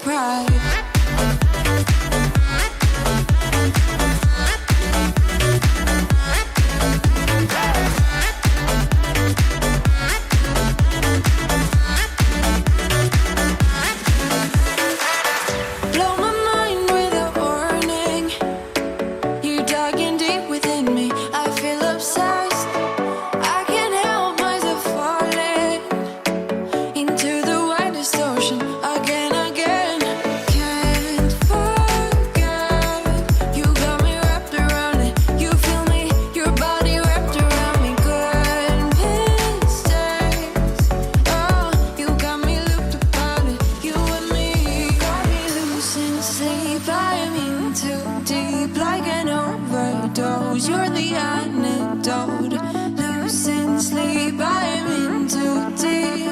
deprived. You're the antidote. Losing sleep, I am in too deep.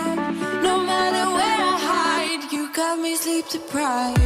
No matter where I hide, you got me sleep deprived.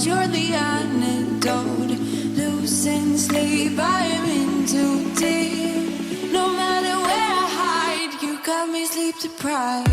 You're the antidote. Losing sleep, I am in too deep. No matter where I hide, you got me sleep deprived.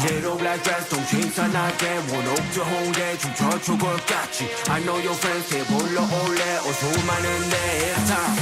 Little black dress don't 신선하게 원옥저 홍대 춤춰줄 것 같지 I know your friends 새 불러 올래 어서 많은데 it's time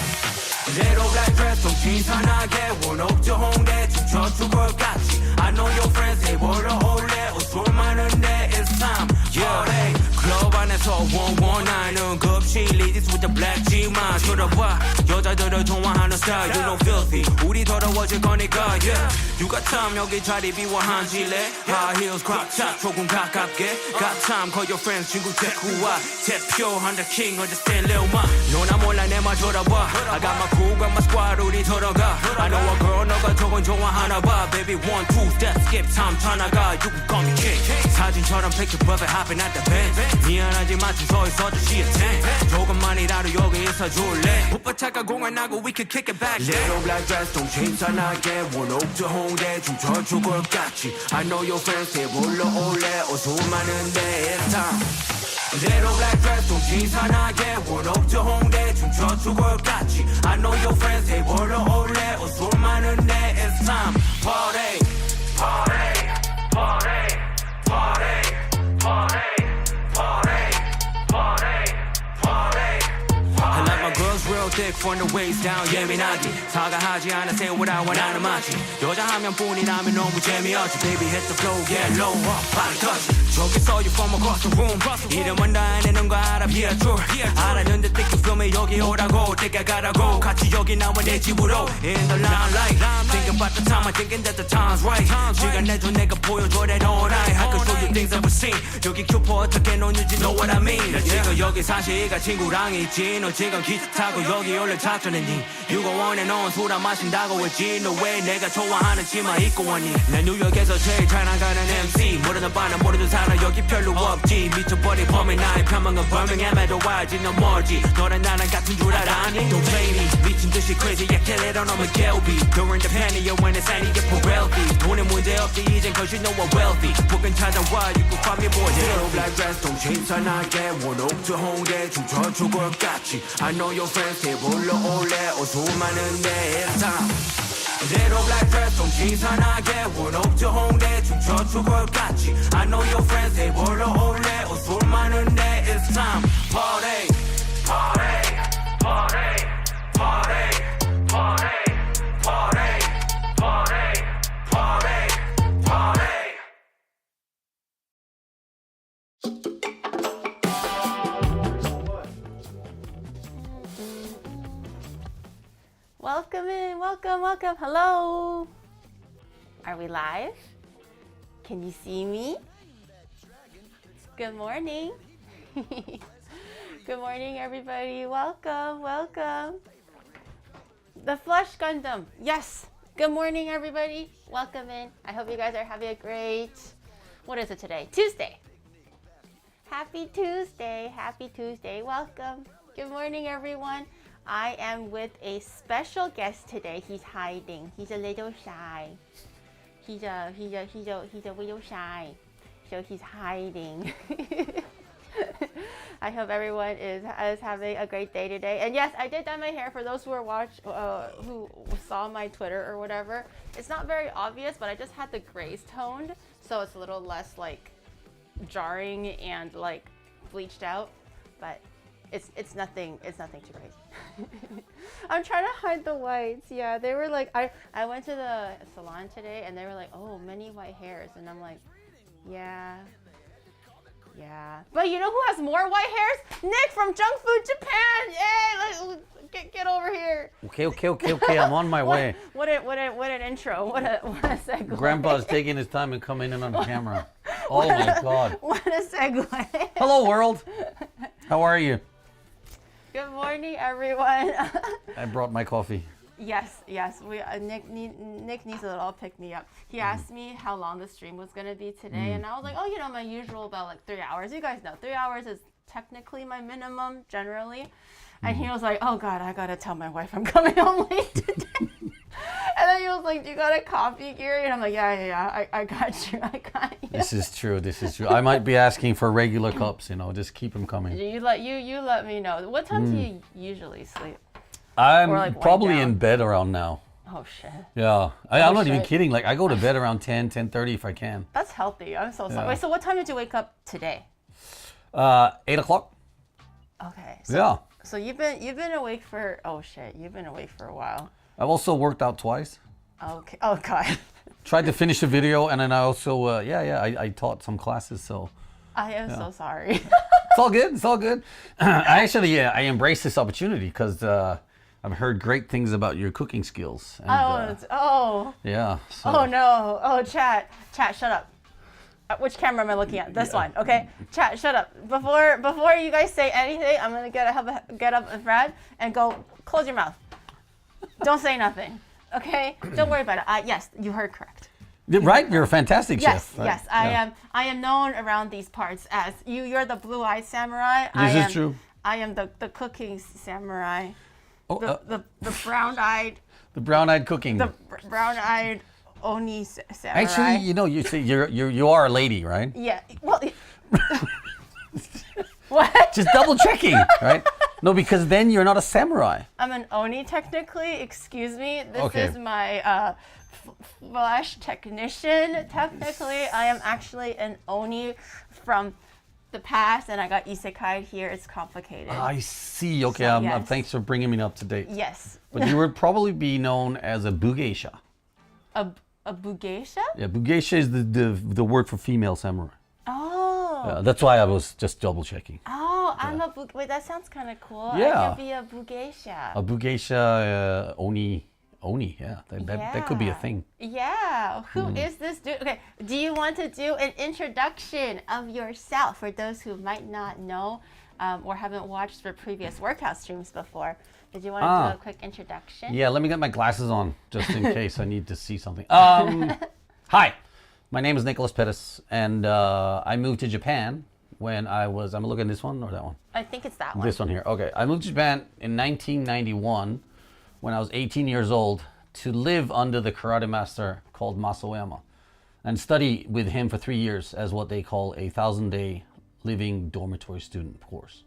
Little black dress don't 신선하게 원옥저 홍대 춤춰줄 것 같지 I know your friends 새 불러 올래 어서 많은데 it's time Yeah 클럽 안에서 원원하는 급식 ladies with the black G만 들어봐 여자들을 좋아하는 style You don't filthy 우리 더러워질 거니까 yeah You got time 여기 자리 비워한 질래 High heels crop top 조금 가깝게 Got time call your friends 친구 데리고와 대표한 the king understand little ma 너나 몰라 내 말 들어봐 I got my crew got my squad 우리 들어가 I know a girl 너가 저건 좋아하나 봐 Baby 1, 2 step skip time 쳐나가 You can call me king 사진처럼 picture perfect hopping at the bend 미안하지만 좀 서 있어도 she a 10 조금만이라도 여기 있어줄래 오빠차가 공연하고 we can kick it back Little black dress 좀 신선하게 원옥저 홍대 춤춰줄 것 같지 I know your friends 새 불러올래 어서 많은데 it's time Little black dress 좀 신선하게 원옥저 홍대 춤춰줄 것 같지 I know your friends 새 불러올래 어서 많은데 it's time Party Party Party Party Party I like my girls real thick from the waist down 예민하게 사과하지 않아 say what I want 나는 맞지 여자 한 명뿐이라면 너무 재미없지 Baby hit the flow get low up body touch 저기 saw you from across the room 이름은 다 해내는 거 알아 yeah sure 알았는데 think you feel me 여기 오라고 때가 가라고 같이 여기 나와 내 집으로 in the limelight Thinking about the time I'm thinking that the time's right 시간 내줘 내가 보여줘 that all night I can show you things I've seen 여기 큐퍼 어떻게 놓는지 know what I mean 나 지금 여기 사실가 친구랑 있지 너 지금 기차 타고 여기 올래 작전했니 You go on and on 술 안 마신다고 했지 너 왜 내가 좋아하는 치마 입고 왔니 난 뉴욕에서 제일 잘 나가는 MC 모르는 바나 모르는 사람 여기 별로 없지 미쳐버린 범인 나의 편만 건 Birmingham에도 와야지 너 멀지 너랑 나랑 같은 줄 알아니 Don't play me 미친 듯이 crazy yeah kill it on a McGilby During the panty when it's any get for wealthy 돈에 문제 없지 이젠 cause you know I'm wealthy 복근 찾아와 you can find me more zero black dress 동 신선하게 원옥주 홍대 춤춰 죽을 같이 I know your friends they 불러올래 어수 많은데 it's time Zero black dress 동 신선하게 원옥주 홍대 춤춰 죽을 같이 I know your friends they 불러올래 어수 많은데 it's time Party Party Party Party Party Party Party Party Party Welcome in, welcome. Hello. Are we live? Can you see me? Good morning. Good morning, everybody. Welcome. The Flush Gundam. Yes. Good morning, everybody. Welcome in. I hope you guys are having a great, what is it today? Tuesday. Happy Tuesday. Welcome. Good morning, everyone. I am with a special guest today. He's hiding. He's a little shy. He's a little shy. So he's hiding. I hope everyone is having a great day today. And yes, I did dye my hair for those who are who saw my Twitter or whatever. It's not very obvious, but I just had the grays toned, so it's a little less like jarring and like bleached out. But it's nothing too crazy. I'm trying to hide the whites. Yeah, they were like I went to the salon today and they were like, "Oh, many white hairs." And I'm like, "Yeah." But you know who has more white hairs? Nick from Junk Food Japan. Yay! Get over here. Okay. I'm on my way. What an intro. What a segue. Grandpa's taking his time and coming in on camera. Oh my God. What a segue. Hello, world. How are you? Good morning, everyone. I brought my coffee. Yes. Nick needs a little pick me up. He asked me how long the stream was gonna be today, and I was like, oh, my usual about like 3 hours. You guys know 3 hours is technically my minimum generally. And he was like, oh God, I gotta tell my wife I'm coming home late today. And then he was like, do you got a coffee, Gary? And I'm like, yeah, I got you. This is true. I might be asking for regular cups, just keep them coming. You let me know. What time do you usually sleep? I'm like probably in bed around now. Oh shit. Yeah, I'm not even kidding. Like I go to bed around 10:30 if I can. That's healthy. I'm so sorry. Yeah. Wait, so what time did you wake up today? 8 o'clock. Okay. So you've been awake for you've been awake for a while. I've also worked out twice. Okay. Oh God. Tried to finish a video, and then I also I taught some classes. So I am so sorry. It's all good. I embrace this opportunity because I've heard great things about your cooking skills. And, yeah. So. Oh no. Oh chat, shut up. Which camera am I looking at? This one, okay? Chat, shut up. Before you guys say anything, I'm gonna get up in front and go. Close your mouth. Don't say nothing, okay? Don't worry about it. Yes, you heard correct. Right, you're a fantastic chef. Right? Yes, I am known around these parts as you're the blue-eyed samurai. This is true. I am the cooking samurai. Oh, the brown-eyed. The brown-eyed cooking. The brown-eyed Oni samurai. Actually, you say you are a lady, right? Yeah. Well. What? Just double checking, right? No, because then you're not a samurai. I'm an Oni technically. Excuse me. This is my flash technician. Technically, I am actually an Oni from the past, and I got isekai'd here. It's complicated. I see. Okay, so, thanks for bringing me up to date. Yes. But you would probably be known as a bugeisha. A bugeisha? Yeah, bugeisha is the word for female samurai. Oh. Yeah, that's why I was just double checking. Oh, I'm a wait, that sounds kind of cool. Yeah. I could be a bugeisha. A bugeisha, Oni, yeah. That could be a thing. Yeah. Who is this dude? Okay, do you want to do an introduction of yourself for those who might not know or haven't watched the previous workout streams before? Did you want to do a quick introduction? Yeah, let me get my glasses on just in case I need to see something. Hi, my name is Nicholas Pettis, and I moved to Japan when I'm looking at this one or that one? I think it's that one. This one here. Okay, I moved to Japan in 1991 when I was 18 years old to live under the karate master called Masoyama and study with him for 3 years as what they call a 1,000-day living dormitory student course.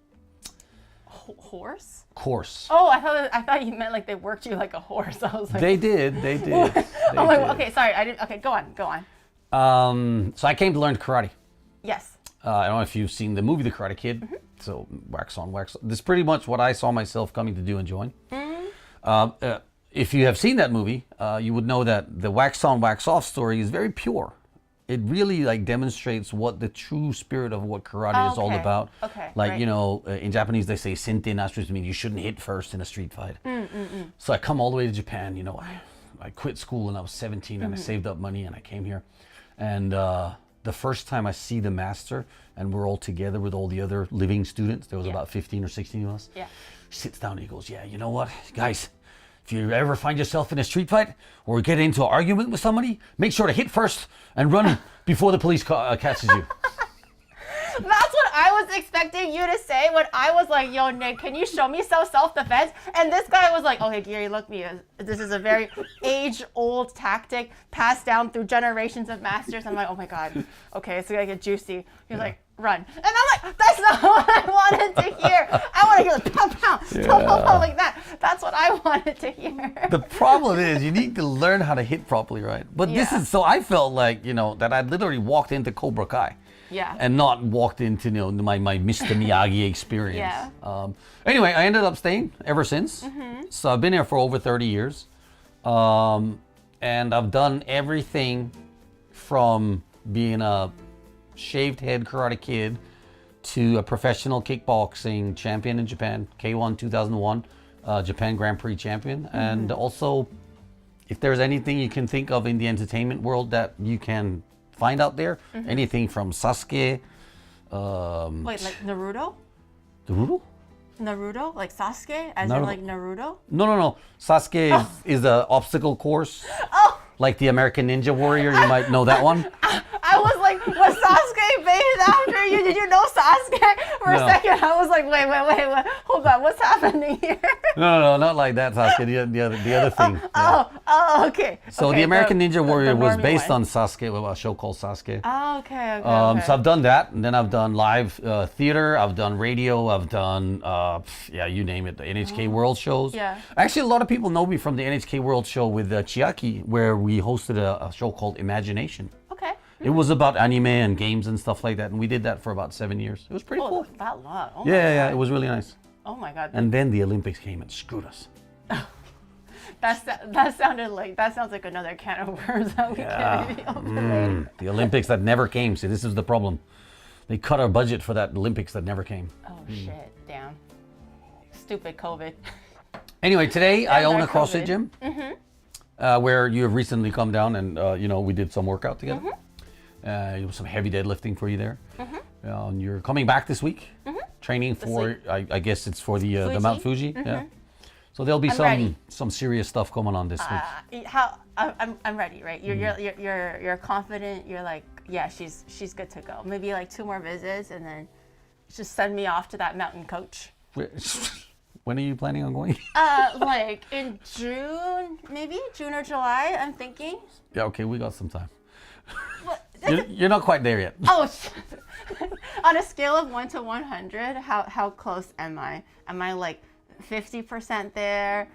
Horse? Course. Oh, I thought you meant like they worked you like a horse. I was like, They did. I'm like, okay, sorry, I didn't. Okay, go on. So I came to learn karate. Yes. I don't know if you've seen the movie The Karate Kid. So wax on, wax off. This is pretty much what I saw myself coming to do and join. If you have seen that movie, you would know that the wax on, wax off story is very pure. It really like demonstrates what the true spirit of what karate is all about. Okay. Like, right. you know, in Japanese they say sente natsu, mean you shouldn't hit first in a street fight. So I come all the way to Japan, you know, I quit school when I was 17 and I saved up money and I came here. And the first time I see the master and we're all together with all the other living students, there was about 15 or 16 of us. Yeah. He sits down and he goes, yeah, you know what, guys, if you ever find yourself in a street fight or get into an argument with somebody, make sure to hit first and run before the police catches you. That's what I was expecting you to say when I was like, yo, Nick, can you show me some self-defense? And this guy was like, okay, Gary, look, this is a very age-old tactic passed down through generations of masters. I'm like, oh my God, okay, it's gonna get juicy. He's like, run. And I'm like, that's not what I wanted to hear. I want to hear like, pow, pow, pow, pow, pow, like that. That's what I wanted to hear. The problem is you need to learn how to hit properly, right? But this is, so I felt like, you know, that I literally walked into Cobra Kai. Yeah. And not walked into, you know, my Mr. Miyagi experience. Yeah. Anyway, I ended up staying ever since. So I've been here for over 30 years. And I've done everything from being a shaved head karate kid to a professional kickboxing champion in Japan, K1 2001, Japan Grand Prix champion. And also, if there's anything you can think of in the entertainment world that you can find out there, anything from Sasuke. Wait, like Naruto? Naruto? Naruto? Like Sasuke? As in like Naruto? No. Sasuke is the obstacle course. Oh! Like the American Ninja Warrior, you might know that one. I was like, was Sasuke based after you? Did you know Sasuke? For a second, I was like, wait, hold on, what's happening here? No, not like that, Sasuke. The other thing. Oh, okay. So okay, the American Ninja Warrior was based one. on Sasuke, a show called Sasuke. Oh, okay. So I've done that, and then I've done live theater, I've done radio, I've done, you name it, the NHK World shows. Yeah. Actually, a lot of people know me from the NHK World show with Chiaki, where we hosted a show called Imagination. Okay. It was about anime and games and stuff like that, and we did that for about 7 years. It was pretty cool. That long. Oh Yeah, it was really nice. Oh my God. And then the Olympics came and screwed us. That sounds like another can of worms that we can't even open. The Olympics that never came. See, this is the problem. They cut our budget for that Olympics that never came. Oh shit! Damn. Stupid COVID. Anyway, today I own a CrossFit COVID. gym, where you have recently come down and we did some workout together. Some heavy deadlifting for you there. And you're coming back this week, training for I guess it's for the Mount Fuji. Yeah. So there'll be some serious stuff going on this week. I'm ready, right? You're confident. You're like, yeah, she's good to go. Maybe like 2 more visits, and then just send me off to that mountain coach. When are you planning on going? Like in June, maybe June or July. I'm thinking. Yeah. Okay, we got some time. You're not quite there yet. Oh, on a scale of 1 to 100, how close am I? Am I like 50% there,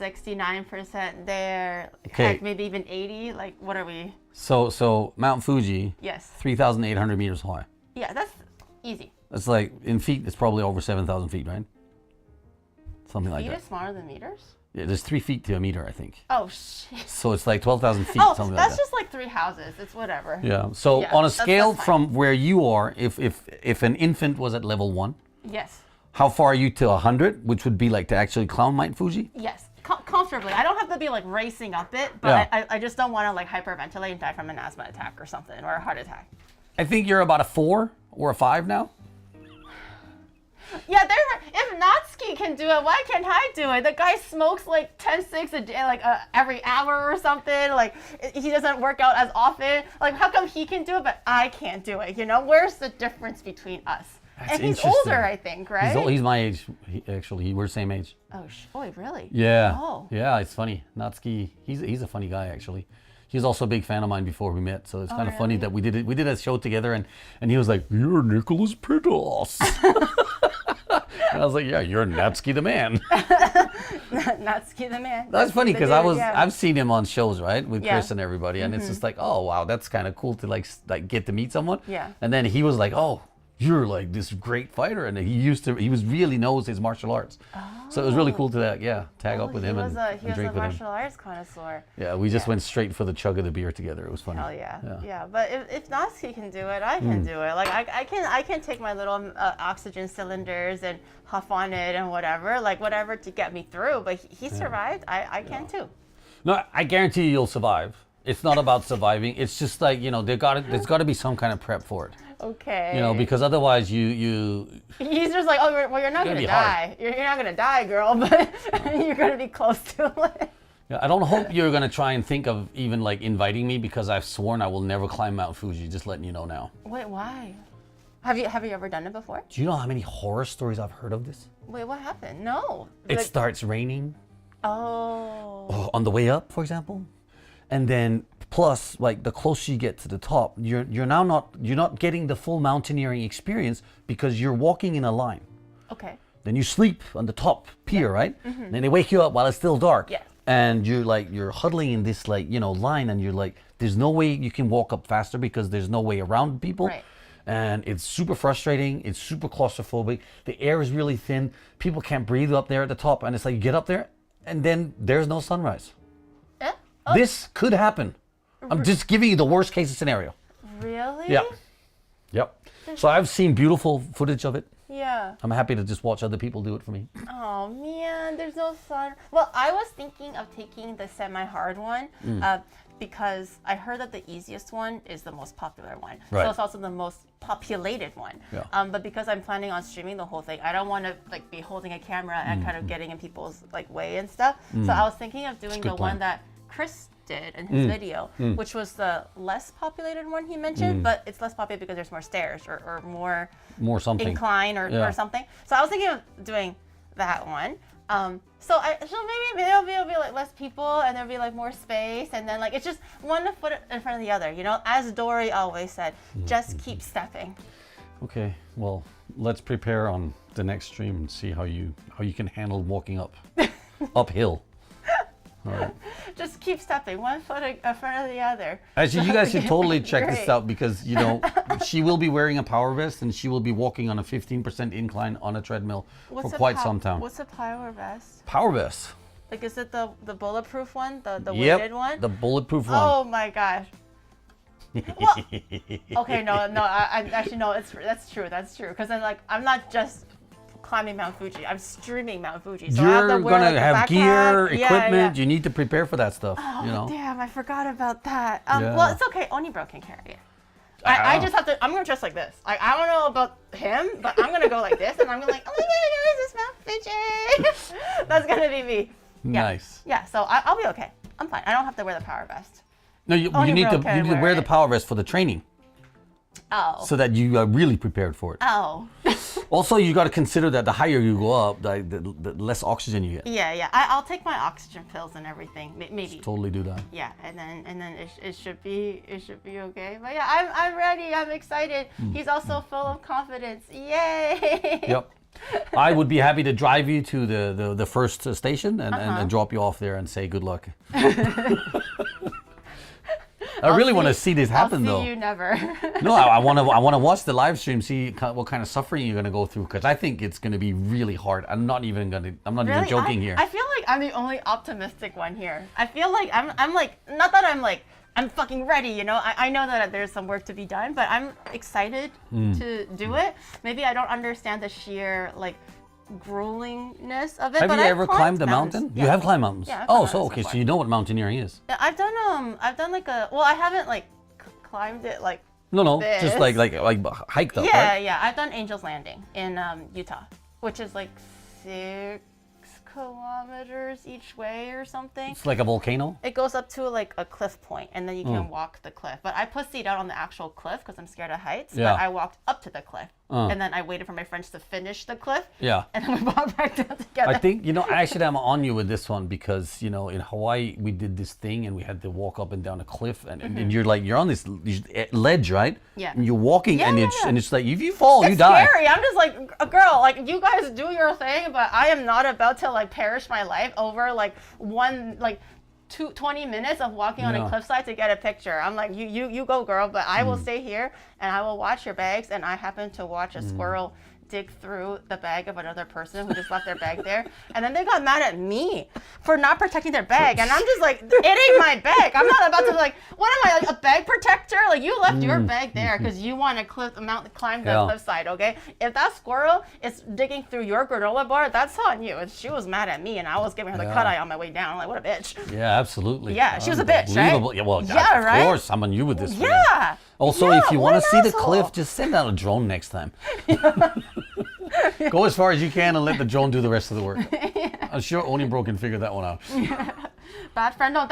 69% there, heck, maybe even 80? Like, what are we? So Mount Fuji. Yes. 3,800 meters high. Yeah, that's easy. That's like, in feet, it's probably over 7,000 feet, right? Something like that. Feet is smaller than meters? Yeah, there's 3 feet to a meter, I think. Oh, shit. So it's like 12,000 feet, Oh, something like that's that. just like 3 houses. It's whatever. Yeah. So on a scale from where you are, if an infant was at level 1, yes. how far are you to 100, which would be like to actually climb Mount Fuji? Yes, comfortably. I don't have to be like racing up it, but I just don't want to like hyperventilate and die from an asthma attack or something, or a heart attack. I think you're about a 4 or a 5 now. Yeah, if Natsuki can do it, why can't I do it? The guy smokes like 10 cigs a day, like every hour or something. Like he doesn't work out as often. Like how come he can do it, but I can't do it? You know, where's the difference between us? That's And he's interesting. older, I think, right? He's my age. We're the same age. Oh, really? Yeah. Oh. Yeah, it's funny. Natsuki, he's a funny guy actually. He was also a big fan of mine before we met, so it's kind of funny that we did a show together, and he was like, "You're Nicholas Pridos." And I was like, "Yeah, you're Natsuki the man." Natsuki the man. That's funny because Yeah. I've seen him on shows, right, with Yeah. Chris and everybody, and it's just like, oh wow, that's kind of cool to like get to meet someone. Yeah. And then he was like, oh, you're like this great fighter, and he really knows his martial arts. So it was really cool to tag up with him and He was drink a with him. martial arts connoisseur. Yeah, we just went straight for the chug of the beer together. It was funny. Hell yeah. But if Natsuki can do it, I can do it. Like I can take my little oxygen cylinders and huff on it and whatever to get me through. But he survived. I can too. No, I guarantee you'll survive. It's not about surviving. It's just like, there's got to be some kind of prep for it. Okay. Because otherwise He's just like, oh, well, you're not gonna die. You're not gonna die, girl, but you're gonna be close to it. Yeah, I don't hope you're gonna try and think of even like inviting me, because I've sworn I will never climb Mount Fuji. Just letting you know now. Wait, why? Have you ever done it before? Do you know how many horror stories I've heard of this? Wait, what happened? No. It starts raining. Oh. On the way up, for example, and then plus, like, the closer you get to the top, you're not getting the full mountaineering experience because you're walking in a line. Okay. Then you sleep on the top pier, right? Mm-hmm. Then they wake you up while it's still dark. Yeah. And you're huddling in this line, and you're like, there's no way you can walk up faster because there's no way around people. Right. And it's super frustrating. It's super claustrophobic. The air is really thin. People can't breathe up there at the top. And it's like, you get up there and then there's no sunrise. Yeah? Oh. This could happen. I'm just giving you the worst case scenario. Really? Yeah. Yep. So I've seen beautiful footage of it. Yeah. I'm happy to just watch other people do it for me. Oh man, there's no sun. Well, I was thinking of taking the semi-hard one because I heard that the easiest one is the most popular one. Right. So it's also the most populated one. Yeah. But because I'm planning on streaming the whole thing, I don't want to like be holding a camera and kind of getting in people's like way and stuff. So I was thinking of doing the one that Chris did in his video, which was the less populated one he mentioned, but it's less popular because there's more stairs or more something incline or something. So I was thinking of doing that one. So maybe it'll be like less people and there'll be like more space, and then like it's just one foot in front of the other, as Dory always said, just keep stepping. Okay, well, let's prepare on the next stream and see how you can handle walking uphill. All right. Just keep stepping, one foot in front of the other. Actually, you guys should totally check this out because, she will be wearing a power vest and she will be walking on a 15% incline on a treadmill for quite some time. What's a power vest? Power vest. Like, is it the bulletproof one? The Yep, weighted one? the bulletproof one. Oh my gosh. Well, okay, no, I actually no, that's true. Because then like I'm not just climbing Mount Fuji. I'm streaming Mount Fuji. So I have to You're wear, gonna like, a have backpack. gear, Yeah, equipment. yeah. You need to prepare for that stuff. Oh, damn, I forgot about that. Yeah. Well, it's okay. Onibro can carry it. I just have to, I'm going to dress like this. I don't know about him, but I'm going to go like this, and I'm going to like, oh my God, guys, it's Mount Fuji. That's going to be me. Yeah. Nice. Yeah, so I'll be okay. I'm fine. I don't have to wear the power vest. No, you Onibro need to can wear wear the it. power vest for the training Oh. so that you are really prepared for it. Oh. Also, you got to consider that the higher you go up, the less oxygen you get. Yeah. I'll take my oxygen pills and everything. Maybe. Totally do that. Yeah, and then it should be okay. But yeah, I'm ready. I'm excited. He's also full of confidence. Yay! Yep. I would be happy to drive you to the first station and drop you off there and say good luck. I really want to see this happen, though. I'll see you never. No, I want to watch the live stream, see what kind of suffering you're going to go through, because I think it's going to be really hard. I'm not even joking here. I feel like I'm the only optimistic one here. I feel like I'm like, not that I'm fucking ready, I know that there's some work to be done, but I'm excited to do it. Maybe I don't understand the sheer gruelingness of it. Have but you I've ever climbed a mountain? Yeah. You have climbed mountains? Yeah, I've Oh, climbed so mountains okay, before. so you know what mountaineering is. Yeah, I've done I haven't climbed it No, this. just like hiked up, Yeah, right? yeah. I've done Angel's Landing in Utah, which is 6 kilometers each way or something. It's like a volcano. It goes up to a cliff point, and then you can walk the cliff. But I pussied out on the actual cliff because I'm scared of heights. Yeah. But I walked up to the cliff, And then I waited for my friends to finish the cliff. Yeah. And then we walked back down together. I think, actually I'm on you with this one because, in Hawaii we did this thing and we had to walk up and down a cliff and you're on this ledge, right? Yeah. And you're walking and Yeah. it's like, if you fall, it's you die. scary. I'm just like, girl, like you guys do your thing, but I am not about to like perish my life over like 20 minutes of walking on a cliffside to get a picture. I'm like, you go, girl, but I will stay here and I will watch your bags. And I happen to watch a squirrel dig through the bag of another person who just left their bag there. And then they got mad at me for not protecting their bag. And I'm just like, it ain't my bag. I'm not about to like, what am I, like a bag protector? Like you left your bag there because you want to climb the cliffside, okay? If that squirrel is digging through your granola bar, that's on you. And she was mad at me and I was giving her the cut eye on my way down. I'm like, what a bitch. Yeah, absolutely. Yeah, she was a bitch, right? Yeah, well, Yeah, right? Of course, I'm on you with this one. Yeah. Also, Yeah, if you what want to an see the asshole. cliff, just send out a drone next time. Go as far as you can and let the drone do the rest of the work. I'm sure Onibro can figure that one out. Bad friend? No,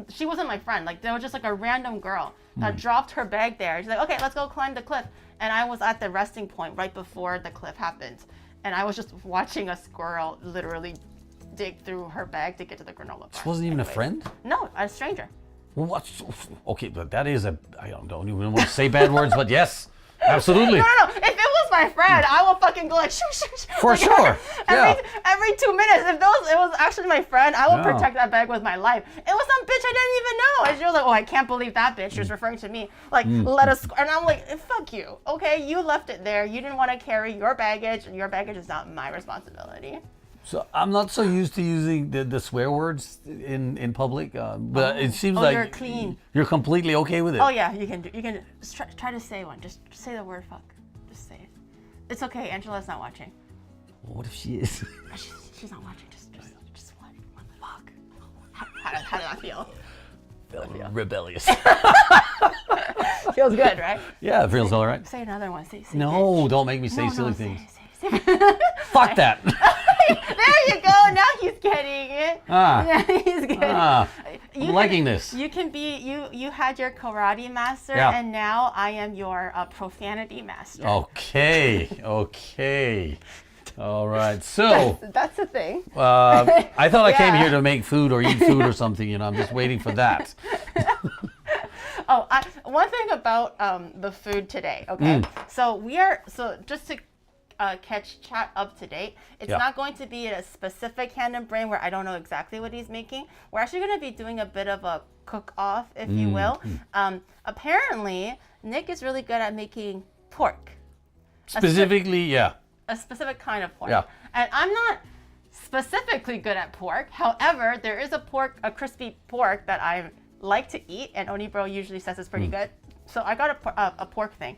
she wasn't my friend. Like, there was just like a random girl that dropped her bag there. She's like, okay, let's go climb the cliff. And I was at the resting point right before the cliff happened. And I was just watching a squirrel literally dig through her bag to get to the granola bar. This wasn't even a friend? No, a stranger. Well, what's... Okay, but that is I don't even want to say bad words, but yes, absolutely. No. If it was my friend, I will fucking go like, shh. For sure. Every 2 minutes. If it was actually my friend, I will protect that bag with my life. It was some bitch I didn't even know. And she was like, oh, I can't believe that bitch. She was referring to me. Like, let us. And I'm like, fuck you. Okay, you left it there. You didn't want to carry your baggage. And your baggage is not my responsibility. So I'm not so used to using the swear words in public, but it seems like you're clean. You're completely okay with it. Oh yeah, you can just try to say one. Just say the word fuck. Just say it. It's okay. Angela's not watching. Well, what if she is? She's not watching. Just one fuck. How did that feel? Rebellious. Feels good, right? Yeah, it feels all right. Say another one. Say no, bitch. don't make me say silly things. Say. Fuck that. There you go. Now he's getting it. Yeah, he's getting it. I'm liking this. You can be you had your karate master, Yeah. and now I am your profanity master. Okay. All right. So That's the thing. I thought I came Yeah. here to make food or eat food or something. I'm just waiting for that. Oh, one thing about the food today. Okay, so just to catch chat up to date, it's not going to be a specific hand and brain where I don't know exactly what he's making. We're actually going to be doing a bit of a cook-off, if you will. Apparently, Nick is really good at making pork. Specifically, A specific kind of pork. Yeah. And I'm not specifically good at pork. However, there is a crispy pork that I like to eat, and Onibro usually says it's pretty good. So I got a pork thing.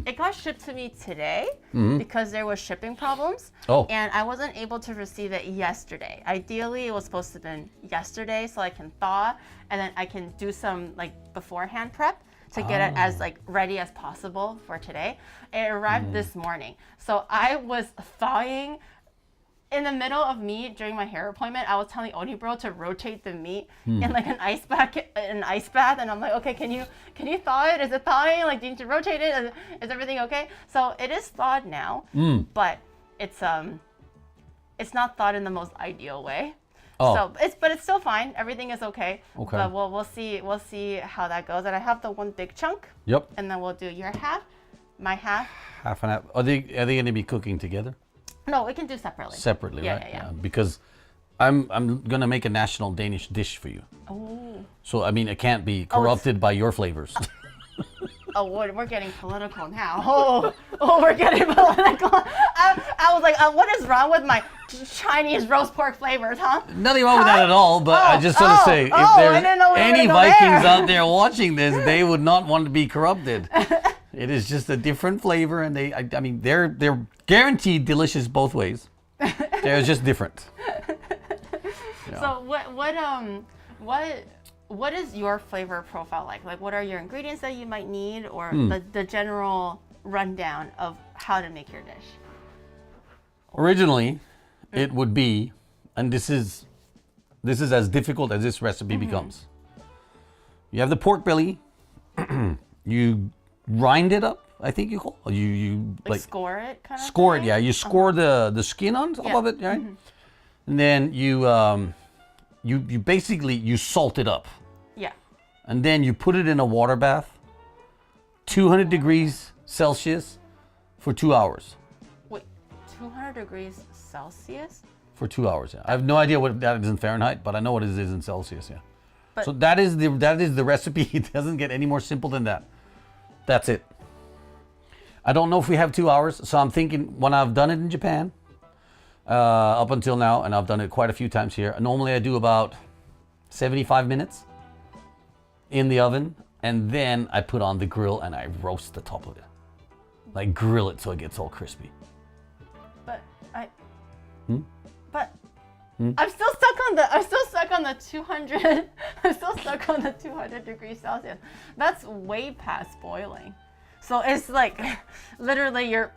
It got shipped to me today because there was shipping problems. Oh. And I wasn't able to receive it yesterday. Ideally, it was supposed to have been yesterday so I can thaw and then I can do some like beforehand prep to get it as like ready as possible for today. It arrived this morning. So I was thawing in the middle of me during my hair appointment. I was telling Onibro to rotate the meat in like an ice bath, and I'm like, okay, can you thaw it? Is it thawing? Like, do you need to rotate it? Is everything okay? So it is thawed now, but it's not thawed in the most ideal way. Oh. So it's still fine. Everything is okay. Okay. But we'll see how that goes. And I have the one big chunk. Yep. And then we'll do your half, my half. Half an hour. Are they going to be cooking together? No, we can do separately. Separately, Yeah, right? yeah. Because I'm gonna make a national Danish dish for you. Oh. So I mean, it can't be corrupted by your flavors. Oh, we're getting political now. Oh, we're getting political. I was like, what is wrong with my Chinese roast pork flavors, huh? Nothing wrong with that at all. But I just want to say, if I there's didn't know we were any gonna go Vikings there. out there watching this, they would not want to be corrupted. It is just a different flavor, and I mean, they're guaranteed delicious both ways. They're just different. Yeah. So what is your flavor profile like? Like, what are your ingredients that you might need, or the general rundown of how to make your dish? Originally, it would be, and this is as difficult as this recipe becomes. You have the pork belly. You grind it up I think you call you like score it kind of score thing? it. Yeah, you score the skin on top of it, right? And then you basically you salt it up, Yeah. and then you put it in a water bath, 200 degrees Celsius, for 2 hours. Wait, 200 degrees Celsius? For 2 hours. Yeah, I have no idea what that is in Fahrenheit, but I know what it is in Celsius. Yeah. But- So that is the recipe. It doesn't get any more simple than that. That's it. I don't know if we have 2 hours, so I'm thinking when I've done it in Japan, up until now, and I've done it quite a few times here. Normally I do about 75 minutes in the oven, and then I put on the grill and I roast the top of it. Like grill it so it gets all crispy. But Hmm? But I'm still stuck on the 200. I'm still stuck on the 200 degrees Celsius. That's way past boiling. So it's like literally you're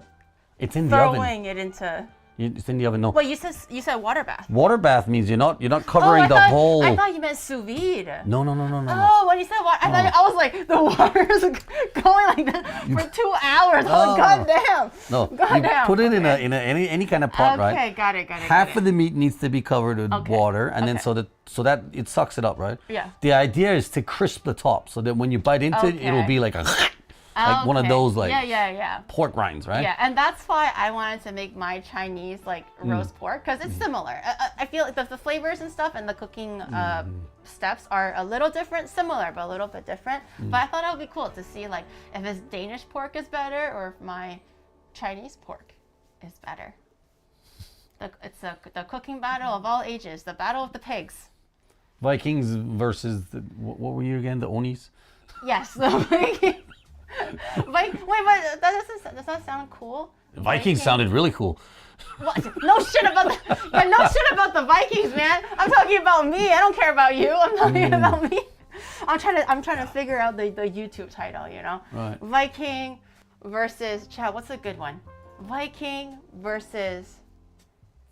It's in the oven. throwing it into. It's in the oven. No. Well, you said water bath. Water bath means you're not covering the whole. I thought you meant sous vide. No. Oh, when you said water, I was like, the water is going like that for 2 hours. Oh, goddamn. No, Goddamn. you put it in any kind of pot, right? Okay, got it. Half of the meat needs to be covered with water, and then Okay. so that it sucks it up, right? Yeah. The idea is to crisp the top, so that when you bite into it, it'll be like like one of those like yeah. pork rinds, right? Yeah, and that's why I wanted to make my Chinese like roast pork because it's similar. I feel like the flavors and stuff and the cooking steps are a little different, similar but a little bit different. But I thought it would be cool to see like if his Danish pork is better or if my Chinese pork is better. It's the cooking battle of all ages, the battle of the pigs. Vikings versus what were you again? The Onis? Yes, the Vikings. Wait, but does that sound cool? Vikings sounded really cool. What? No shit about the Vikings, man. I'm talking about me. I don't care about you. I'm talking about me. I'm trying to figure out the YouTube title, you know? Right. Viking versus Chad, what's a good one? Viking versus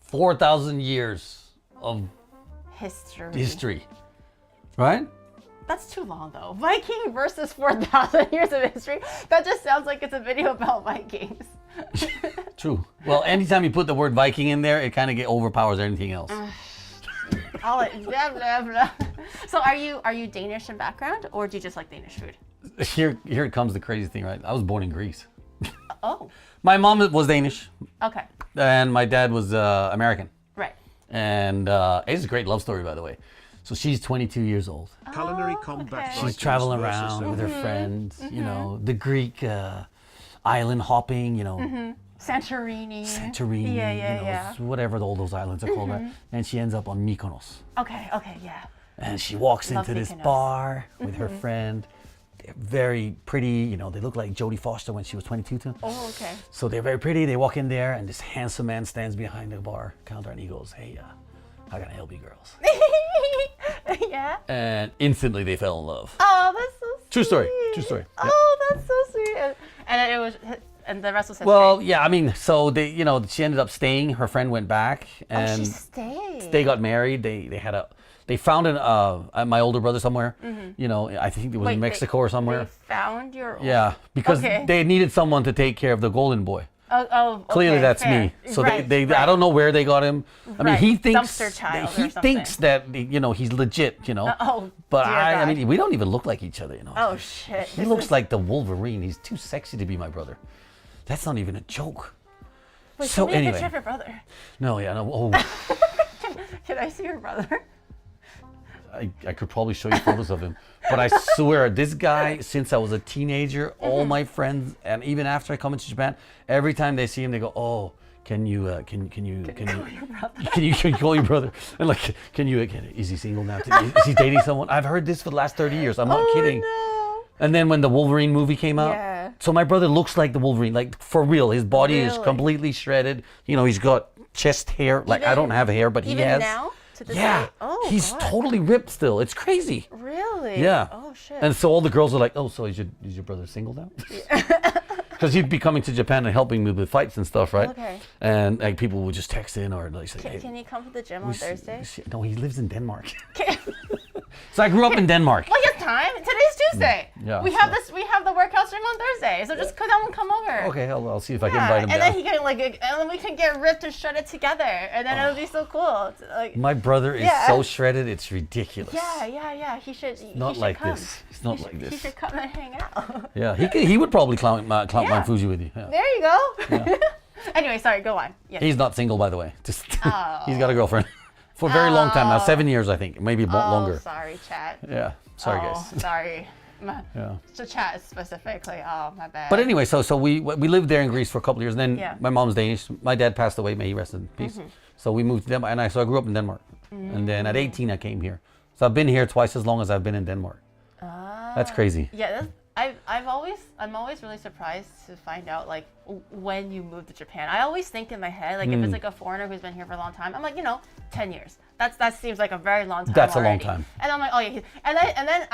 4,000 years of history. Right? That's too long though. Viking versus 4,000 years of history. That just sounds like it's a video about Vikings. True. Well, anytime you put the word Viking in there, it kind of overpowers anything else. Blah blah blah. So are you Danish in background, or do you just like Danish food? Here comes the crazy thing, right? I was born in Greece. Oh. My mom was Danish, Okay. and my dad was American. Right. And it's a great love story, by the way. So she's 22 years old. Culinary combat. okay. She's traveling around with her friends, you know, the Greek island hopping, you know, Santorini. you know, whatever all those islands are called, right? And she ends up on Mykonos. Okay, yeah. And she walks Love into this Mykonos. bar with her friend. They're very pretty, you know, they look like Jodie Foster when she was 22 too. Oh, okay. So they're very pretty. They walk in there, and this handsome man stands behind the bar counter, and he goes, "Hey, how can I help you girls?" Yeah. And instantly they fell in love. Oh, that's so sweet. True story. True story. Oh, that's so sweet. And it was, and the rest was history. Well, yeah, I mean, so they, you know, she ended up staying. Her friend went back, and she stayed. they got married. They found my older brother somewhere. You know, I think it was in Mexico or somewhere. They found your. Yeah, because they needed someone to take care of the golden boy. Oh, Clearly, okay, that's fair. me. So Right, they right. I don't know where they got him. I mean, Right. he thinks Dumpster child or he something. thinks that, you know, he's legit. You know. But dear I God. mean, we don't even look like each other. You know. Oh shit. He looks like the Wolverine. He's too sexy to be my brother. That's not even a joke. Wait, So show me a anyway. picture of your brother. No, yeah, no. Oh, Can I see your brother? I could probably show you photos of him, but I swear, this guy, since I was a teenager, all my friends, and even after I come into Japan, every time they see him, they go, "Oh, can you call your brother?" And like, is he single now? Is he dating someone? I've heard this for the last 30 years. I'm not kidding. No. And then when the Wolverine movie came out, Yeah. so my brother looks like the Wolverine, like for real. His body is Really? completely shredded. You know, he's got chest hair. Like I don't have hair, but he Even has. now? To this Yeah, day? Oh, he's God. totally ripped still. It's crazy. Really? Yeah. Oh shit. And so all the girls are like, "Oh, so is your brother single now?" Because he'd be coming to Japan and helping me with fights and stuff, right? Okay. And like people would just text in or like say, "Hey, Can you come to the gym on Thursday? No, he lives in Denmark. Okay. So I grew up in Denmark. Well, he has time. Today's Tuesday. Yeah, We have so- this. We have the workouts room on Thursday. So just come over. Okay, I'll see if I can invite him and down. then he can and then we can get ripped and shredded together, and then it'll be so cool. It's like, My brother is so shredded, it's ridiculous. yeah. He should. Not he like should come. this. It's not like He this. should come and hang out. Yeah, he would probably climb Mount Fuji with you. Yeah. There you go. Anyway, sorry. Go on. Yes. He's not single, by the way. Just he's got a girlfriend for a very long time now, 7 years, I think, maybe longer. Sorry, chat. Yeah, sorry guys. Sorry. Yeah. To chat specifically. Oh, my bad. But anyway, so we lived there in Greece for a couple of years, and then my mom's Danish. My dad passed away, may he rest in peace. So we moved to Denmark, and I grew up in Denmark. And then at 18, I came here. So I've been here twice as long as I've been in Denmark. That's crazy. Yeah, I'm always really surprised to find out like when you moved to Japan. I always think in my head, like if it's like a foreigner who's been here for a long time, I'm like, 10 years. That seems like a very long time. That's already. a long time. And I'm like, oh yeah. And then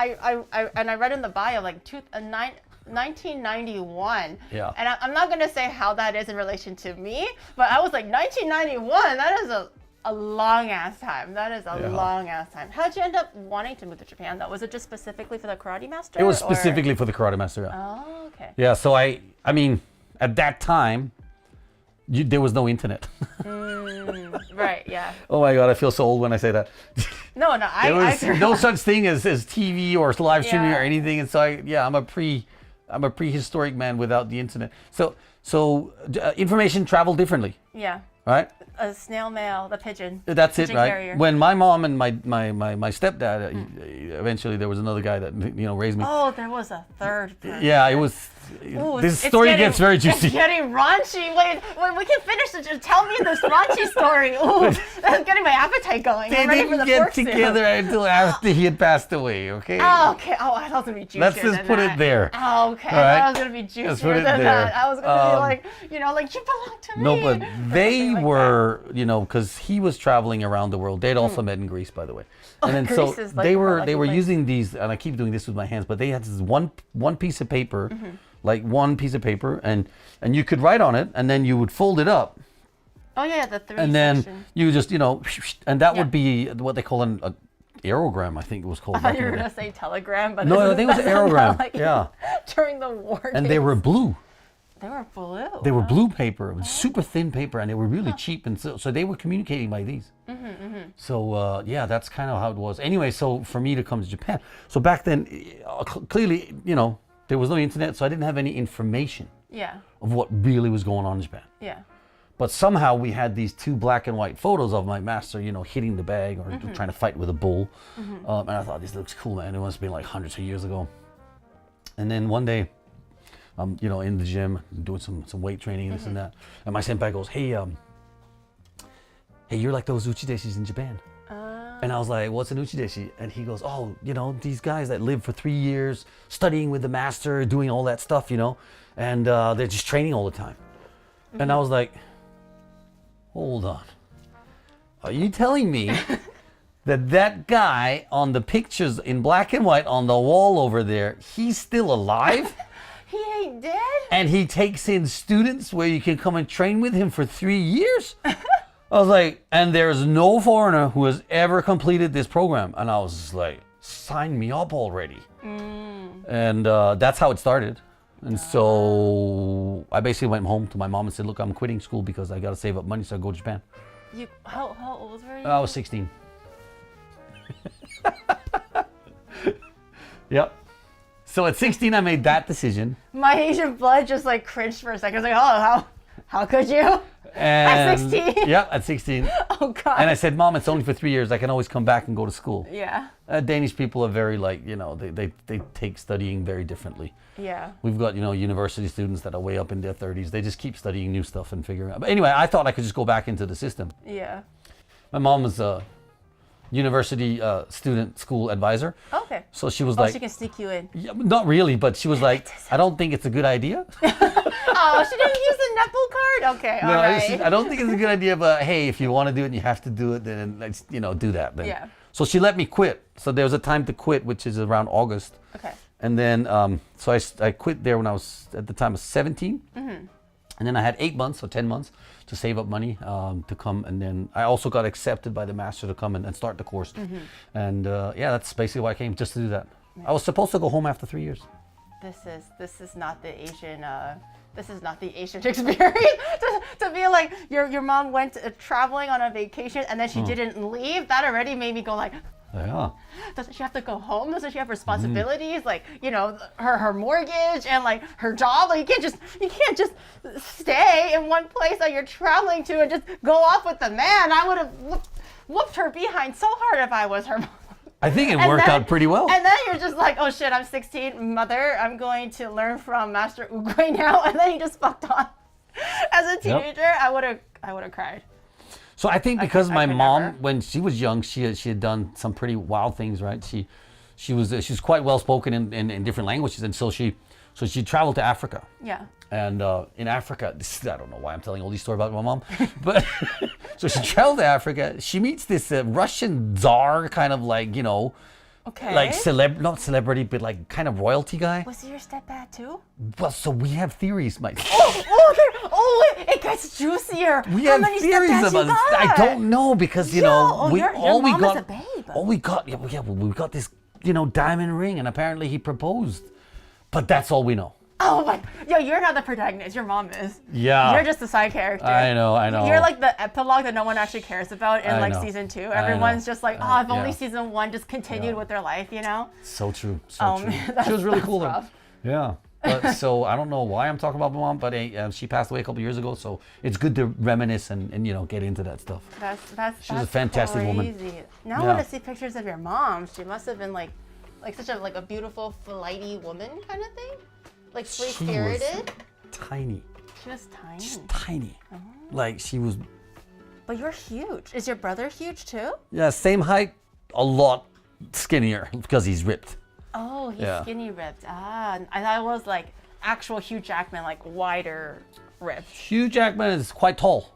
I read in the bio like 1991. Yeah. And I'm not gonna say how that is in relation to me, but I was like 1991. That is a long ass time. That is a long ass time. How'd you end up wanting to move to Japan though? Was it just specifically for the karate master? It was specifically for the karate master. Yeah. Oh, okay. Yeah. So I mean, at that time, there was no internet. Right. Yeah. Oh my God, I feel so old when I say that. No. There was no such thing as TV or live streaming or anything, and so I'm a prehistoric man without the internet. So information traveled differently. Yeah. Right. A snail mail, the pigeon. That's pigeon it, right? Carrier. When my mom and my stepdad, eventually there was another guy that raised me. Oh, there was a third person. Yeah, it was. Ooh, this story gets very juicy. It's getting raunchy. Wait, we can finish it. Just tell me this raunchy story. Ooh, that's getting my appetite going. They I'm ready for didn't the get pork soup. together until after he had passed away. Okay. Oh, okay. Oh, I thought it was gonna be juicier. Let's just put than it there. Oh, okay. All right? I thought it was gonna be juicier Let's put it than there. that. I was gonna be like, like you belong to me. No, but they like were, because he was traveling around the world. They'd also met in Greece, by the way. And then so Greece is like they a were lucky place. using these, and I keep doing this with my hands, but they had this one piece of paper, like one piece of paper, and you could write on it, and then you would fold it up, Oh yeah, the three. and then section. you just, and that would be what they call an aerogram, I think it was called. I thought back you were in the gonna say telegram, but No, I think it was that's aerogram. like Yeah. During the war. And days. they were blue. They were blue. They were blue paper, super thin paper, and they were really cheap, and so they were communicating by these. So that's kind of how it was. Anyway, so for me to come to Japan, so back then, clearly, there was no internet, so I didn't have any information Yeah. of what really was going on in Japan. Yeah. But somehow we had these two black and white photos of my master, hitting the bag or trying to fight with a bull, and I thought this looks cool, man. It must have been like hundreds of years ago. And then one day, I'm in the gym doing some weight training and this and that, and my senpai goes, hey, you're like those uchideshis in Japan. And I was like, what's an uchideshi? And he goes, oh, these guys that live for 3 years studying with the master, doing all that stuff, and they're just training all the time. And I was like, hold on, are you telling me that guy on the pictures in black and white on the wall over there, he's still alive? He ain't dead? And he takes in students where you can come and train with him for 3 years? I was like, and there's no foreigner who has ever completed this program. And I was just like, sign me up already. And that's how it started. And so I basically went home to my mom and said, look, I'm quitting school because I got to save up money so I go to Japan. How old were you? I was 16. Yep. So at 16, I made that decision. My Asian blood just like cringed for a second. I was like, oh, how could you? At 16? Yeah, at 16. Oh, God. And I said, Mom, it's only for 3 years. I can always come back and go to school. Yeah. Danish people are very they take studying very differently. Yeah. We've got, university students that are way up in their 30s. They just keep studying new stuff and figuring out. But anyway, I thought I could just go back into the system. Yeah. My mom was a university student school advisor. Okay. So she was Oh, like, she can sneak you in. yeah, not really, but she was like, I don't think it's a good idea. Oh, she didn't use the nipple card? Okay, all No, right. I don't think it's a good idea, but hey, if you want to do it and you have to do it, then let's, do that. Then. Yeah. So she let me quit. So there was a time to quit, which is around August. Okay. And then, so I quit there when I was, at the time, of 17. And then I had 8 months or 10 months to save up money to come. And then I also got accepted by the master to come and start the course. And that's basically why I came, just to do that. I was supposed to go home after 3 years. this is not the Asian. This is not the Asian experience. to be like your mom went traveling on a vacation and then she didn't leave. That already made me go like. Yeah. Doesn't she have to go home? Doesn't she have responsibilities? Like, you know, her mortgage and like her job. Like you can't just stay in one place that you're traveling to and just go off with the man. I would have whooped her behind so hard if I was her mom. I think it worked out pretty well. And then you're just like, oh shit, I'm 16, mother, I'm going to learn from Master Oogway now. And then you just fucked on. As a teenager, I would have cried. So I think because my mom, never. when she was young, she had done some pretty wild things, right? She was quite well spoken in different languages, and so she traveled to Africa. Yeah. And in Africa, I don't know why I'm telling all these stories about my mom, but so she traveled to Africa. She meets this Russian czar, kind of like, you know, okay. like not celebrity, but like kind of royalty guy. Was he your stepdad too? Well, so we have theories, Mike. It gets juicier. We How have many theories stepdads about you got? I don't know because you know your mom is a babe. we got this, you know, diamond ring, and apparently he proposed, but that's all we know. Oh my! Yo, you're not the protagonist. Your mom is. Yeah. You're just a side character. I know. You're like the epilogue that no one actually cares about in like know. season 2. I Everyone's know. just like, oh, if only Yeah. season 1 just continued with their life, you know? So true. Oh, True. man, She was really cool though. rough. Yeah. But so I don't know why I'm talking about my mom, but she passed away a couple years ago, so it's good to reminisce and you know, get into that stuff. She's a fantastic woman. Now I Yeah. want to see pictures of your mom. She must have been like such a beautiful, flighty woman kind of thing. Like free-spirited. Tiny. She was tiny. Just tiny. Oh. Like she was. But you're huge. Is your brother huge too? Yeah, same height, a lot skinnier because he's ripped. Oh, he's Yeah. skinny ripped. Ah, I thought it was like actual Hugh Jackman, like wider ripped. Hugh Jackman is quite tall.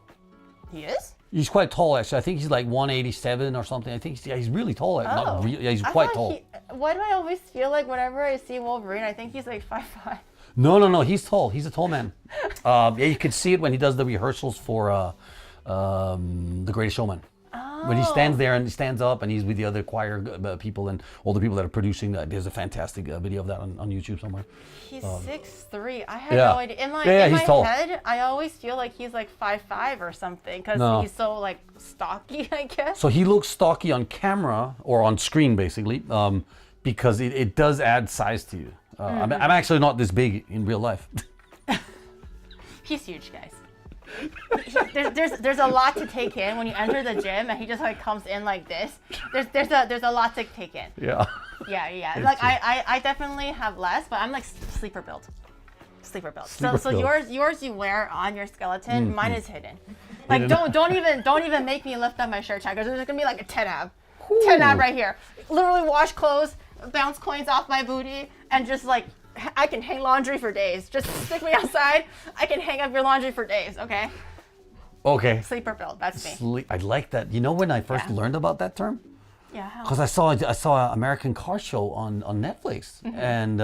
He is? He's quite tall actually. I think he's like 187 or something. I think he's really tall. Oh. Not really, yeah, he's I quite thought tall. Why do I always feel like whenever I see Wolverine, I think he's like 5'5"? No, he's tall. He's a tall man. Yeah, you can see it when he does the rehearsals for The Greatest Showman. When he stands there and he stands up and he's with the other choir people and all the people that are producing that. There's a fantastic video of that on YouTube somewhere. He's 6'3". I had yeah. no idea. In my he's tall. head, I always feel like he's like 5'5" or something because No. he's so like stocky, I guess. So he looks stocky on camera or on screen basically because it does add size to you. I'm actually not this big in real life. He's huge, guys. There's a lot to take in when you enter the gym and he just like comes in like this. There's a lot to take in. Yeah. Yeah. It's Like true. I definitely have less, but I'm like sleeper build. Sleeper build. Sleeper So build. yours you wear on your skeleton. Mine is hidden. Like don't even make me lift up my shirt tag because there's gonna be like a 10 ab. 10 ab right here. Literally wash clothes, bounce coins off my booty, and just like I can hang laundry for days. Just stick me outside. I can hang up your laundry for days, okay? Okay. Sleeper build, that's me. I like that. You know when I first Yeah. learned about that term? Yeah. How? Because I saw an American car show on Netflix, and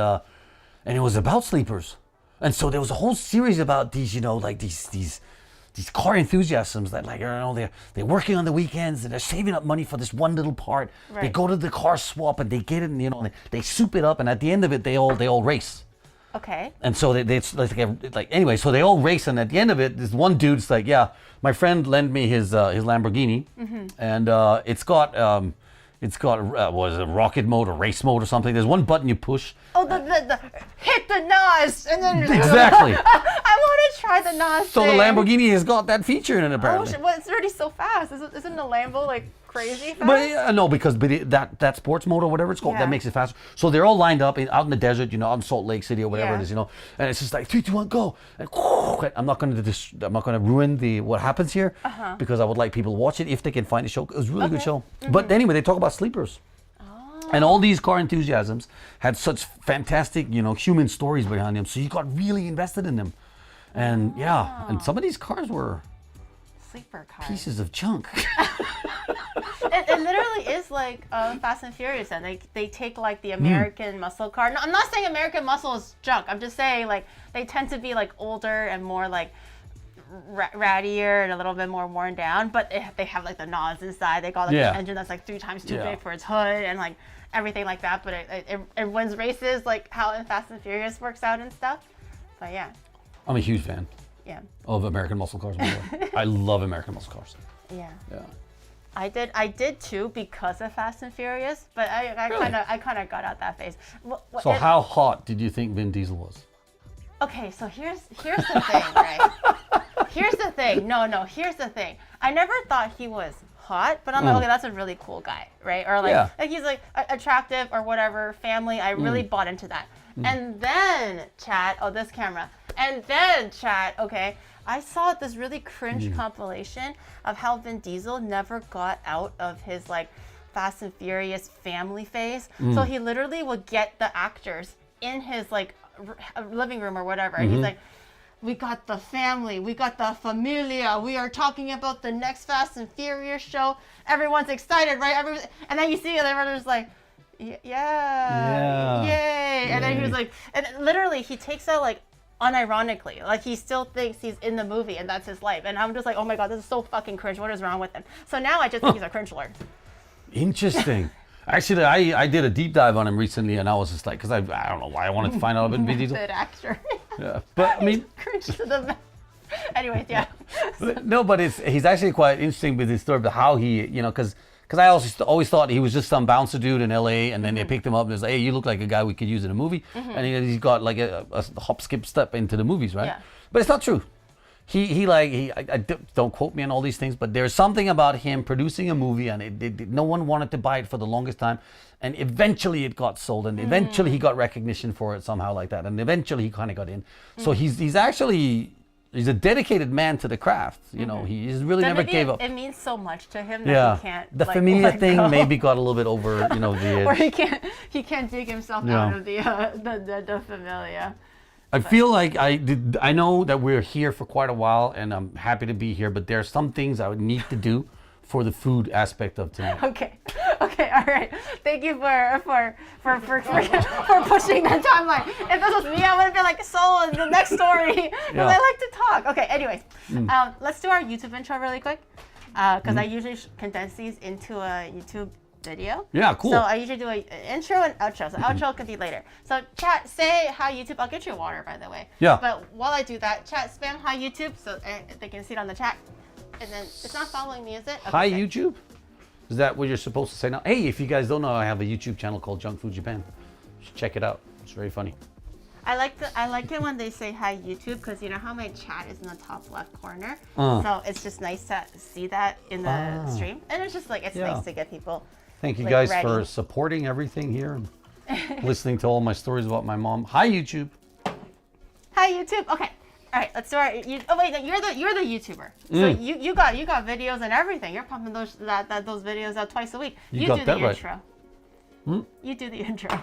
it was about sleepers, and so there was a whole series about these, you know, like these car enthusiasts that, like, you know, they're working on the weekends and they're saving up money for this one little part. They Right. go to the car swap and they get it, and you know, they soup it up, and at the end of it, they all race. Okay. And so it's like anyway, so they all race, and at the end of it, this one dude's like, yeah, my friend lent me his Lamborghini, and it's got what is it, rocket mode or race mode or something. There's one button you push. Oh, the hit the NOS and then Exactly. I want to try the NOS. So the thing. Lamborghini has got that feature in it Oh apparently. shit! Well, it's already so fast. Isn't the Lambo like crazy fast? But no, because that sports mode or whatever it's called, Yeah. that makes it faster. So they're all lined up out in the desert, you know, out in Salt Lake City or whatever Yeah. it is, you know, and it's just like 3, 2, 1, go. And I'm not going to ruin what happens here because I would like people to watch it if they can find the show. It was a really good show. But anyway, they talk about sleepers. And all these car enthusiasms had such fantastic, you know, human stories behind them. So you got really invested in them. And yeah, and some of these cars were Sleeper car. pieces of junk. It literally is like Fast and Furious. And they take like the American muscle car. No, I'm not saying American muscle is junk. I'm just saying like they tend to be like older and more like rattier and a little bit more worn down, but they have like the nods inside. They got like an engine that's like 3 times too big for its hood and like everything like that. But it wins races, like how in Fast and Furious works out and stuff. But yeah. I'm a huge fan. Yeah. Of American muscle cars. I love American muscle cars. Yeah. Yeah. I did too because of Fast and Furious, but I kind of got out that phase. So how hot did you think Vin Diesel was? Okay, so here's the thing, right? Here's the thing. No, here's the thing. I never thought he was hot, but I'm like, okay, that's a really cool guy, right? Or like he's like attractive or whatever, family. I really bought into that. And then chat, this camera. And then chat, okay, I saw this really cringe compilation of how Vin Diesel never got out of his like Fast and Furious family phase. So he literally would get the actors in his like living room or whatever. And he's like, we got the family, we got the familia, we are talking about the next Fast and Furious show. Everyone's excited, right? And then you see everyone's like, yeah, yay. And then he was like, and literally he takes out like unironically, like he still thinks he's in the movie and that's his life. And I'm just like, oh my God, this is so fucking cringe. What is wrong with him? So now I just think he's a cringe lord. Interesting. Actually, I did a deep dive on him recently, and I was just like, because I don't know why I wanted to find out about Vin Diesel. Good actor. Yeah, but I mean, cringe to the. Anyways, yeah. But he's actually quite interesting with his story, but how he, because I also always thought he was just some bouncer dude in LA, and then they picked him up and was like, hey, you look like a guy we could use in a movie, and he's got like a hop, skip, step into the movies, right? Yeah. But it's not true. I don't quote me on all these things, but there's something about him producing a movie, and no one wanted to buy it for the longest time, and eventually it got sold, and eventually he got recognition for it somehow like that, and eventually he kind of got in. So he's actually a dedicated man to the craft. He's really never gave up. It means so much to him that he can't. The familiar thing maybe got a little bit over, the edge. Or he can't dig himself out of the familia. I feel like I know that we're here for quite a while, and I'm happy to be here, but there are some things I would need to do for the food aspect of tonight. Okay, all right. Thank you for pushing that timeline. If this was me, I would have been like, so the next story, because I like to talk. Okay, anyways, let's do our YouTube intro really quick, because I usually condense these into a YouTube video. Yeah, cool. So I usually do an intro and outro. So outro can be later. So chat, say hi YouTube. I'll get you water, by the way. Yeah. But while I do that, chat, spam hi YouTube so they can see it on the chat. And then it's not following me, is it? Okay, hi YouTube? Is that what you're supposed to say now? Hey, if you guys don't know, I have a YouTube channel called Junk Food Japan. You should check it out. It's very funny. I like it when they say hi YouTube, because you know how my chat is in the top left corner. So it's just nice to see that in the stream. And it's just like, it's nice to get people. Thank you guys for supporting everything here and listening to all my stories about my mom. Hi YouTube. Hi YouTube. Okay. All right, let's do our. Oh wait, you're the YouTuber. So you got videos and everything. You're pumping those videos out twice a week. You do the intro. You do the intro.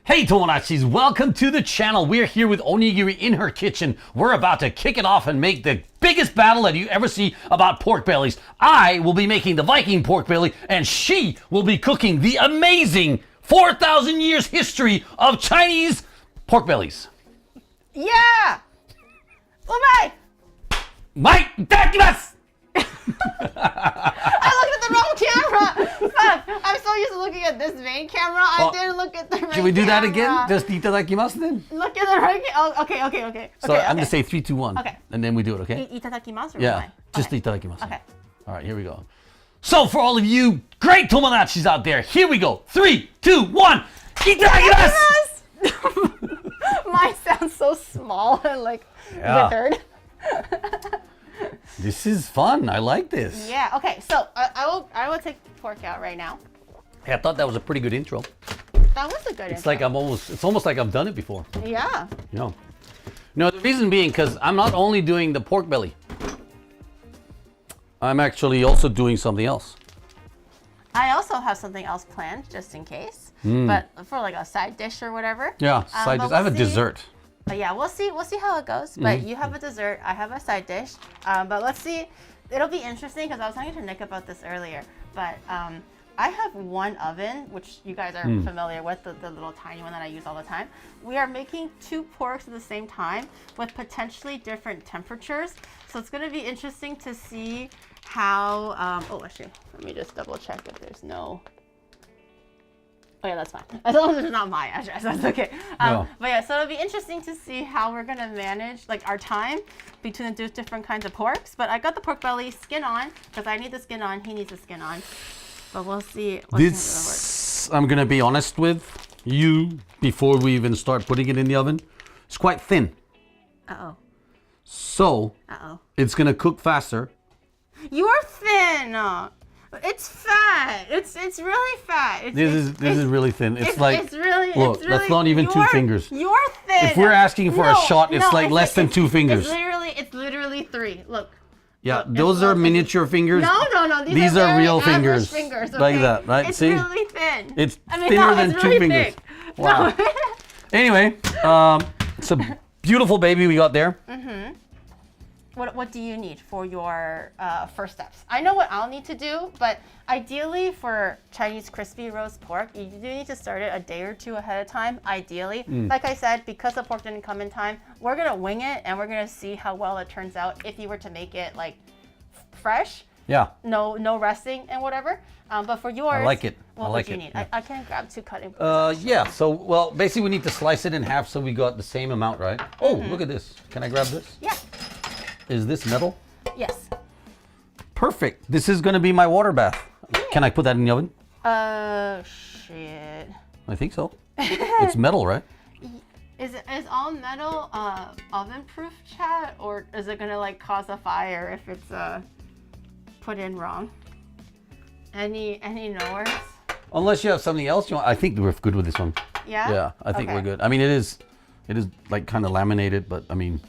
Hey Tomonachis, welcome to the channel. We're here with Onigiri in her kitchen. We're about to kick it off and make the biggest battle that you ever see about pork bellies. I will be making the Viking pork belly, and she will be cooking the amazing 4,000 years history of Chinese pork bellies. Yeah! Bye-bye! Mai itadakimasu! I looked at the wrong camera! Fuck! I'm so used to looking at this main camera, I didn't look at the right camera. Should we do that again? Just itadakimasu then? Look at the right camera. Oh, okay. So I'm going to say 3, 2, 1. Okay. And then we do it, okay? Itadakimasu or yeah, just itadakimasu. Okay. All right, here we go. So for all of you great Tomonachis out there, here we go. 3, 2, 1. Itadakimasu! Mine sounds so small and like withered. This is fun. I like this. Yeah. Okay. So I will take the pork out right now. Hey, I thought that was a pretty good intro. That was a good intro. It's like it's almost like I've done it before. Yeah. No, the reason being because I'm not only doing the pork belly. I'm actually also doing something else. I also have something else planned just in case, but for like a side dish or whatever. Yeah, side dish. I have a dessert. Yeah, we'll see how it goes. But you have a dessert, I have a side dish. But let's see. It'll be interesting because I was talking to Nick about this earlier. But I have one oven, which you guys are familiar with, the little tiny one that I use all the time. We are making 2 porks at the same time with potentially different temperatures. So it's going to be interesting to see how, actually, let me just double check if there's no... Oh yeah, that's fine. As long as it's not my address, that's okay. But yeah, so it'll be interesting to see how we're gonna manage like our time between the different kinds of porks. But I got the pork belly skin on because I need the skin on, he needs the skin on. But we'll see what's This, I'm gonna be honest with you before we even start putting it in the oven. It's quite thin. Uh-oh. So, it's gonna cook faster. You're thin! It's fat. It's really fat. This is really thin. It's like it's really look. That's not even 2 fingers. You're thin. If we're asking for a shot, it's like less than 2 fingers. It's literally 3. Look. Yeah, look, those are miniature fingers. No. These are real fingers. Okay? Like that, right? It's See? really thin. It's thinner than it's 2 really fingers. thick. Wow. No. Anyway, it's a beautiful baby we got there. What do you need for your first steps? I know what I'll need to do, but ideally for Chinese crispy roast pork, you do need to start it a day or 2 ahead of time, ideally. Like I said, because the pork didn't come in time, we're gonna wing it and we're gonna see how well it turns out if you were to make it like fresh. Yeah. No resting and whatever. But for yours, I like it. What I like would you it. need? Yeah. I can grab 2 cutting boards. Yeah. So, well, basically we need to slice it in half so we got the same amount, right? Oh, look at this. Can I grab this? Yeah. Is this metal? Yes. Perfect. This is gonna be my water bath. Can I put that in the oven? Shit. I think so. It's metal, right? Is all metal oven proof, chat, or is it gonna like cause a fire if it's put in wrong? Any knowers? Unless you have something else you want. I think we're good with this one. Yeah. Yeah, I think we're good. I mean, it is like kind of laminated, but I mean,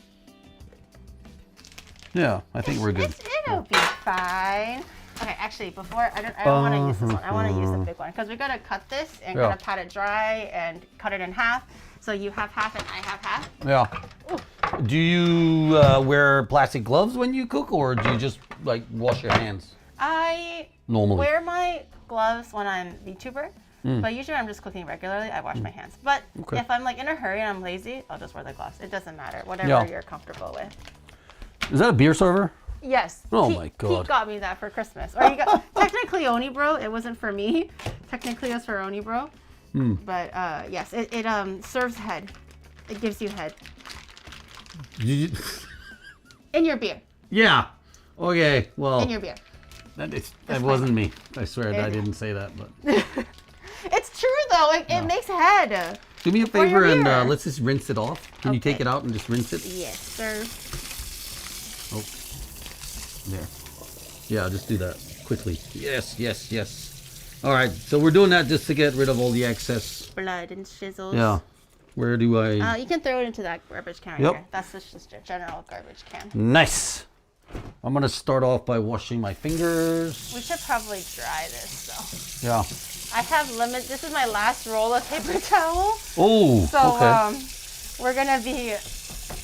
yeah, I think we're good. It'll be fine. Okay, actually, before I don't want to use this one. I want to use the big one because we're gonna cut this and gonna pat it dry and cut it in half. So you have half and I have half. Yeah. Ooh. Do you wear plastic gloves when you cook, or do you just like wash your hands? I normally wear my gloves when I'm Vtuber, but usually I'm just cooking regularly. I wash my hands. But if I'm like in a hurry and I'm lazy, I'll just wear the gloves. It doesn't matter. Whatever you're comfortable with. Is that a beer server? Yes. Oh my God. Pete got me that for Christmas. Or you got technically Oni Bro. It wasn't for me. Technically it was for Oni Bro. But yes, it serves head. It gives you head. In your beer. Yeah. Okay. Well. In your beer. That wasn't me. I swear I didn't say that, but. It's true though. It makes head. Do me a favor and let's just rinse it off. Can you take it out and just rinse it? Yes, sir. Oh. There. Yeah, just do that quickly. Yes, yes, yes. All right, so we're doing that just to get rid of all the excess blood and shizzles. Yeah. Where do I? You can throw it into that garbage can right here. That's just a general garbage can. Nice. I'm gonna start off by washing my fingers. We should probably dry this though. Yeah. I have limit. This is my last roll of paper towel. Oh. So okay. We're gonna be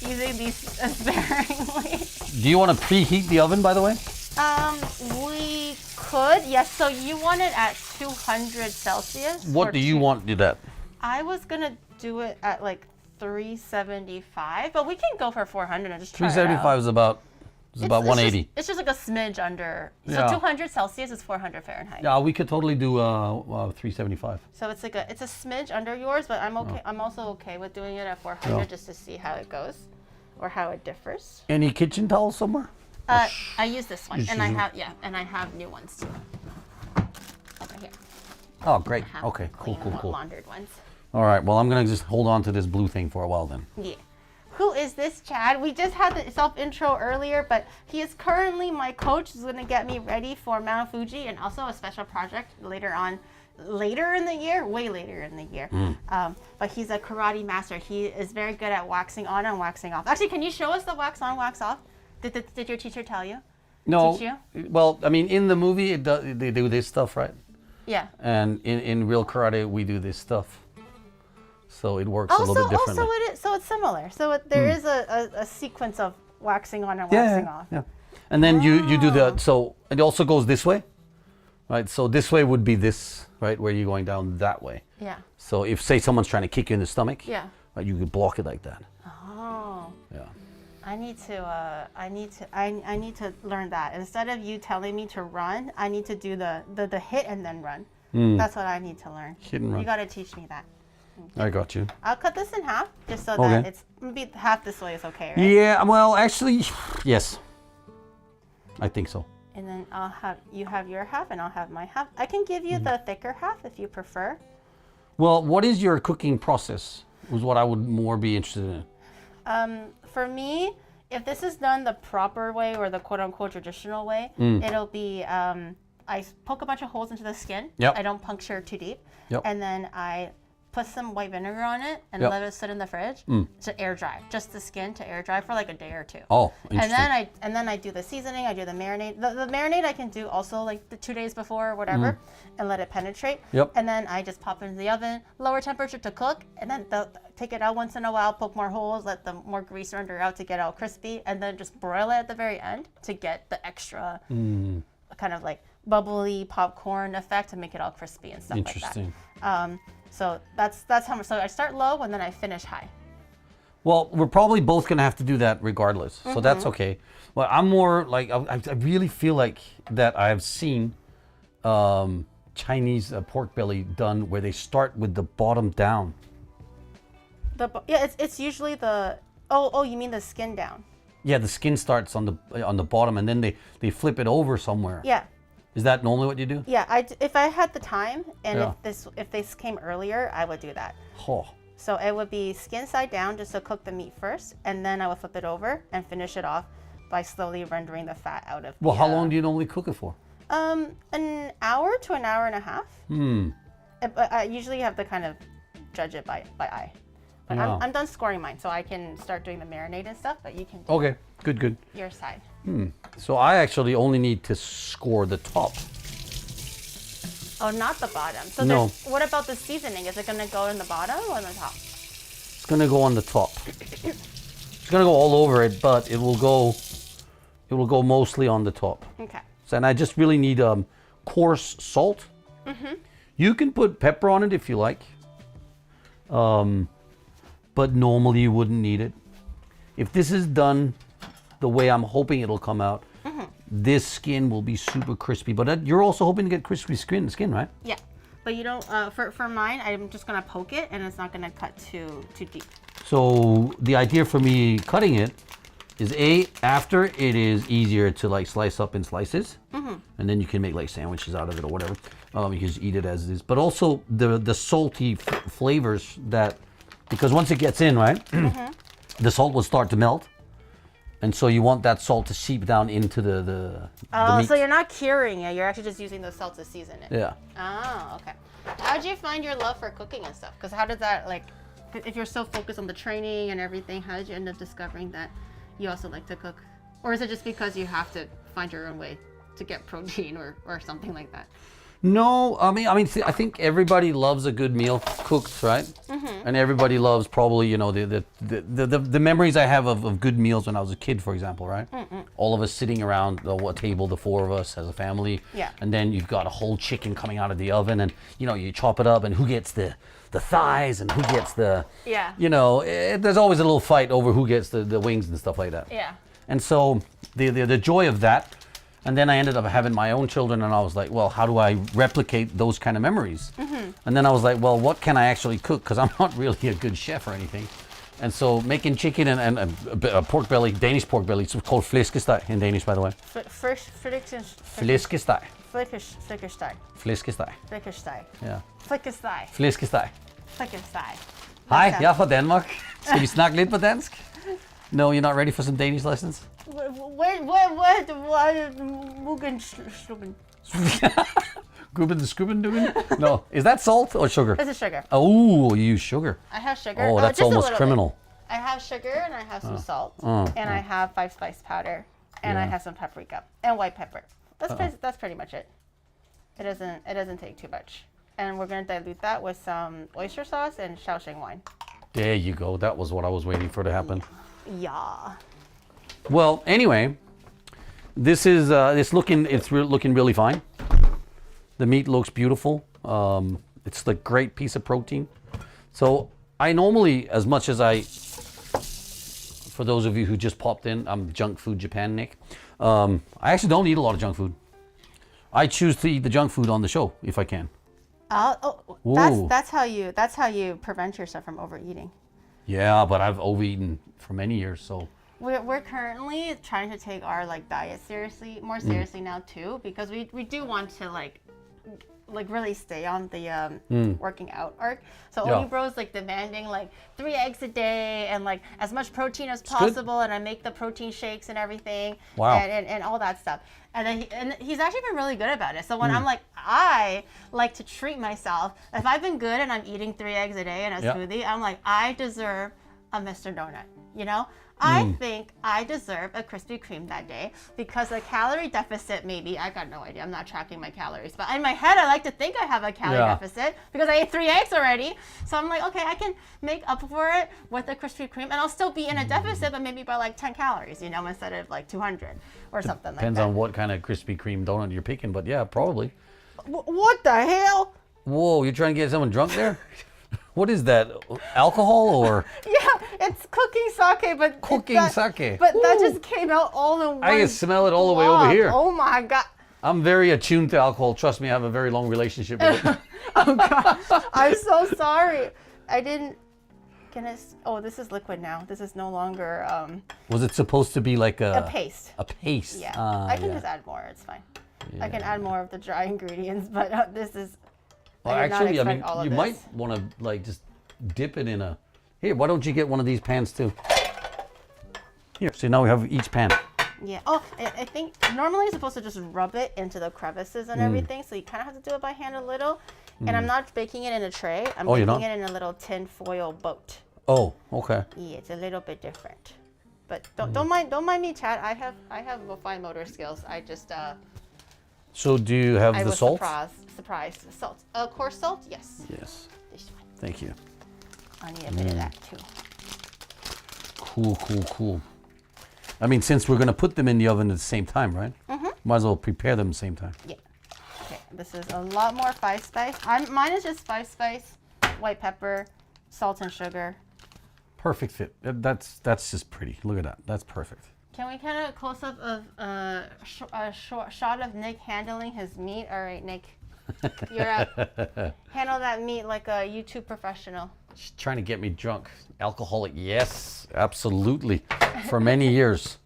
using these sparingly. Do you want to preheat the oven, by the way? We could. Yes. So you want it at 200 Celsius. What do you want to do that? I was gonna do it at like 375, but we can go for 400 and just try 375 is about 180. It's just like a smidge under. So Yeah. 200 Celsius is 400 Fahrenheit. Yeah, we could totally do 375. So it's like it's a smidge under yours, but I'm okay. I'm also okay with doing it at 400 just to see how it goes, or how it differs. Any kitchen towels somewhere? I use this one, and I have new ones too. Over here. Oh, great. Okay, cool. Laundered ones. All right, well, I'm gonna just hold on to this blue thing for a while then. Yeah. Who is this Chad? We just had the self-intro earlier, but he is currently my coach who's going to get me ready for Mount Fuji and also a special project later in the year, way later in the year. But he's a karate master. He is very good at waxing on and waxing off. Actually, can you show us the wax on, wax off? Did your teacher tell you? No. Teach you? Well, I mean, in the movie, they do this stuff, right? Yeah. And in real karate, we do this stuff. So it works a little bit differently. So it's similar. So there is a sequence of waxing on and waxing off. Yeah. And then you do the, so it also goes this way. right? So this way would be this, right, where you're going down that way. Yeah. So if, say, someone's trying to kick you in the stomach, Yeah. right, you could block it like that. Oh. Yeah. I need to learn that. Instead of you telling me to run, I need to do the hit and then run. That's what I need to learn. Hit and run. You got to teach me that. I got you. I'll cut this in half just so Okay. that it's maybe half this way is okay, right? Yeah, well, actually, yes. I think so. And then you have your half and I'll have my half. I can give you the thicker half if you prefer. Well, what is your cooking process? Was what I would more be interested in. For me, if this is done the proper way or the quote-unquote traditional way, it'll be I poke a bunch of holes into the skin. Yep. I don't puncture too deep. Yep. And then I put some white vinegar on it and Yep. let it sit in the fridge to air dry. Just the skin to air dry for like a day or two. Oh, And interesting. then I do the seasoning, I do the marinade. The marinade I can do also like the 2 days before or whatever and let it penetrate. Yep. And then I just pop it into the oven, lower temperature to cook, and then take it out once in a while, poke more holes, let the more grease render out to get all crispy, and then just broil it at the very end to get the extra kind of like bubbly popcorn effect to make it all crispy and stuff like that. Interesting. So that's how much. So I start low and then I finish high. Well, we're probably both going to have to do that regardless. So that's okay. Well, I'm more like, I really feel like that I've seen Chinese pork belly done where they start with the bottom down. It's usually the, oh, you mean the skin down? Yeah, the skin starts on the bottom and then they flip it over somewhere. Yeah. Is that normally what you do? Yeah, if I had the time and Yeah. if this came earlier, I would do that. Oh, So it would be skin side down just to cook the meat first, and then I would flip it over and finish it off by slowly rendering the fat out of well, how long do you normally cook it for? An hour to an hour and a half. But I usually have to kind of judge it by eye. But Wow. I'm done scoring mine, so I can start doing the marinade and stuff, but you can do Okay, good. your side. So I actually only need to score the top. Oh, not the bottom. So No. what about the seasoning? Is it going to go in the bottom or in the top? It's gonna go on the top. It's gonna go all over it, but it will go mostly on the top. Okay. So, and I just really need coarse salt. You can put pepper on it if you like, but normally you wouldn't need it. If this is done the way I'm hoping it'll come out, this skin will be super crispy. But you're also hoping to get crispy skin, right? Yeah. But you don't, for mine, I'm just going to poke it and it's not going to cut too deep. So the idea for me cutting it is after it is easier to like slice up in slices, and then you can make like sandwiches out of it or whatever. You can just eat it as it is. But also the salty flavors that, because once it gets in, right, the salt will start to melt. And so you want that salt to seep down into the meat. So you're not curing it, you're actually just using the salt to season it. Yeah. Oh, okay. How'd you find your love for cooking and stuff? Because how did that, like, if you're so focused on the training and everything, how did you end up discovering that you also like to cook? Or is it just because you have to find your own way to get protein or something like that? No, I mean, I think everybody loves a good meal cooked, right? And everybody loves probably, you know, the memories I have of good meals when I was a kid, for example, right? All of us sitting around a table, the four of us as a family. Yeah. And then you've got a whole chicken coming out of the oven, and you know, you chop it up, and who gets the thighs and who gets the, Yeah. you know, there's always a little fight over who gets the wings and stuff like that. Yeah. And so the joy of that. And then I ended up having my own children, and I was like, well, how do I replicate those kind of memories? And then I was like, well, what can I actually cook? Because I'm not really a good chef or anything. And so making chicken and pork belly, Danish pork belly, it's called flæskesteg in Danish, by the way. Flæskesteg. Flæskesteg. Flæskesteg. Flæskesteg. Flæskesteg. Ja. Flæskesteg. Flæskesteg. Flæskesteg. Hej, jeg er fra Danmark. Skal vi snakke lidt på dansk? No, you're not ready for some Danish lessons? What? Gruben the Scriben doing? No. Is that salt or sugar? This is sugar. Oh, you use sugar. I have sugar. Oh, that's just a almost little criminal. bit. I have sugar and I have some salt and I have 5 spice powder and I have some paprika and white pepper. That's pretty much it. It doesn't take too much. And we're gonna dilute that with some oyster sauce and Shaoxing wine. There you go. That was what I was waiting for to happen. Yeah. Well, anyway, this is looking really fine. The meat looks beautiful. It's a great piece of protein. So I normally, as much as for those of you who just popped in, I'm Junk Food Japan Nick. I actually don't eat a lot of junk food. I choose to eat the junk food on the show if I can. That's how you prevent yourself from overeating. Yeah, but I've overeaten for many years, so. We're currently trying to take our diet more seriously now too, because we do want to like really stay on the working out arc. So Onibro's demanding 3 eggs a day and as much protein as possible, and I make the protein shakes and everything. Wow. And all that stuff. And he's actually been really good about it. So when I like to treat myself. If I've been good and I'm eating 3 eggs a day and a smoothie, I'm I deserve a Mr. Donut, you know? I think I deserve a Krispy Kreme that day because a calorie deficit, maybe, I got no idea, I'm not tracking my calories, but in my head I like to think I have a calorie deficit because I ate 3 eggs already. So I'm okay, I can make up for it with a Krispy Kreme and I'll still be in a deficit, but maybe by 10 calories, you know, instead of 200 or something like that. Depends on what kind of Krispy Kreme donut you're picking, but yeah, probably. What the hell? Whoa, you're trying to get someone drunk there? What is that? Alcohol or? Yeah, it's cooking sake, but sake. But that just came out all in one. I can smell it all the way over here. Oh my god! I'm very attuned to alcohol. Trust me, I have a very long relationship with it. Oh god, I'm so sorry. I didn't. Oh, this is liquid now. This is no longer. Was it supposed to be like a paste? A paste. Yeah, I can just add more. It's fine. Yeah. I can add more of the dry ingredients, but this is. Well, actually, I mean, you might want to just dip it in a. Here, why don't you get one of these pans too? Here, so now we have each pan. Yeah. Oh, I think normally you're supposed to just rub it into the crevices and everything, so you kind of have to do it by hand a little. And I'm not baking it in a tray. I'm baking it in a little tin foil boat. Oh, okay. Yeah, it's a little bit different. But don't mind me, Chad. I have fine motor skills. I just. So do you have the salt? Surprised. Salt. Coarse salt? Yes. Yes. This one. Thank you. I need a bit of that too. Cool. I mean, since we're going to put them in the oven at the same time, right? Mm-hmm. Might as well prepare them at the same time. Yeah. Okay, this is a lot more 5-spice. Mine is just 5-spice, white pepper, salt and sugar. Perfect fit. That's just pretty. Look at that. That's perfect. Can we kind of close up of a shot of Nick handling his meat? All right, Nick, you're up. Handle that meat like a YouTube professional. She's trying to get me drunk. Alcoholic, yes, absolutely, for many years.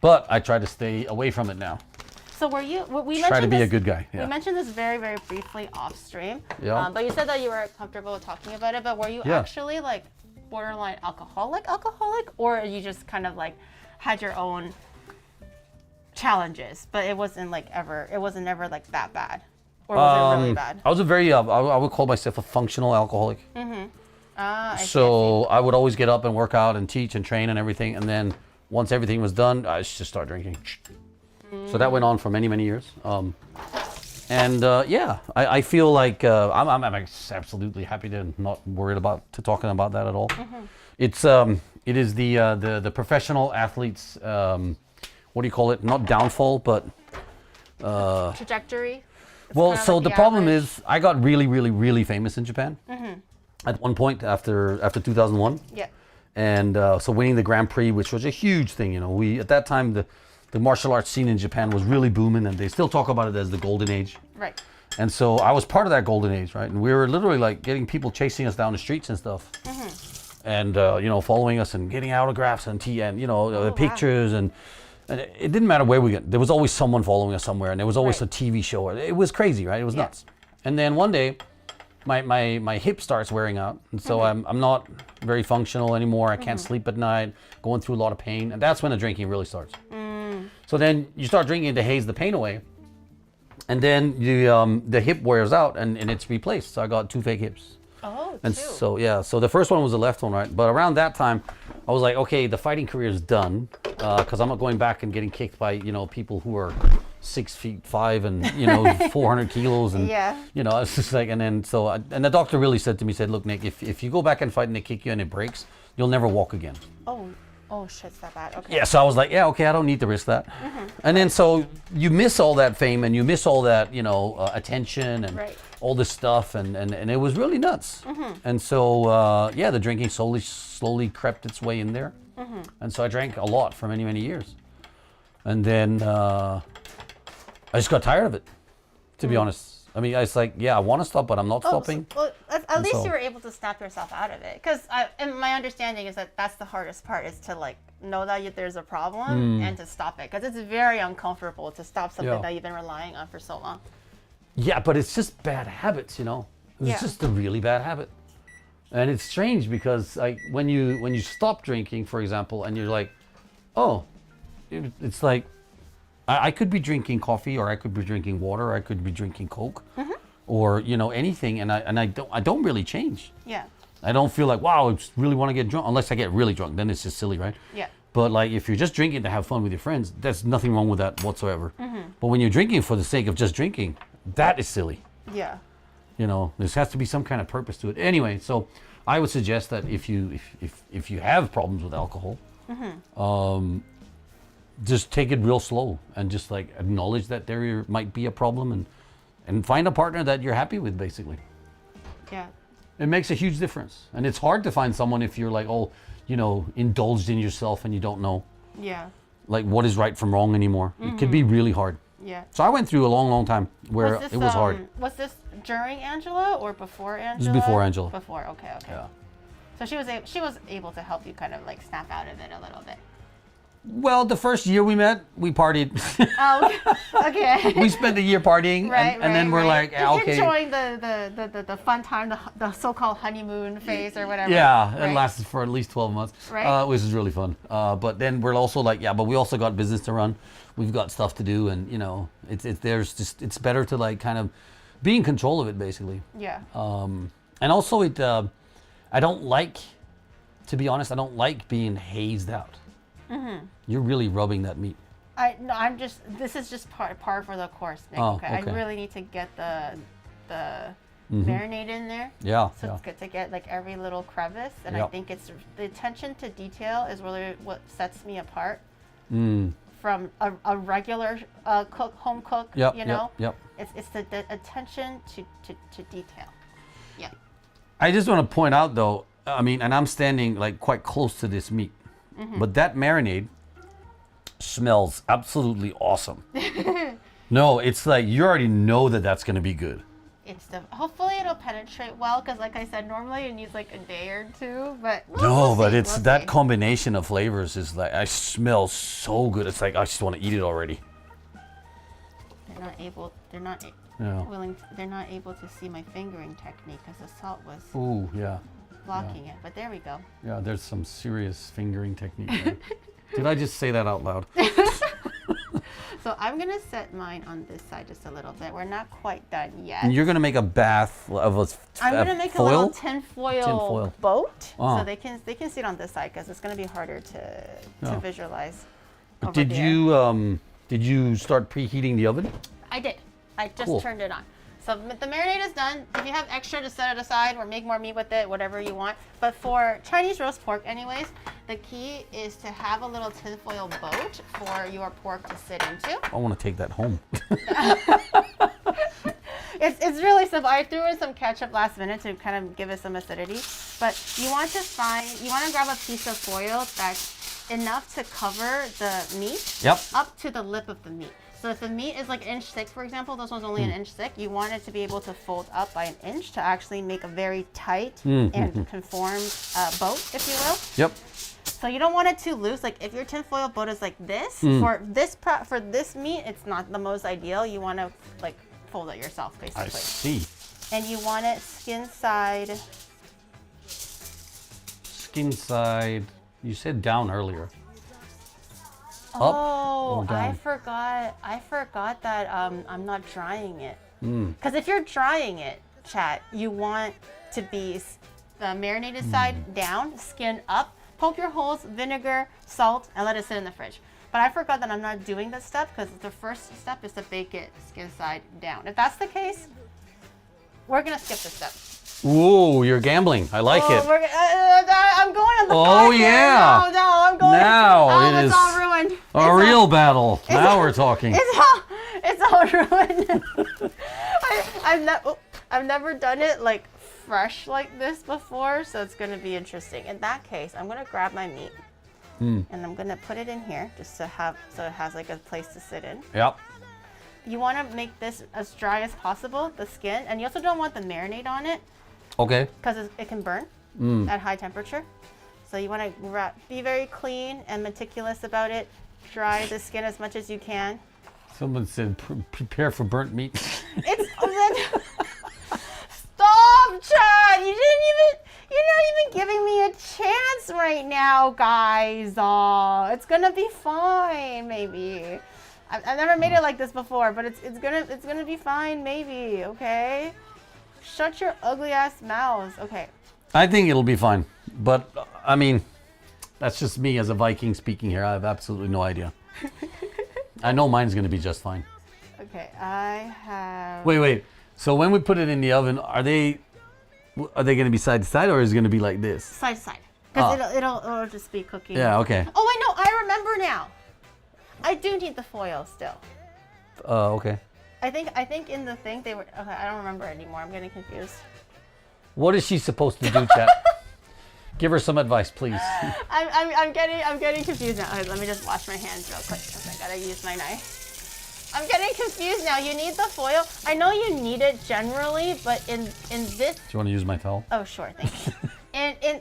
But I try to stay away from it now. So we try to be a good guy. Yeah. We mentioned this very, very briefly off stream. Yeah. But you said that you were comfortable talking about it. But were you actually borderline alcoholic, or you just kind of had your own challenges, but it wasn't never that bad, or was it really bad? I was I would call myself a functional alcoholic. Mm-hmm. I would always get up and work out and teach and train and everything, and then once everything was done, I just start drinking. So that went on for many, many years. I feel like I'm absolutely happy to not worried about talking about that at all. Mm-hmm. It is the professional athletes, what do you call it? Not downfall, but trajectory. Well, so the problem is, I got really, really, really famous in Japan. Mm-hmm. At one point after 2001. Yeah. And so winning the Grand Prix, which was a huge thing, you know. We at that time the martial arts scene in Japan was really booming, and they still talk about it as the golden age. Right. And so I was part of that golden age, right? And we were literally getting people chasing us down the streets and stuff. Mm-hmm. And following us and getting autographs and pictures. Wow. And it didn't matter where we went. There was always someone following us somewhere, and there was always a TV show. It was crazy, right? It was nuts. And then one day, my hip starts wearing out, and so I'm not very functional anymore. I can't sleep at night, going through a lot of pain, and that's when the drinking really starts. So then you start drinking to haze the pain away, and then the hip wears out and it's replaced. So I got 2 fake hips. Oh, and 2. So the first one was the left one, right? But around that time, I was like, okay, the fighting career is done, because I'm not going back and getting kicked by people who are 6'5" and 400 kilos, and it's just and then and the doctor really said to me, look, Nick, if you go back and fight and they kick you and it breaks, you'll never walk again. Oh. Oh shit, it's that bad. Okay. Yeah, so I was like, yeah, okay, I don't need to risk that. And then so you miss all that fame and you miss all that, attention and all this stuff, and it was really nuts. And so, yeah, the drinking slowly crept its way in there. And so I drank a lot for many, many years. And then I just got tired of it, to be honest. I mean, it's like, yeah, I want to stop, but I'm not stopping. Well, at least you were able to snap yourself out of it. Because my understanding is that that's the hardest part, is to like know that there's a problem and to stop it. Because it's very uncomfortable to stop something that you've been relying on for so long. Yeah, but it's just bad habits, It's just a really bad habit. And it's strange because like when you stop drinking, for example, and you're like, oh, it's like, I could be drinking coffee, or I could be drinking water, or I could be drinking Coke, or anything, and I don't really change. Yeah. I don't feel like, wow, I just really want to get drunk, unless I get really drunk. Then it's just silly, right? Yeah. But like if you're just drinking to have fun with your friends, there's nothing wrong with that whatsoever. But when you're drinking for the sake of just drinking, that is silly. Yeah. There has to be some kind of purpose to it. Anyway, so I would suggest that if you have problems with alcohol, just take it real slow and just like acknowledge that there might be a problem and find a partner that you're happy with, basically. Yeah. It makes a huge difference. And it's hard to find someone if you're like, indulged in yourself and you don't know Yeah. like what is right from wrong anymore. It could be really hard. Yeah. So I went through a long, long time where it was hard. Was this during Angela or before Angela? This is before Angela. Before, okay. Yeah. So she was able to help you kind of like snap out of it a little bit. Well, the first year we met, we partied. Oh, okay. We spent a year partying, and then we're like, okay. Enjoying the fun time, the so-called honeymoon phase or whatever. Yeah, right. It lasted for at least 12 months, right. Which is really fun. But then we're also like, yeah, but we also got business to run. We've got stuff to do, and it's better to like kind of be in control of it, basically. Yeah. And also I don't like, to be honest, I don't like being hazed out. You're really rubbing that meat. This is just par for the course, Nick. Oh, okay? I really need to get the marinade in there. Yeah. So it's good to get like every little crevice, and I think it's the attention to detail is really what sets me apart from a regular home cook. Yep. Yep. It's the attention to detail. Yeah. I just want to point out though, I mean, and I'm standing like quite close to this meat. But that marinade smells absolutely awesome. No, it's like you already know that that's going to be good. Hopefully it'll penetrate well, because like I said, normally it needs like a day or two. But it's that combination of flavors is like, I smell so good. It's like I just want to eat it already. They're not able to see my fingering technique because the salt was. Ooh, yeah. Blocking it, but there we go. Yeah, there's some serious fingering technique there. Did I just say that out loud? So I'm gonna set mine on this side just a little bit. We're not quite done yet. And you're gonna make a bath of a I'm gonna make foil? a little tin foil boat, oh. so they can see it on this side, because it's gonna be harder to visualize. But did you start preheating the oven? I did. I just turned it on. So the marinade is done. If you have extra, to set it aside or make more meat with it, whatever you want. But for Chinese roast pork anyways, the key is to have a little tinfoil boat for your pork to sit into. I want to take that home. It's really simple. I threw in some ketchup last minute to kind of give it some acidity. But you want to grab a piece of foil that's enough to cover the meat up to the lip of the meat. So if the meat is like 1 inch thick, for example, this one's only 1 inch thick, you want it to be able to fold up by 1 inch to actually make a very tight and conformed boat, if you will. Yep. So you don't want it too loose. Like if your tinfoil boat is like this, for this meat, it's not the most ideal. You want to like fold it yourself, basically. I see. And you want it skin side. Skin side. You said down earlier. Oh, I forgot that I'm not drying it. Because if you're drying it, chat, you want to be the marinated side down, skin up, poke your holes, vinegar, salt, and let it sit in the fridge. But I forgot that I'm not doing this step, because the first step is to bake it skin side down. If that's the case, we're gonna skip this step. Ooh, you're gambling. I like it. I'm going on the Oh, podcast. yeah. No, I'm going. Now it it's is all ruined. a real battle. Now we're talking. It's all ruined. I've never done it like fresh like this before, so it's gonna be interesting. In that case, I'm gonna grab my meat and I'm gonna put it in here just to have so it has like a place to sit in. Yep. You want to make this as dry as possible, the skin, and you also don't want the marinade on it Okay. because it can burn at high temperature. So you want to be very clean and meticulous about it. Dry the skin as much as you can. Someone said prepare for burnt meat. It's stop, Chad. You're not even giving me a chance right now, guys. Oh, it's gonna be fine, maybe. I've never made it like this before, but it's gonna be fine, maybe. Okay. Shut your ugly ass mouths. Okay. I think it'll be fine, but I mean, that's just me as a Viking speaking here. I have absolutely no idea. I know mine's gonna be just fine. Okay, I have. Wait. So when we put it in the oven, are they gonna be side to side, or is it gonna be like this? Side to side, because it'll just be cooking. Yeah. Okay. Oh wait, no, I remember now. I do need the foil still. Okay. I think in the thing they were. Okay, I don't remember anymore. I'm getting confused. What is she supposed to do, chat? Give her some advice, please. I'm getting confused now. Let me just wash my hands real quick because I gotta use my knife. I'm getting confused now. You need the foil. I know you need it generally, but in this. Do you want to use my towel? Oh sure, thank you.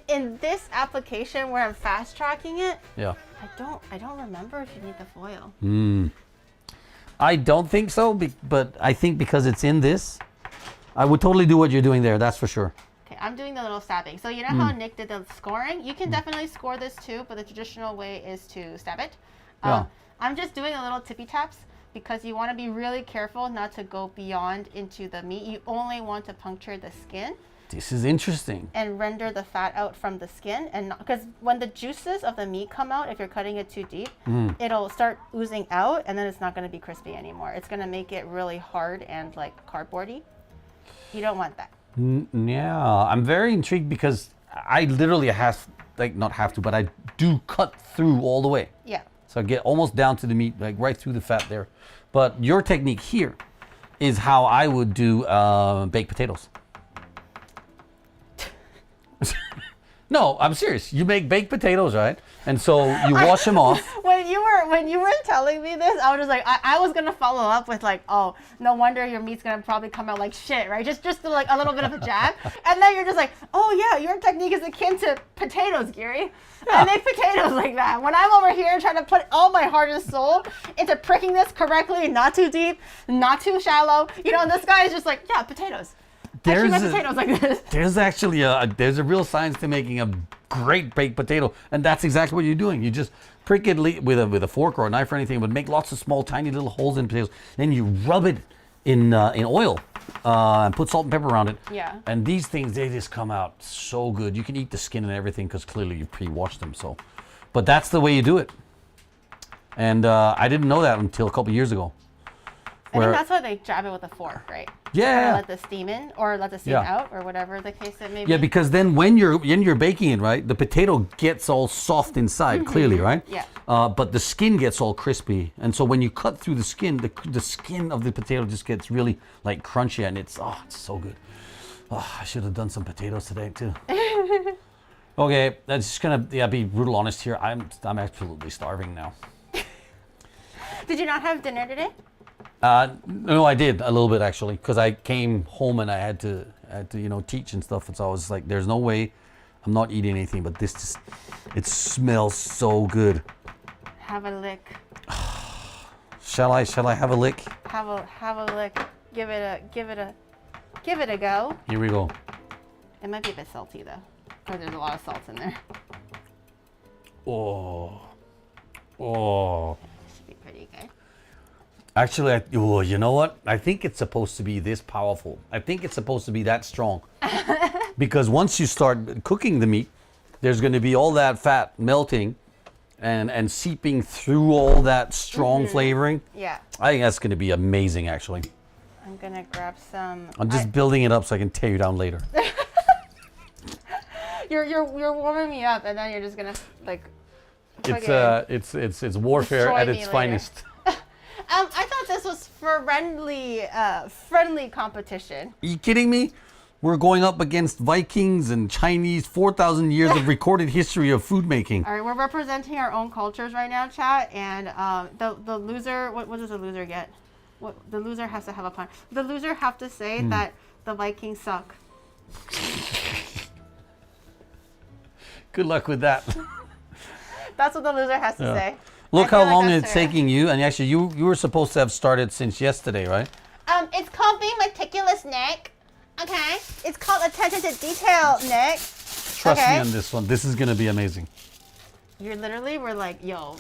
in this application where I'm fast tracking it. Yeah. I don't remember if you need the foil. I don't think so, but I think because it's in this, I would totally do what you're doing there. That's for sure. Okay, I'm doing the little stabbing. So you know how Nick did the scoring? You can definitely score this too, but the traditional way is to stab it. Yeah. I'm just doing a little tippy taps because you want to be really careful not to go beyond into the meat. You only want to puncture the skin. This is interesting. And render the fat out from the skin, and because when the juices of the meat come out, if you're cutting it too deep, it'll start oozing out, and then it's not going to be crispy anymore. It's going to make it really hard and like cardboardy. You don't want that. Yeah, I'm very intrigued because I literally not have to, but I do cut through all the way. Yeah. So I get almost down to the meat, like right through the fat there. But your technique here is how I would do baked potatoes. No, I'm serious. You make baked potatoes, right? And so you wash them off. When you were telling me this, I was just like, I was gonna follow up with like, oh, no wonder your meat's gonna probably come out like shit, right? Just like a little bit of a jab, and then you're just like, oh yeah, your technique is akin to potatoes, Gary. Yeah. I make potatoes like that. When I'm over here trying to put all my heart and soul into pricking this correctly, not too deep, not too shallow, and this guy is just like, yeah, potatoes. Potatoes like this. There's actually there's a real science to making a great baked potato, and that's exactly what you're doing. You just prick it with a fork or a knife or anything, but make lots of small, tiny little holes in potatoes. Then you rub it in oil and put salt and pepper around it. Yeah. And these things, they just come out so good. You can eat the skin and everything because clearly you pre-washed them. So, but that's the way you do it. And I didn't know that until a couple years ago. I think that's why they jab it with a fork, right? Yeah. Let the steam in or let the steam out or whatever the case it may be. Yeah, because then when you're baking it, right, the potato gets all soft inside, clearly, right? Yeah. But the skin gets all crispy, and so when you cut through the skin, the skin of the potato just gets really like crunchy, and it's so good. Oh, I should have done some potatoes today too. Okay, that's just gonna be brutal honest here. I'm absolutely starving now. Did you not have dinner today? No, I did a little bit actually, because I came home and I had to teach and stuff, and so I was like, "There's no way, I'm not eating anything." But it smells so good. Have a lick. Shall I have a lick? Have a lick. Give it a go. Here we go. It might be a bit salty though, because there's a lot of salt in there. Oh. Should be pretty good. Actually, you know what? I think it's supposed to be this powerful. I think it's supposed to be that strong. Because once you start cooking the meat, there's going to be all that fat melting and seeping through all that strong flavoring. Yeah. I think that's going to be amazing, actually. I'm going to grab some. I'm just building it up so I can tear you down later. You're warming me up, and then you're just gonna like. It's warfare destroy at me its later. finest. I thought this was friendly competition. Are you kidding me? We're going up against Vikings and Chinese, 4,000 years of recorded history of food making. All right, we're representing our own cultures right now, chat, and the loser. What does the loser get? What the loser has to have a pun. The loser have to say that the Vikings suck. Good luck with that. That's what the loser has to say. Look I how feel long that's it's fair. taking you. And actually, you were supposed to have started since yesterday, right? It's called being meticulous, Nick. Okay, it's called attention to detail, Nick. Trust Okay. me on this one. This is going to be amazing. We're like, yo,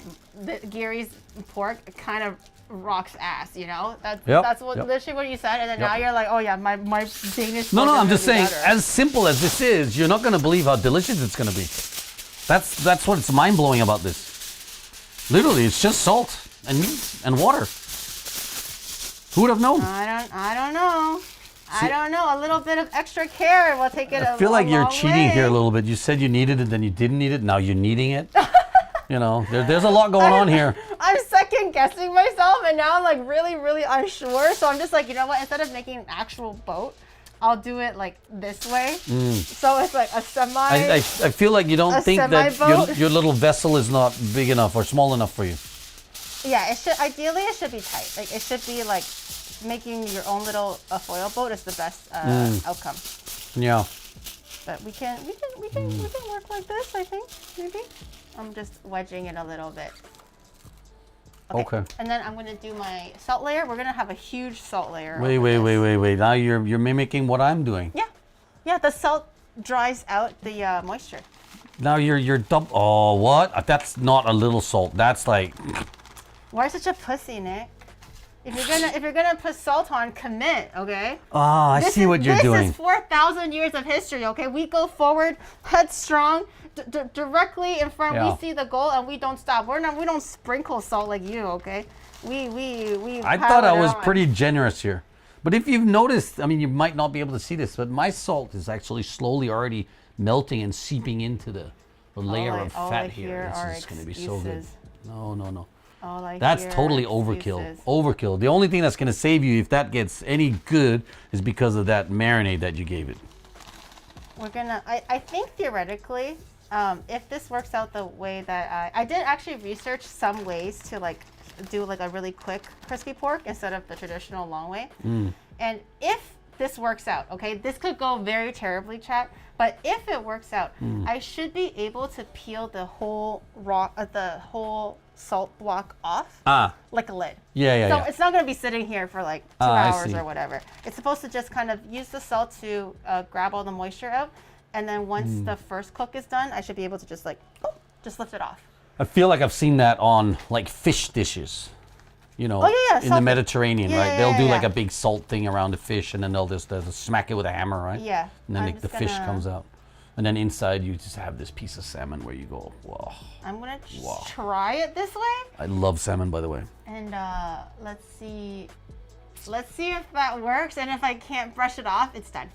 Gary's pork kind of rocks ass, you know? That's literally what you said, and then now you're like, oh yeah, my Danish. No, pork is I'm just gonna be saying, better. as simple as this is, you're not going to believe how delicious it's going to be. That's what's mind-blowing about this. Literally, it's just salt and meat and water. Who would have known? I don't know. I don't know. A little bit of extra care will take it. I feel like you're long cheating way. here a little bit. You said you needed it, then you didn't need it. Now you're needing it. You know, there's a lot going on here. I'm second guessing myself, and now I'm like really, really unsure. So I'm just like, you know what? Instead of making an actual boat, I'll do it like this way. So it's like a semi. I feel like you don't A think that semi-boat? your little vessel is not big enough or small enough for you. Yeah, it should. Ideally, it should be tight. Like it should be like making your own little foil boat is the best outcome. Yeah. But we can work like this. I think maybe. I'm just wedging it a little bit. Okay. And then I'm gonna do my salt layer. We're gonna have a huge salt layer. Wait. Now you're mimicking what I'm doing. Yeah. The salt dries out the moisture. Now you're dump. Oh, what? That's not a little salt. That's like. Why such a pussy, Nick? If you're gonna put salt on, commit, okay? Ah, I see what you're doing. This is 4,000 years of history, okay? We go forward, headstrong, directly in front. Yeah. We see the goal and we don't stop. We don't sprinkle salt like you, okay? We. I thought I powered was on. pretty generous here. But if you've noticed, I mean, you might not be able to see this, but my salt is actually slowly already melting and seeping into the layer of fat here. This is going to be so good. No. That's totally overkill. Overkill. The only thing that's going to save you if that gets any good is because of that marinade that you gave it. We're gonna. I think theoretically, if this works out the way that I did actually research some ways to like do like a really quick crispy pork instead of the traditional long way. And if this works out, okay, this could go very terribly, chat. But if it works out, I should be able to peel the whole salt block off like a lid. So it's not going to be sitting here for like 2 hours or whatever. It's supposed to just kind of use the salt to grab all the moisture out. And then once the first cook is done, I should be able to just like, just lift it off. I feel like I've seen that on like fish dishes, you know, in the Mediterranean, right? They'll do like a big salt thing around the fish and then they'll just smack it with a hammer, right? Yeah. And then the fish comes out. And then inside you just have this piece of salmon where you go, whoa. I'm going to try it this way. I love salmon, by the way. And let's see if that works. And if I can't brush it off, it's done.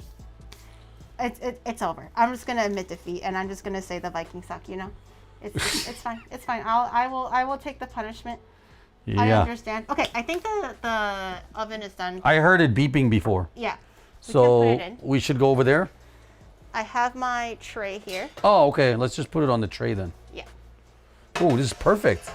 It's over. I'm just gonna admit defeat, and I'm just gonna say the Vikings suck. You know, it's fine. It's fine. I will take the punishment. Yeah. I understand. Okay, I think the oven is done. I heard it beeping before. Yeah. So we should go over there. I have my tray here. Oh, okay. Let's just put it on the tray then. Yeah. Oh, this is perfect.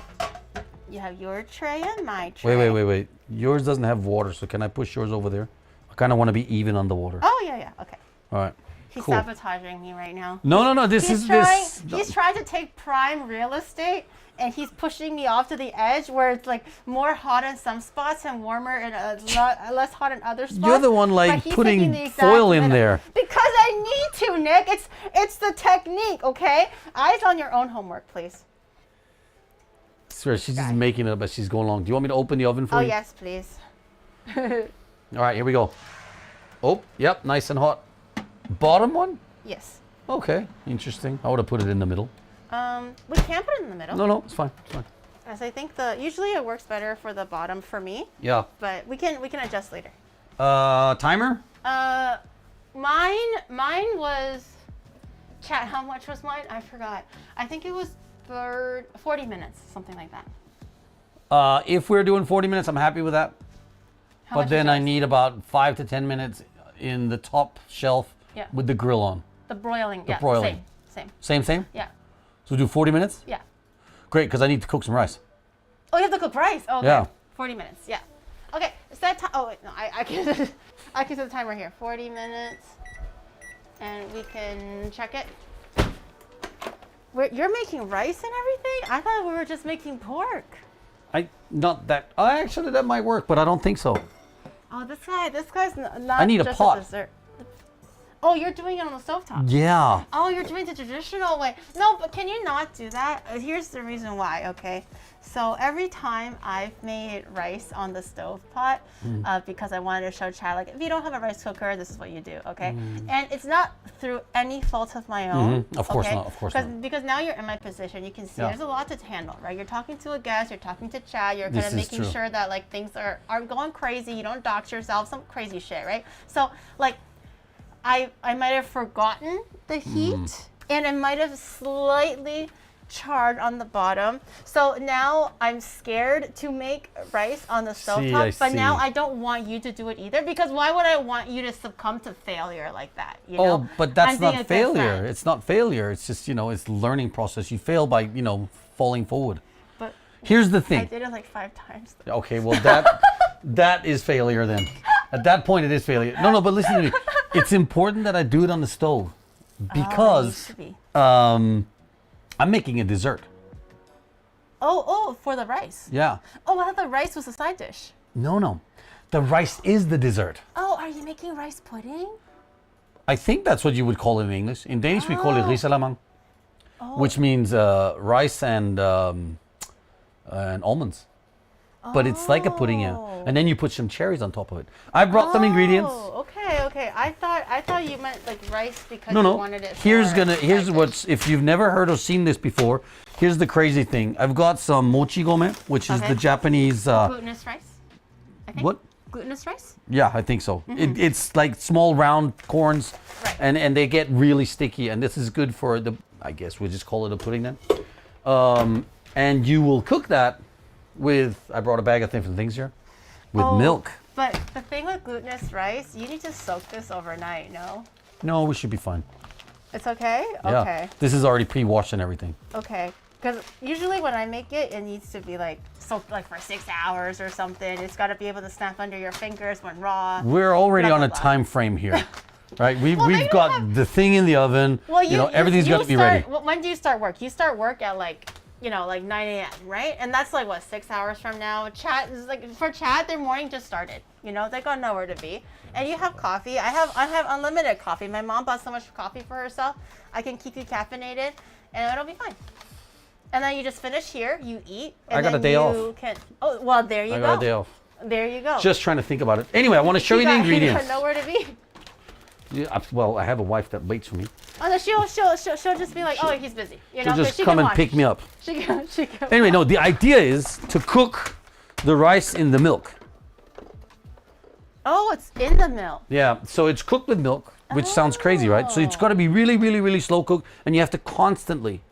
You have your tray and my tray. Wait. Yours doesn't have water, so can I push yours over there? I kind of want to be even on the water. Oh yeah. Okay. All right. He's cool. sabotaging me right now. No. He's trying to take prime real estate, and he's pushing me off to the edge where it's like more hot in some spots and warmer and less hot in other spots. You're the one like But he's putting taking the exact foil in middle. there. Because I need to, Nick. It's the technique, okay? Eyes on your own homework, please. Swear, she's just making it up as she's going along. Do you want me to open the oven for Oh, you? yes, please. All right, here we go. Oh, yep, nice and hot. Bottom one? Yes. Okay, interesting. I would have put it in the middle. We can put it in the middle. No, it's fine. It's fine. As I think usually it works better for the bottom for me, Yeah. but we can adjust later. Timer? Mine was Chat, how much was mine? I forgot. I think it was 40 minutes, something like that. If we're doing 40 minutes, I'm happy with that. How But much then is I yours? need about 5 to 10 minutes in the top shelf Yeah. with the grill on. The broiling. Yeah. broiling. Same? Yeah. So we do 40 minutes? Yeah. Great, because I need to cook some rice. Oh, you have to cook rice. Oh, okay. Yeah. 40 minutes. Yeah. Okay. Set time. Oh wait, no. I can I can set the timer here. 40 minutes, and we can check it. You're making rice and everything? I thought we were just making pork. Actually, that might work, but I don't think so. Oh, this guy's not. I need a just pot. dessert. Oh, you're doing it on the stovetop. Yeah. Oh, you're doing it the traditional way. No, but can you not do that? Here's the reason why, okay? So every time I've made rice on the stove pot, because I wanted to show Chad, like, if you don't have a rice cooker, this is what you do, okay? And it's not through any fault of my own. Of course okay? not, of course not. Because now you're in my position, you can see Yeah. there's a lot to handle, right? You're talking to a guest, you're talking to Chad, you're kind This of is making true. sure that, like, things are going crazy, you don't dox yourself, some crazy shit, right? So, like, I might have forgotten the heat and it might have slightly charred on the bottom. So now I'm scared to make rice on the stovetop, but now see. I don't want you to do it either, because why would I want you to succumb to failure like that? You know? Oh, but that's I'm being a not good failure. friend. It's not failure. It's just, it's learning process. You fail by, falling forward. But Here's the I thing. did it like 5 times. Okay, well, that is failure then. At that point, it is failure. No, but listen to me. It's important that I do it on the stove It because needs to be. I'm making a dessert. Oh, for the rice. Yeah. Oh, I thought the rice was a side dish. No. The rice is the dessert. Oh, are you making rice pudding? I think that's what you would call it in English. In Danish, we call it risalamang, which means rice and almonds. But it's like a pudding, yeah. And then you put some cherries on top of it. I brought some ingredients. Oh, okay. I thought you meant like rice because No. you wanted it. Here's for what's, if you've never heard or seen this before, here's the crazy thing. I've got some mochi gome, which is Okay. the Japanese. glutinous rice. I think. What? Glutinous rice? Yeah, I think so. It's like small round corns, Right. and they get really sticky. And this is good for I guess we'll just call it a pudding then. And you will cook that with, I brought a bag of different things here, with milk. But the thing with glutinous rice, you need to soak this overnight, no? No, we should be fine. It's okay? Yeah. Okay. This is already pre-washed and everything. Okay. Because usually when I make it, it needs to be like soaked like for 6 hours or something. It's got to be able to snap under your fingers when raw. We're already Blah, on blah, a blah. time frame here, right? maybe We've got the thing in the oven. Well, everything's got to be ready. When do you start work? You start work at like 9 a.m., right? And that's like, what, 6 hours from now? Chat is like, for Chat, their morning just started. They got nowhere to be. And you have coffee. I have unlimited coffee. My mom bought so much coffee for herself. I can keep you caffeinated, and it'll be fine. And then you just finish here, you eat, and I got then a day you off. can. Oh, well, there you I go. got a day off. There you go. Just trying to think about it. Anyway, I want to show you the You ingredients. got nowhere to be. Yeah, well, I have a wife that waits for me. Oh, no, she'll just be like, oh, he's busy. She'll 'cause just she come can and watch. pick me up. She can. Anyway, no, the idea is to cook the rice in the milk. Oh, it's in the milk. Yeah, so it's cooked with milk, which sounds crazy, right? So it's got to be really, really, really slow cooked, and you have to constantly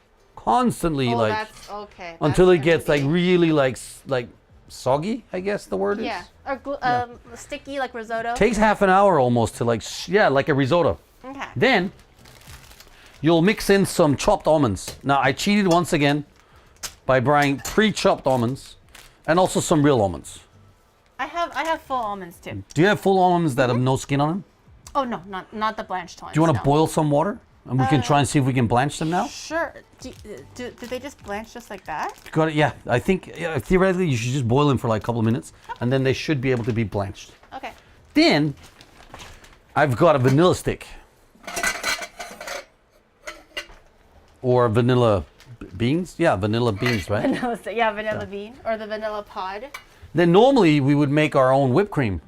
Oh, like that's okay. until That's it gets gonna like be- really like soggy, I guess the word is. Yeah, or sticky like risotto. Takes half an hour almost to like like a risotto. Okay. Then you'll mix in some chopped almonds. Now I cheated once again by buying pre-chopped almonds and also some real almonds. I have full almonds too. Do you have full almonds that have no skin on them? Oh no, not the blanched ones. Do you want to no. boil some water? And we can try and see if we can blanch them now? Sure. Do they just blanch just like that? Got it, yeah. I think theoretically you should just boil them for like a couple of minutes and then they should be able to be blanched. Okay. Then I've got a vanilla stick. Or vanilla beans? Yeah, vanilla beans, right? Vanilla bean or the vanilla pod. Then normally we would make our own whipped cream.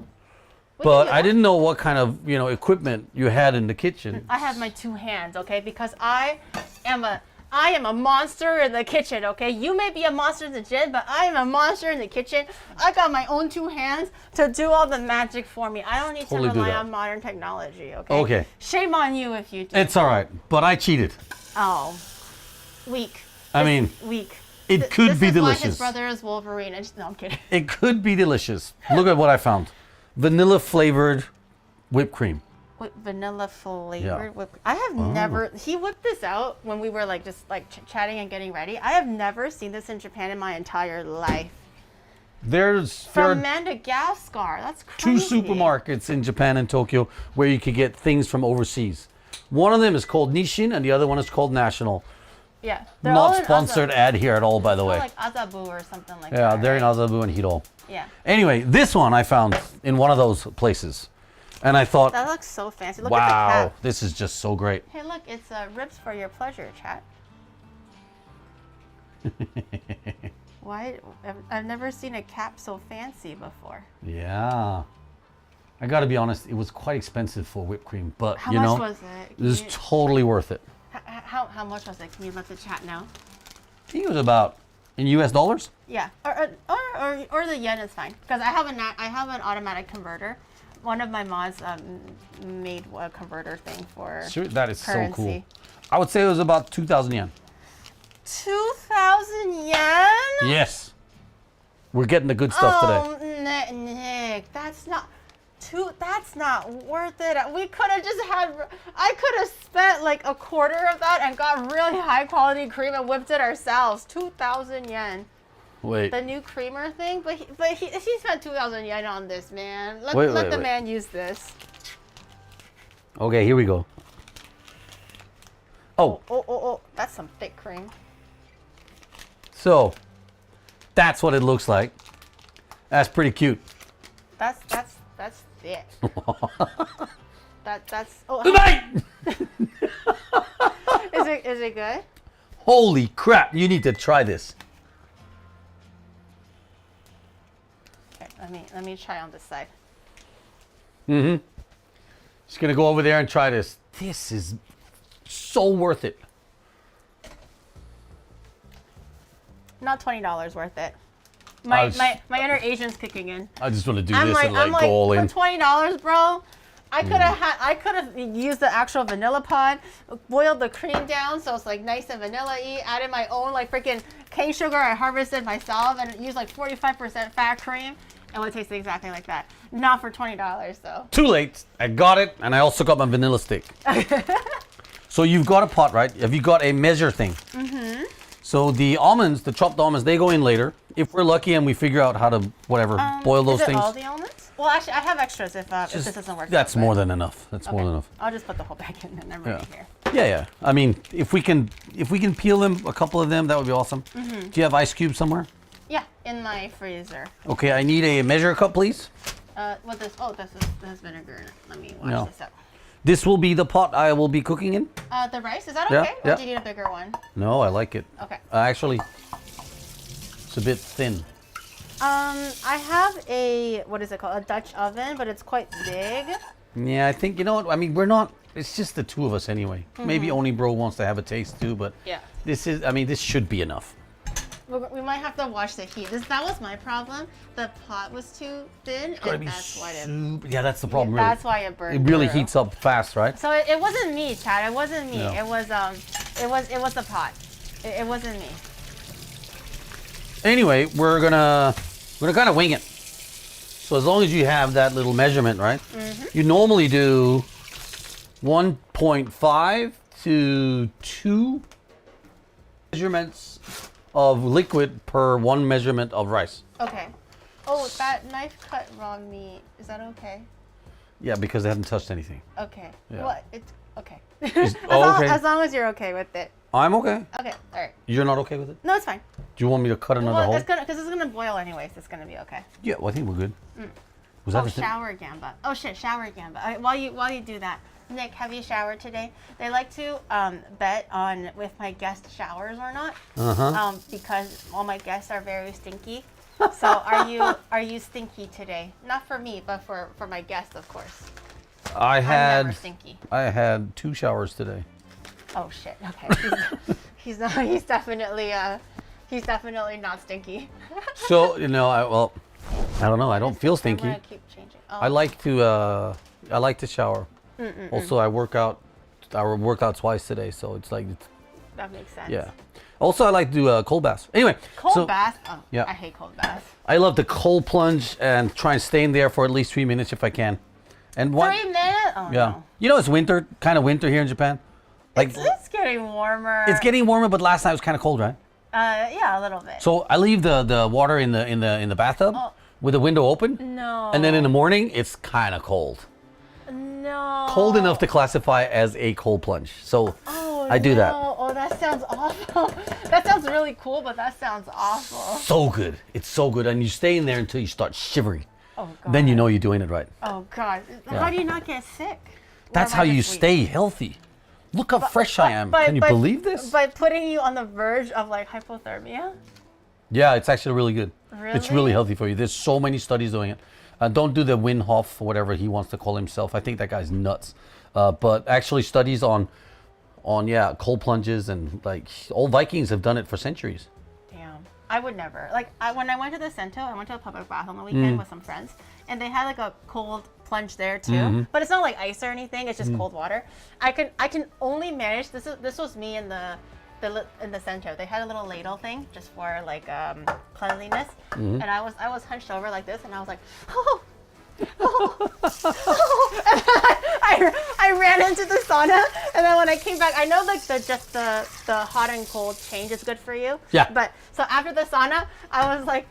We But can do I that. didn't know what kind of, equipment you had in the kitchen. I have my 2 hands, okay? Because I am a I am a monster in the kitchen, okay? You may be a monster in the gym, but I am a monster in the kitchen. I got my own 2 hands to do all the magic for me. I don't need Totally to do rely that. on modern technology, okay? Okay. Shame on you if you do. It's all right, but I cheated. Oh, weak. I mean, Weak. it could be This is why his delicious. brother is Wolverine. No, I'm kidding. It could be delicious. Look at what I found. Vanilla flavored whipped cream. With vanilla flavored Yeah. whipped. I have never. He whipped this out when we were like just like chatting and getting ready. I have never seen this in Japan in my entire life. There From are Madagascar. That's 2 crazy. supermarkets in Japan and Tokyo where you could get things from overseas. One of them is called Nissin and the other one is called National. Yeah. They're all Not in sponsored ad here at all, by the way. Like Azabu or something like Yeah, that. they're in right? Azabu and Hiro. Yeah. Anyway, this one I found in one of those places. And I thought, That looks so fancy. Look at the wow, cap. this is just so great. Hey, look, it's ribs for your pleasure, chat. Why? I've never seen a cap so fancy before. Yeah. I got to be honest, it was quite expensive for whipped cream, but How you know, much was it? it was totally worth it. How much was it? Can you let the chat know? I think it was about, in US dollars? Yeah, or the yen is fine because I have an automatic converter. One of my mods made a converter thing for Sure, that is currency. so cool. I would say it was about 2,000 yen. 2,000 yen? Yes. We're getting the good stuff today. Oh, Nick, that's not worth it. We could have just I could have spent like a quarter of that and got really high quality cream and whipped it ourselves. 2,000 yen. Wait. The new creamer thing, but he spent 2,000 yen on this, man. Let the wait. man use this. Okay, here we go. Oh, that's some thick cream. So, that's what it looks like. That's pretty cute. That's thick. that's. Oh, Tonight! is it good? Holy crap, you need to try this. Okay, let me try on this side. Just gonna go over there and try this. This is so worth it. Not $20 worth it. I was- My inner Asian's kicking in. I just want to do I'm this like, and like go all for in. $20, bro. I could have used the actual vanilla pod, boiled the cream down so it's like nice and vanilla-y, added my own like freaking cane sugar I harvested myself and used like 45% fat cream. It would taste exactly like that. Not for $20 though. Too late. I got it, and I also got my vanilla stick. So you've got a pot, right? Have you got a measure thing? Mm-hmm. So the almonds, the chopped almonds, they go in later. If we're lucky and we figure out how to, whatever, boil those is it things. all the almonds? Well, actually, I have extras if this doesn't work. That's out, more but- than enough. That's more than enough. I'll just put the whole bag in and I'm ready here. Yeah. I mean, if we can peel them, a couple of them, that would be awesome. Do you have ice cubes somewhere? Yeah, in my freezer. Okay, I need a measure cup, please. What this? Oh, this has vinegar in it. Let me wash No. this up. This will be the pot I will be cooking in. The rice, is that Yeah, okay? yeah. Or do you need a bigger one? No, I like it. Okay. Actually, it's a bit thin. I have a, what is it called? A Dutch oven, but it's quite big. Yeah, I think, you know what? I mean, we're not, it's just the two of us anyway. Maybe Oni Bro wants to have a taste too, but Yeah. this should be enough. We might have to watch the heat. That was my problem. The pot was too thin, and that's why Yeah, that's the problem, really. that's why it burned. It really through. heats up fast, right? So it wasn't me, Chad. It wasn't me. No. It was the pot. It wasn't me. Anyway, we're gonna kind of wing it. So as long as you have that little measurement, right? You normally do 1.5 to 2 measurements of liquid per 1 measurement of rice. Okay. Oh, that knife cut raw meat. Is that okay? Yeah, because they haven't touched anything. Okay. Yeah. Well, it's okay. okay. As long as you're okay with it. I'm okay. Okay. All right. You're not okay with it? No, it's fine. Do you want me to cut another Well, hole? because it's gonna boil anyways. It's gonna be okay. Yeah, well, I think we're good. Was Oh, that the thing? shower gamba. Oh shit, shower gamba. Okay, while you do that, Nick, have you showered today? They like to bet on if my guest showers or not. Because all my guests are very stinky. So are you stinky today? Not for me, but for my guests, of course. I I'm never had stinky. 2 showers today. Oh shit. Okay. He's not. He's definitely not stinky. So I don't know. I don't feel I'm stinky. gonna keep changing. Oh. I like to shower. Also, I work out. I worked out twice today, so it's like, That makes sense. yeah. Also, I like to do cold baths. Anyway, Cold bath. Oh, yeah. I hate cold baths. I love the cold plunge and try and stay in there for at least 3 minutes if I can. And 3 minutes? Oh Yeah. no. It's winter, kind of winter here in Japan. Like It's getting warmer. it's getting warmer, but last night was kind of cold, right? Yeah, a little bit. So I leave the water in the bathtub with the window open. No. And then in the morning, it's kind of cold. No. Cold enough to classify as a cold plunge. So I do that. Oh, that sounds awful. That sounds really cool, but that sounds awful. So good. It's so good. And you stay in there until you start shivering. Oh god. Then you know you're doing it right. Oh god. How do you not get sick? That's Or am how I you just weak? stay healthy. Look how fresh I am. Can you believe this? By putting you on the verge of like hypothermia? Yeah, it's actually really good. It's really Really? healthy for you. There's so many studies doing it. Don't do the Wim Hof, whatever he wants to call himself. I think that guy's nuts. But actually studies on cold plunges, and like old Vikings have done it for centuries. Damn. I would never. Like when I went to the Sento, I went to a public bath on the weekend with some friends, and they had like a cold plunge there too. But it's not like ice or anything. It's just cold water. I can only manage. This was me in the Sento. They had a little ladle thing just for like cleanliness, and I was hunched over like this, and I was like, oh. I ran into the sauna, and then when I came back, I know like the hot and cold change is good for you. Yeah. But so after the sauna, I was like,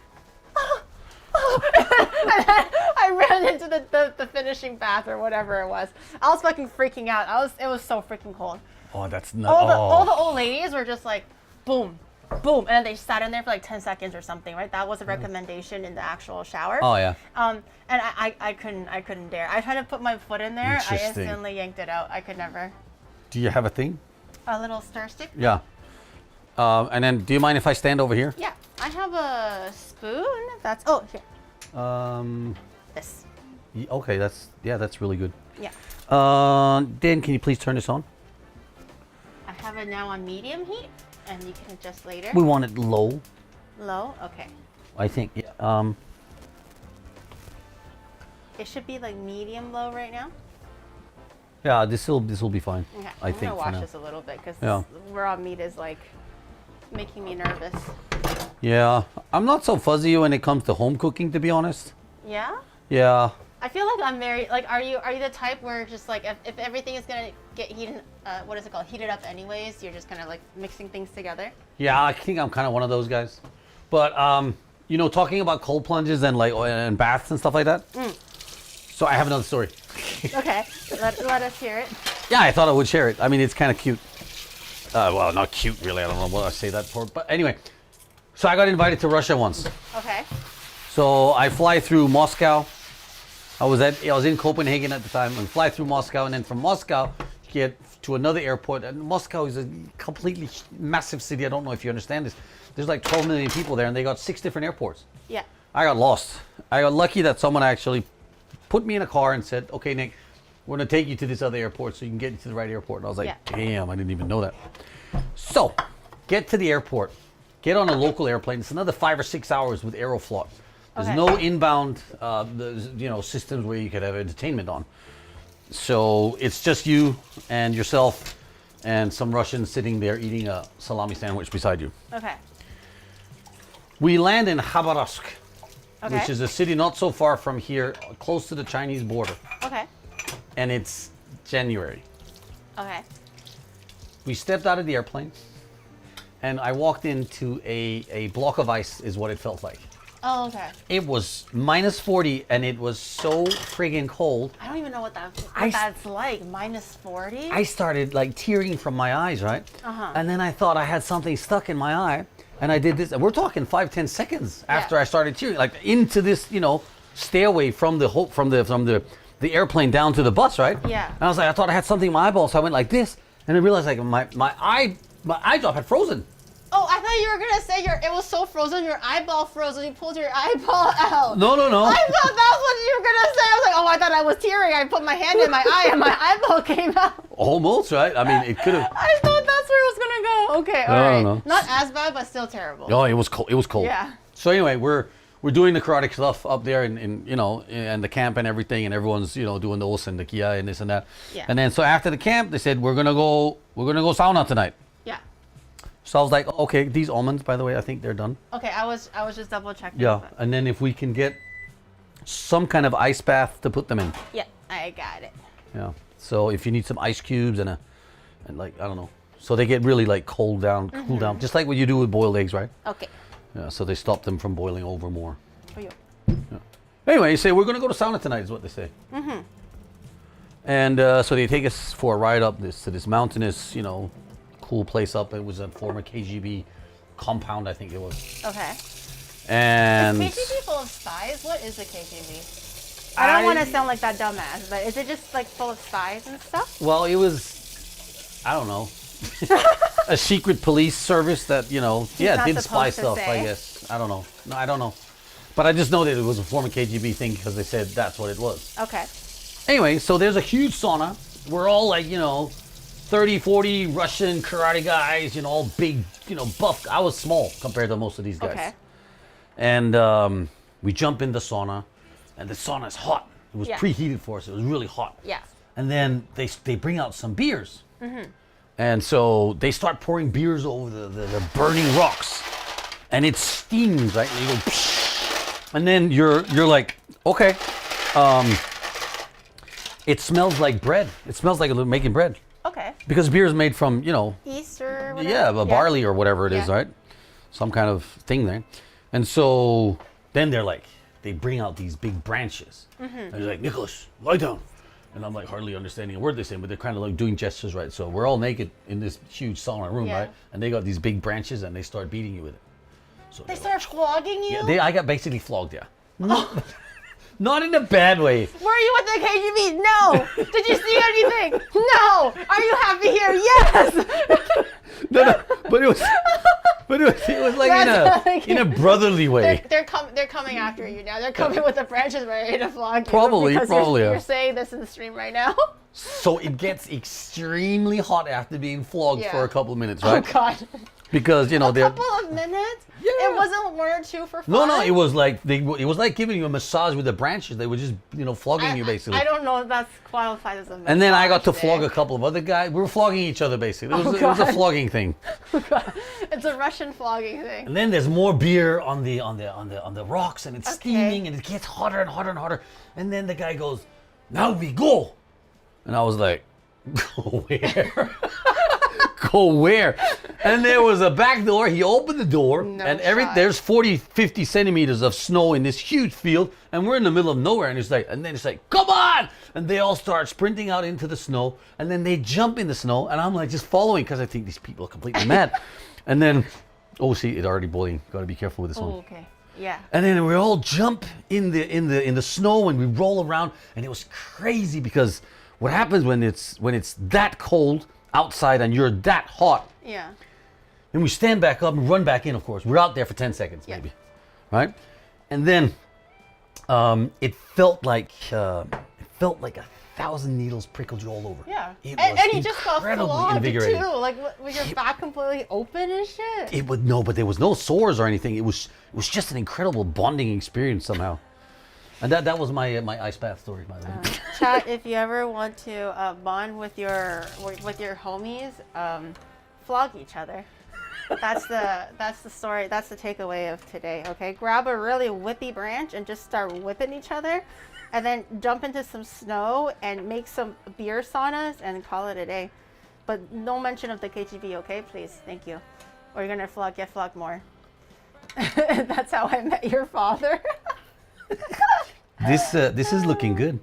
and then I ran into the finishing bath or whatever it was. I was fucking freaking out. It was so freaking cold. Oh, that's nuts. All the old ladies were just like, boom, boom, and then they sat in there for like 10 seconds or something, right? That was a recommendation in the actual shower. Oh yeah. And I couldn't dare. I tried to put my foot in there. I Interesting. instantly yanked it out. I could never. Do you have a thing? A little stir stick? Yeah. And then, do you mind if I stand over here? Yeah. I have a spoon. Here. This. Okay, that's really good. Yeah. Dan, can you please turn this on? I have it now on medium heat, and you can adjust later. We want it low. Low? Okay. I think. Yeah. It should be like medium low right now. Yeah, this will be fine. Okay. I think I'm for gonna now. wash this a little bit because Yeah. raw meat is like making me nervous. Yeah, I'm not so fuzzy when it comes to home cooking, to be honest. Yeah? Yeah. I feel like I'm very like. Are you the type where just like if everything is gonna get heated, heated up anyways, you're just kind of like mixing things together? Yeah, I think I'm kind of one of those guys. But talking about cold plunges and like and baths and stuff like that. So I have another story. Okay, let us hear it. Yeah, I thought I would share it. I mean, it's kind of cute. Well, not cute really. I don't know what I say that for. But anyway, so I got invited to Russia once. Okay. So I fly through Moscow. I was in Copenhagen at the time, and fly through Moscow, and then from Moscow get to another airport. And Moscow is a completely massive city. I don't know if you understand this. There's like 12 million people there, and they got 6 different airports. Yeah. I got lost. I got lucky that someone actually put me in a car and said, "Okay, Nick, we're gonna take you to this other airport so you can get to the right airport." And I was like, Damn, I didn't even know that. So, get to the airport, get on a local airplane. It's another 5 or 6 hours with Aeroflot. There's no inbound, systems where you could have entertainment on. So it's just you and yourself and some Russians sitting there eating a salami sandwich beside you. Okay. We land in Khabarovsk, Okay. which is a city not so far from here, close to the Chinese border. Okay. And it's January. Okay. We stepped out of the airplane, and I walked into a block of ice, is what it felt like. Oh, okay. It was minus 40, and it was so friggin' cold. I don't even know what I- that's like. Minus 40. I started like tearing from my eyes, right? And then I thought I had something stuck in my eye, and I did this. We're talking 5-10 seconds after I started tearing, like into this, stairway from the airplane down to the bus, right? Yeah. And I was like, I thought I had something in my eyeball, so I went like this, and I realized like my eye drop had frozen. Oh, I thought you were gonna say it was so frozen, your eyeball frozen. You pulled your eyeball out. No. I thought that's what you were gonna say. I was like, oh, I thought I was tearing. I put my hand in my eye and my eyeball came out. Almost, right? I mean, it could have. I thought that's where it was gonna go. Okay, all right. No. Not as bad, but still terrible. Oh, it was cold. It was cold. Yeah. So anyway, we're doing the karate stuff up there in you know, and the camp and everything, and everyone's, you know, doing the os and the kia and this and that. Yeah. And then so after the camp, they said we're gonna go sauna tonight. Yeah. So I was like, okay, these almonds, by the way, I think they're done. Okay, I was just double checking. Yeah. but- And then if we can get some kind of ice bath to put them in. Yeah, I got it. Yeah. So if you need some ice cubes and like, I don't know. So they get really like cool down, just like what you do with boiled eggs, right? Okay. Yeah. So they stop them from boiling over more. Oh, yeah. Anyway, you say we're gonna go to sauna tonight, is what they say. Mm-hmm. And so they take us for a ride up to this mountainous, you know, cool place up. It was a former KGB compound, I think it was. Okay. And Is KGB full of spies? What is a KGB? I don't want to sound like that dumbass, but is it just like full of spies and stuff? well, it was, I don't know, a secret police service that, you know, not did spy supposed to stuff, I say. guess. I don't know. No, I don't know. But I just know that it was a former KGB thing because they said that's what it was. Okay. Anyway, so there's a huge sauna. We're all like, you know, 30, 40 Russian karate guys, you know, all big, you know, buff. I was small compared to most of these guys. Okay. And we jump in the sauna, and the sauna is hot. It was Yeah. preheated for us. It was really hot. Yeah. And then they bring out some beers. And so they start pouring beers over the burning rocks. And it steams, right? And you go, psh. And then you're like, okay. It smells like bread. It smells like making bread. Okay. Because beer is made from, you know, Yeast or whatever? yeah, barley or whatever it is, Yeah. right? Some kind of thing there. And so then they bring out these big branches. And they're like, Nicholas, lie down. And I'm like hardly understanding a word they're saying, but they're kind of like doing gestures, right? So we're all naked in this huge sauna room, Yeah. right? And they got these big branches and they start beating you with it. So They they're start flogging you? like- I got basically flogged, yeah. Not in a bad way. Were you with the KGB? No. Did you see anything? No. Are you happy here? Yes. No, but it was like in a brotherly way. They're coming after you now. They're coming with the branches ready to flog you. Probably, because yeah. You're saying this in the stream right now. So it gets extremely hot after being flogged Yeah. for a couple of minutes, Oh right? God. Because you know A they're couple of minutes? Yeah. It wasn't 1 or 2 for fun? no, it was like it was like giving you a massage with the branches. They were just flogging you basically. I don't know if that's qualified as a And then I got to massage flog a there. couple of other guys. We were flogging each other basically. It was a God. flogging thing. It's a Russian flogging thing. And then there's more beer on the rocks, and it's steaming, and it gets hotter and hotter and hotter. And then the guy goes, "Now we go," and I was like, "Go where?" Go where? And there was a back door. He opened the door, No and shot. there's 40, 50 centimeters of snow in this huge field, and we're in the middle of nowhere. And then it's like, come on! And they all start sprinting out into the snow, and then they jump in the snow, and I'm like just following because I think these people are completely mad. And then, oh, see, it's already boiling. Got to be careful with this one. Oh, okay. Yeah. And then we all jump in the snow and we roll around, and it was crazy because what happens when it's that cold outside and you're that hot, Yeah. and we stand back up and run back in. Of course, we're out there for 10 seconds Yeah. maybe, right? And then it felt like 1,000 needles prickled you all over. Yeah. It And was you just got incredibly flogged invigorating. too. Like, was your back completely open and shit? It would no, but there was no sores or anything. It was just an incredible bonding experience somehow. And that was my ice bath story, by the way. Chat, if you ever want to bond with your homies, flog each other. That's the story. That's the takeaway of today. Okay, grab a really whippy branch and just start whipping each other, and then jump into some snow and make some beer saunas and call it a day. But no mention of the KGB, okay? Please, thank you. Or you're gonna get flogged more. That's how I met your father. This is looking good.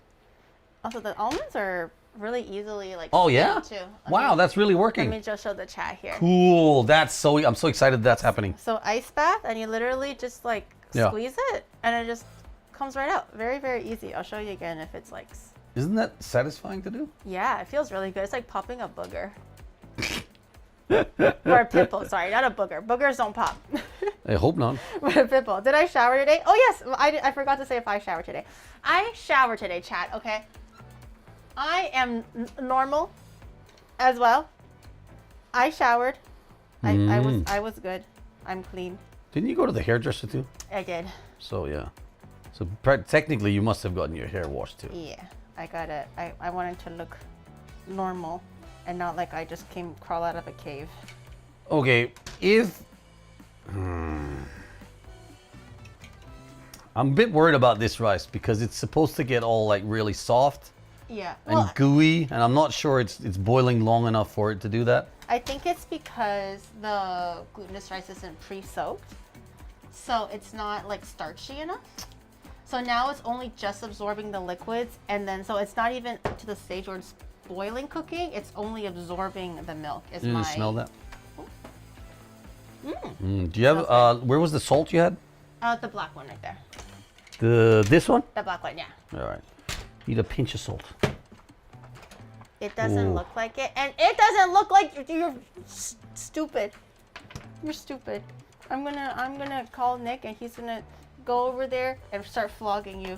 Also, the almonds are really easily like. Oh yeah? steamed, too. Wow, that's really Let working. me just show the chat here. Cool. I'm so excited that's happening. So ice bath, and you literally just like Yeah. squeeze it, and it just comes right out. Very, very easy. I'll show you again if it's like. Isn't that satisfying to do? Yeah, it feels really good. It's like popping a booger. Or a pimple. Sorry, not a booger. Boogers don't pop. I hope not. But a pimple. Did I shower today? Oh yes, I forgot to say if I showered today. I showered today, chat. Okay. I am normal. as well. I showered. I was good. I'm clean. Didn't you go to the hairdresser too? I did. So yeah. So technically, you must have gotten your hair washed too. Yeah, I got it. I wanted to look normal and not like I just crawl out of a cave. Okay, if I'm a bit worried about this rice because it's supposed to get all like really soft Yeah. and gooey, and I'm not sure it's boiling long enough for it to do that. I think it's because the glutinous rice isn't pre-soaked, so it's not like starchy enough. So now it's only just absorbing the liquids, and then so it's not even to the stage where it's boiling cooking. It's only absorbing the milk. You smell that? Do you have where was the salt you had? The black one right there. This one? The black one, yeah. All right. Need a pinch of salt. It doesn't look like it, and it doesn't look like you're stupid. You're stupid. I'm gonna call Nick, and he's gonna go over there and start flogging you.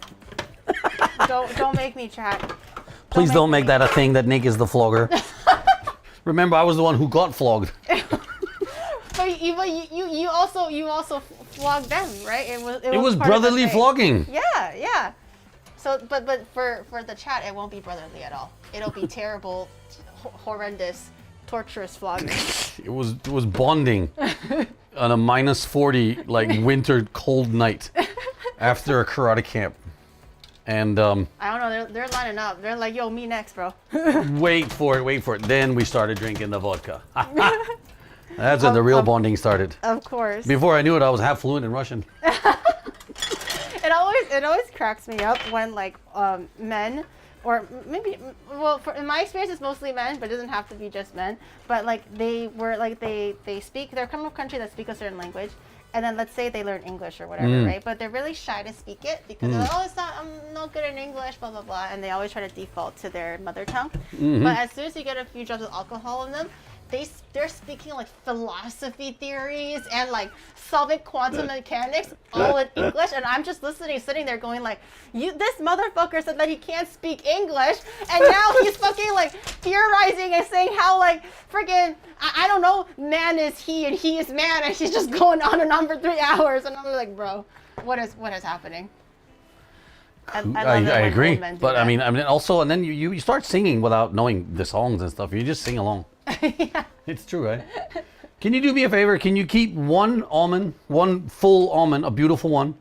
don't make me chat. Please don't make that a thing that Nick is the flogger. Remember, I was the one who got flogged. But you also flogged them, right? It was brotherly flogging. Yeah. So, but for the chat, it won't be brotherly at all. It'll be terrible, horrendous, torturous flogging. It was bonding on a -40 like winter cold night after a karate camp, and I don't know. They're lining up. They're like, "Yo, me next, bro." wait for it. Then we started drinking the vodka. That's when the real bonding started. Of course. Before I knew it, I was half fluent in Russian. It always cracks me up when like men, or maybe in my experience it's mostly men, but it doesn't have to be just men. But like they speak, they're from a country that speak a certain language, and then let's say they learn English or whatever, right? But they're really shy to speak it because they're like, oh, I'm not good in English, blah blah blah, and they always try to default to their mother tongue. But as soon as you get a few drops of alcohol in them, they're speaking like philosophy theories and like solving quantum mechanics all in English, and I'm just listening, sitting there going like, this motherfucker said that he can't speak English, and now he's fucking like theorizing and saying how like freaking I don't know, man is he and he is man, and she's just going on and on for 3 hours, and I'm like, bro, what is happening? I agree, but I mean also, and then you start singing without knowing the songs and stuff. You just sing along. Yeah. It's true, right? Can you do me a favor? Can you keep one full almond, a beautiful one,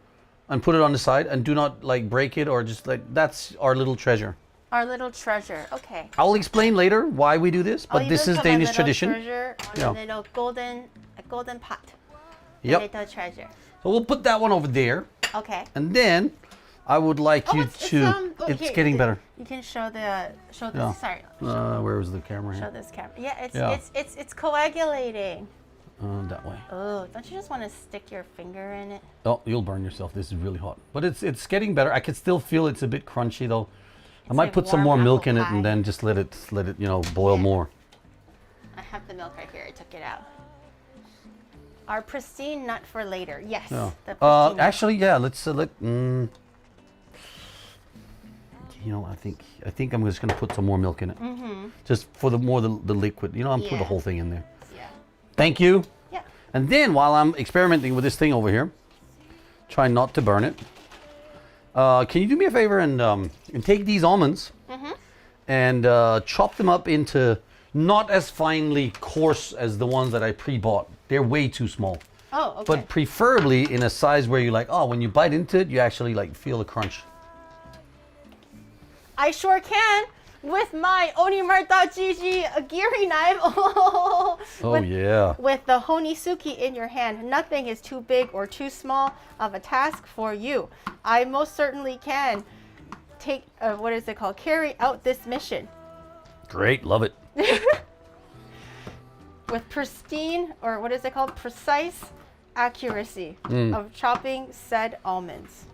and put it on the side, and do not like break it or just like, that's our little treasure. Our little treasure. Okay. I'll explain later why we do this, but this is Danish tradition. Treasure on a little golden pot. Yep. A little treasure. So we'll put that one over there, Okay. and then I would like you to. It's getting better. You can show this. Yeah. Sorry. Where was the camera Show here? this camera. Yeah, it's coagulating. That way. Oh, don't you just want to stick your finger in it? Oh, you'll burn yourself. This is really hot, but it's getting better. I can still feel it's a bit crunchy though. I might like put some warm more milk apple in it pie. and then just let it boil more. I have the milk right here. I took it out. Our pristine nut for later. Yes. Yeah. The pristine nut. Actually, yeah. Let's I think I'm just gonna put some more milk in it, just for the liquid. I'm put the whole thing in there. Yeah. Thank you. Yeah. And then while I'm experimenting with this thing over here, try not to burn it. Can you do me a favor and take these almonds and chop them up into not as finely coarse as the ones that I pre-bought. They're way too small. Oh, okay. But preferably in a size where you're like, oh, when you bite into it, you actually like feel the crunch. I sure can with my Onimarta-Gigi Agiri knife. Yeah. With the Honisuki in your hand, nothing is too big or too small of a task for you. I most certainly can take, carry out this mission. Great, love it. With pristine, or precise accuracy of chopping said almonds.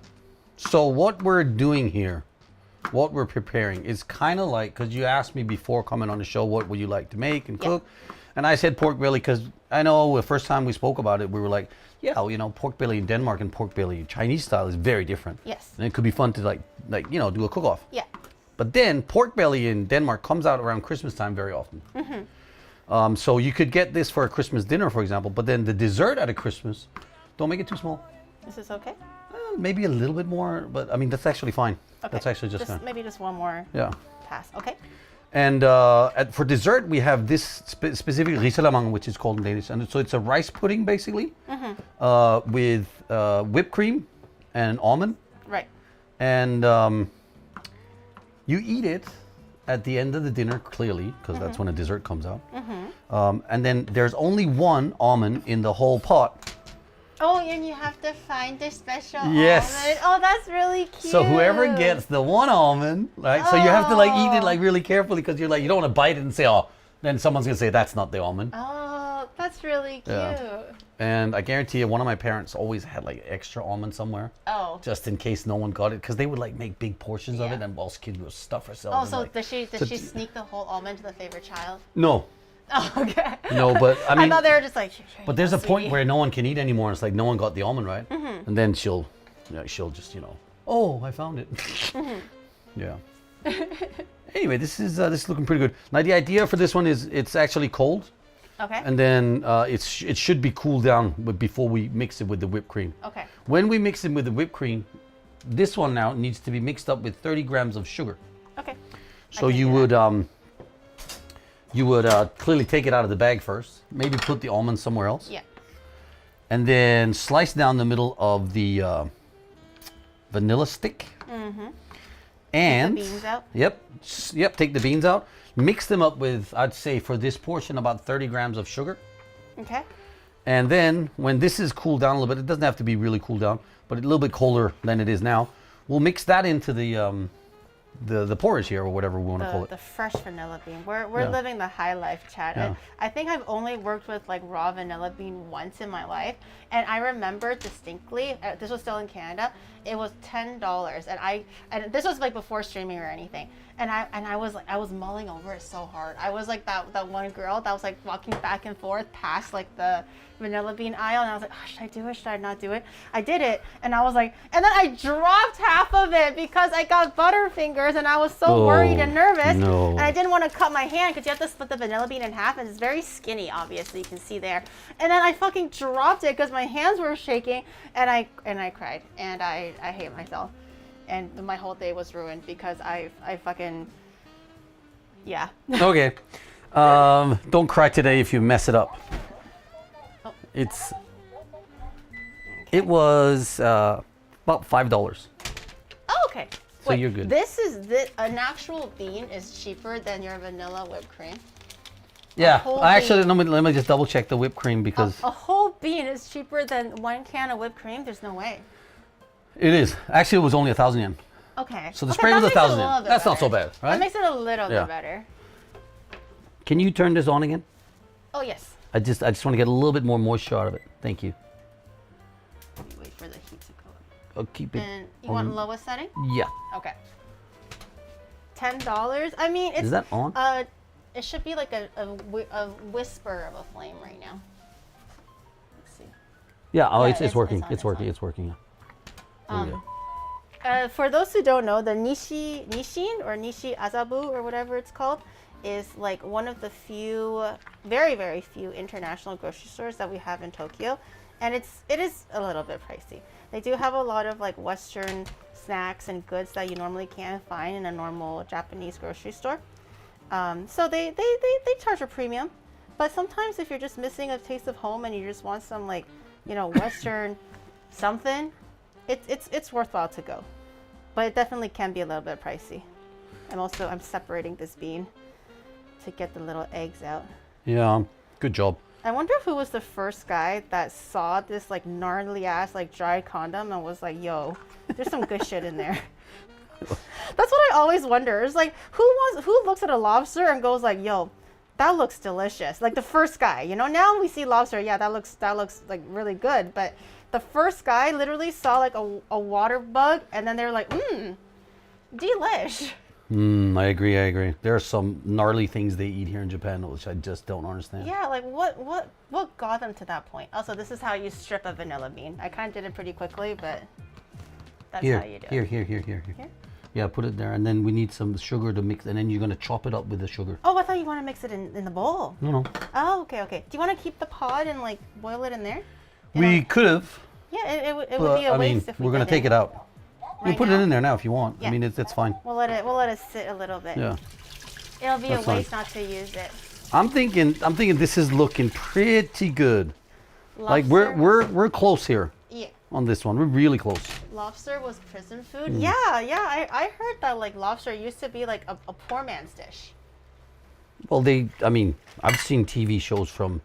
So what we're doing here, what we're preparing is kind of like, because you asked me before coming on the show, what would you like to make and cook? And I said pork belly because I know the first time we spoke about it, we were like, yeah, pork belly in Denmark and pork belly Chinese style is very different. Yes. And it could be fun to like do a cook-off. Yeah. But then pork belly in Denmark comes out around Christmas time very often. So you could get this for a Christmas dinner, for example, but then the dessert at a Christmas, don't make it too small. Is this okay? Maybe a little bit more, but I mean, that's actually fine. Okay. That's actually just fine. Maybe just one more pass. Okay. And for dessert, we have this specific risalamande, which is called in Danish. And so it's a rice pudding, basically, with whipped cream and almond. Right. And you eat it at the end of the dinner, clearly, because that's when a dessert comes out. And then there's only one almond in the whole pot. Oh, and you have to find the special Yes. almond. Oh, that's really cute. So whoever gets the one almond, right? So you have to like eat it like really carefully because you're like, you don't want to bite it and say, oh, then someone's going to say that's not the almond. Oh, that's really cute. Yeah. And I guarantee you, one of my parents always had like extra almond somewhere. Oh. Just in case no one got it, because they would like make big portions of Yeah. it, and us kids would stuff ourselves. Oh, and, so like, does she sneak the whole almond to the favorite child? No. Oh, okay. No, but I mean, I thought they were just like. Sure, but there's a point where no one can eat anymore. And it's like no one got the almond, right? And then she'll just oh, I found it. Yeah. Anyway, this is looking pretty good. Now the idea for this one is it's actually cold. Okay. And then it should be cooled down before we mix it with the whipped cream. Okay. When we mix it with the whipped cream, this one now needs to be mixed up with 30 grams of sugar. Okay. So you would clearly take it out of the bag first, maybe put the almonds somewhere else. Yeah. And then slice down the middle of the vanilla stick. And Take the beans out? Yep, take the beans out. Mix them up with, I'd say for this portion, about 30 grams of sugar. Okay. And then when this is cooled down a little bit, it doesn't have to be really cooled down, but a little bit colder than it is now, we'll mix that into the porridge here, or whatever we want to call it. The fresh vanilla bean. We're living the high life, Chad. Yeah. I think I've only worked with like raw vanilla bean once in my life, and I remember distinctly. This was still in Canada. It was $10, and this was like before streaming or anything. And I was mulling over it so hard. I was like that one girl that was like walking back and forth past like the vanilla bean aisle, and I was like, oh, should I do it? Should I not do it? I did it, and I was like, and then I dropped half of it because I got butterfingers, and I was so worried and nervous, no. and I didn't want to cut my hand because you have to split the vanilla bean in half, and it's very skinny, obviously you can see there. And then I fucking dropped it because my hands were shaking, and I cried, and I hate myself. And my whole day was ruined because I fucking, yeah. Okay. Don't cry today if you mess it up. Oh. It was about $5. Oh, okay. So Wait, you're good. An actual bean is cheaper than your vanilla whipped cream. Yeah, whole actually, let me just double check the whipped cream because A whole bean is cheaper than 1 can of whipped cream? There's no way. it is. Actually, it was only 1,000 yen. Okay. So the Okay, spray that was makes it a 1,000 little yen. bit That's not so better. bad, right? That makes it a little Yeah. bit better. Can you turn this on again? Oh, yes. I just want to get a little bit more moisture out of it. Thank you. Let me wait for the heat to go up. I'll keep it. And you want lowest setting? Yeah. Okay. $10. I mean, it's Is that on? It should be like a whisper of a flame right now. Let's see. Yeah. Oh, Yeah, it's working. on, It's working. It's working. Yeah. There we go. For those who don't know, the Nishin or Nishi Azabu or whatever it's called is like one of the few, very, very few international grocery stores that we have in Tokyo. And it is a little bit pricey. They do have a lot of like Western snacks and goods that you normally can't find in a normal Japanese grocery store. So they charge a premium. But sometimes if you're just missing a taste of home and you just want some like, Western something, it's worthwhile to go. But it definitely can be a little bit pricey. I'm separating this bean to get the little eggs out. Yeah. Good job. I wonder who was the first guy that saw this like gnarly ass like dry condom and was like, yo, there's some good shit in there. That's what I always wonder. It's like who looks at a lobster and goes like, yo, that looks delicious. Like the first guy, now we see lobster, yeah, that looks like really good. But the first guy literally saw like a water bug and then they were like, delish. I agree. There are some gnarly things they eat here in Japan, which I just don't understand. Yeah, like what got them to that point? Also, this is how you strip a vanilla bean. I kind of did it pretty quickly, but that's how you do it. Here. Yeah, put it there, and then we need some sugar to mix, and then you're gonna chop it up with the sugar. Oh, I thought you want to mix it in the bowl. No. Oh, okay. Do you want to keep the pod and like boil it in there? We could have. Yeah, it would be a waste if we we're gonna take it out. You Right put now? it in there now if you want. Yeah. I mean, it's fine. We'll let it sit a little bit. Yeah. It'll be That's a waste fine. not to use it. I'm thinking this is looking pretty good. Like Lobster? we're close here Yeah. on this one. We're really close. Lobster was prison Mm. food. Yeah. I heard that like lobster used to be like a poor man's dish. Well, I've seen TV shows from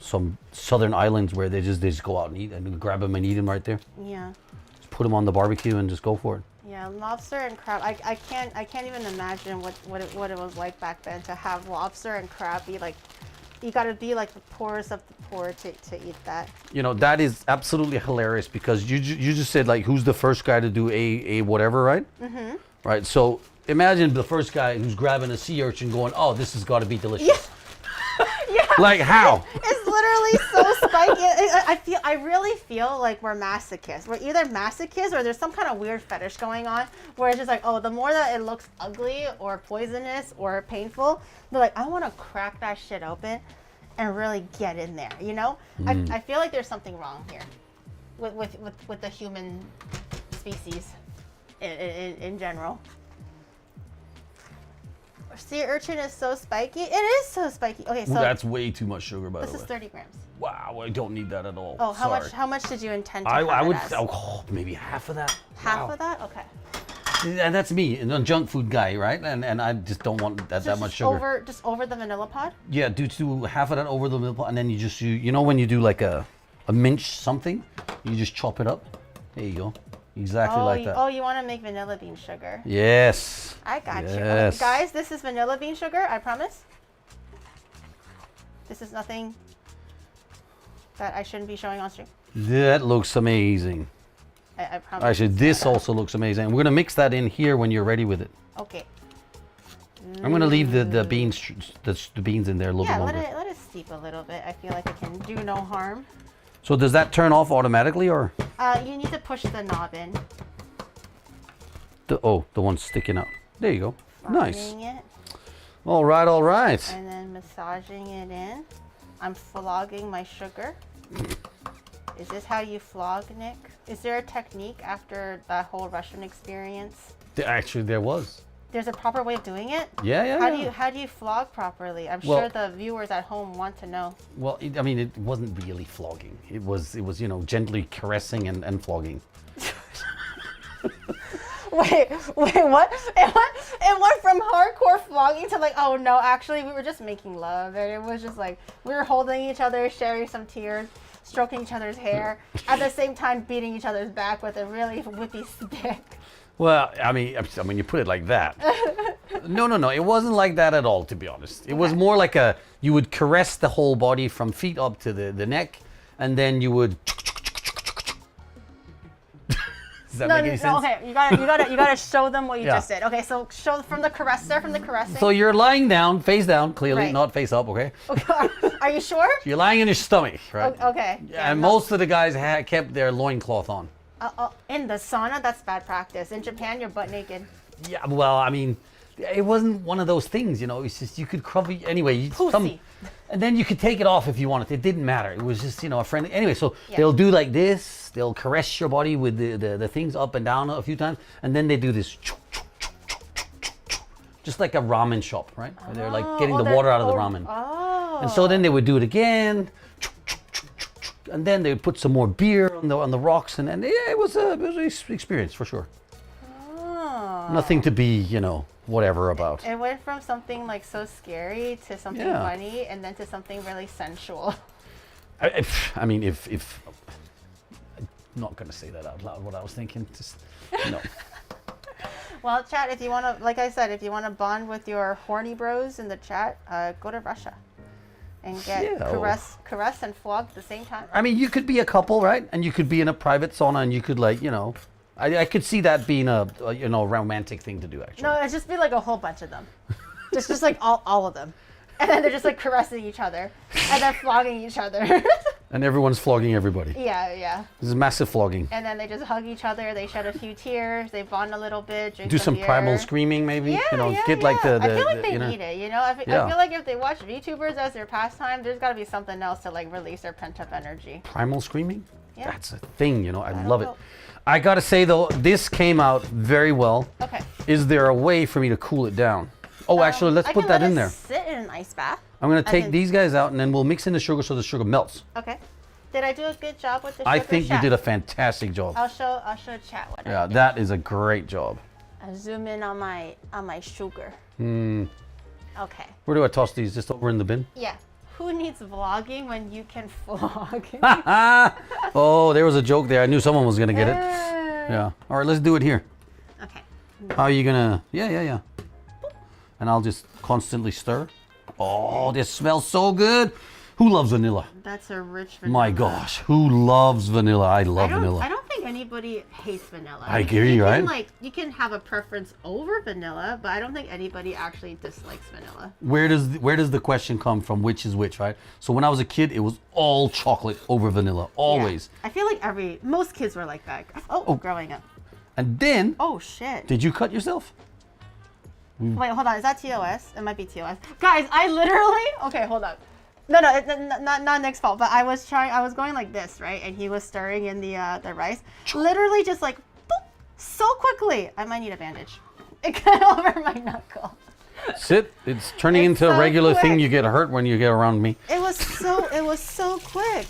some southern islands where they just go out and eat and grab them and eat them right there. Yeah. Just put them on the barbecue and just go for it. Yeah, lobster and crab. I can't even imagine what it was like back then to have lobster and crab be like. You got to be like the poorest of the poor to eat that. That is absolutely hilarious because you just said like who's the first guy to do a whatever, right? Mm-hmm. Right. So imagine the first guy who's grabbing a sea urchin going, oh, this has got to be delicious. Yeah. Like how? It's literally so spiky. I really feel like we're masochists. We're either masochists or there's some kind of weird fetish going on where it's just like, oh, the more that it looks ugly or poisonous or painful, they're like, I want to crack that shit open and really get in there. I feel like there's something wrong here with the human species in general. Sea urchin is so spiky. It is so spiky. Okay, so That's way too much sugar, by the way. this is 30 grams. Wow, I don't need that at all. Oh, Sorry. how much did you intend to I have would it as? maybe half of that. Half Wow. of that? Okay. And that's me, a junk food guy, right? And I just don't want that much sugar. Just over the vanilla pod? Yeah, do half of that over the middle, and then you know when you do like a mince something, you just chop it up. There you go. Exactly like that. Oh, you want to make vanilla bean sugar? Yes. I got you. Yes. Okay, guys, this is vanilla bean sugar, I promise. This is nothing that I shouldn't be showing on stream. That looks amazing. I promise. Actually, this also looks amazing. We're gonna mix that in here when you're ready with it. Okay. I'm gonna leave the beans the beans in there a little bit Yeah, longer. let it steep a little bit. I feel like it can do no harm. So does that turn off automatically or? You need to push the knob in. The one sticking out. There you go. Nice. Finding it. All right. And then massaging it in. I'm flogging my sugar. Is this how you flog, Nick? Is there a technique after that whole Russian experience? Actually, there was. There's a proper way of doing it? Yeah. How do you flog properly? I'm Well- sure the viewers at home want to know. Well, it wasn't really flogging. It was gently caressing and flogging. Wait, what? It went from hardcore flogging to like, oh no, actually we were just making love, and it was just like we were holding each other, sharing some tears, stroking each other's hair, at the same time beating each other's back with a really whippy stick. Well, I mean, you put it like that. No. It wasn't like that at all, to be honest. It was more like you would caress the whole body from feet up to the neck, and then you would. Does that make any sense? Okay, you gotta show them what you Yeah. just did. Okay, so show from the caressing. So you're lying down, face down, clearly, Right. not face up, okay? Okay, are you sure? You're lying in your stomach, right? Okay. And most of the guys kept their loincloth on. In the sauna, that's bad practice. In Japan, you're butt naked. Yeah, well, I mean, it wasn't one of those things, It's just you could cover anyway. Pussy. And then you could take it off if you wanted. It didn't matter. It was just a friendly. Anyway, so Yeah. they'll do like this. They'll caress your body with the things up and down a few times, and then they do this, just like a ramen shop, right? Where they're like getting the water out of the ramen. Oh. And so then they would do it again, and then they would put some more beer on the rocks, and yeah, it was an experience for sure. Oh. Nothing to be, whatever about. It went from something like so scary to something Yeah. funny, and then to something really sensual. I mean, if I'm not gonna say that out loud. What I was thinking, just no. Well, chat, if you want to, like I said, if you want to bond with your horny bros in the chat, go to Russia and get caress and flog at the same time. I mean, you could be a couple, right? And you could be in a private sauna, and you could I could see that being a romantic thing to do, actually. No, it'd just be like a whole bunch of them, just like all of them, and then they're just like caressing each other and then flogging each other. And everyone's flogging everybody. Yeah, yeah. This is massive flogging. And then they just hug each other. They shed a few tears. They bond a little bit. Drink Do some beer. primal screaming, maybe. Yeah, you know, yeah, get like the I feel like they you know. need it. You know, I feel like if they watch VTubers as their pastime, there's got to be something else to like release their pent up energy. Primal screaming. Yeah. That's a thing. You know, I don't love it. know. I gotta say though, this came out very well. Okay. Is there a way for me to cool it down? Oh, actually, let's put that in there. Sit in an ice bath. I'm gonna take then- these guys out and then we'll mix in the sugar so the sugar melts. Okay. Did I do a good job with the sugar? I think you Chat? did a fantastic job. I'll show chat what Yeah, I did. that is a great job. I'll zoom in on my sugar. Okay. Where do I toss these? Just over in the bin? Yeah. Who needs vlogging when you can vlog? Oh, there was a joke there. I knew someone was gonna get it. Yeah. All right, let's do it here. Okay. How are you gonna? Yeah. And I'll just constantly stir. Oh, this smells so good. Who loves vanilla? That's a rich vanilla. My gosh, who loves vanilla? I love vanilla. I don't think anybody hates vanilla. I agree, you right? Can, like, you can have a preference over vanilla, but I don't think anybody actually dislikes vanilla. Where does the question come from? Which is which, right? So when I was a kid, it was all chocolate over vanilla, always. Yeah. I feel like most kids were like that. Oh, growing up. And then, Oh shit. did you cut yourself? Wait, hold on. Is that TOS? It might be TOS. Guys, I literally. Okay, hold on. No, it's not Nick's fault. But I was going like this, right? And he was stirring in the rice. Literally, just like, boop, so quickly. I might need a bandage. It got over my knuckle. Sit. It's turning It's into a so regular thing. quick. You get hurt when you get around me. It was so quick.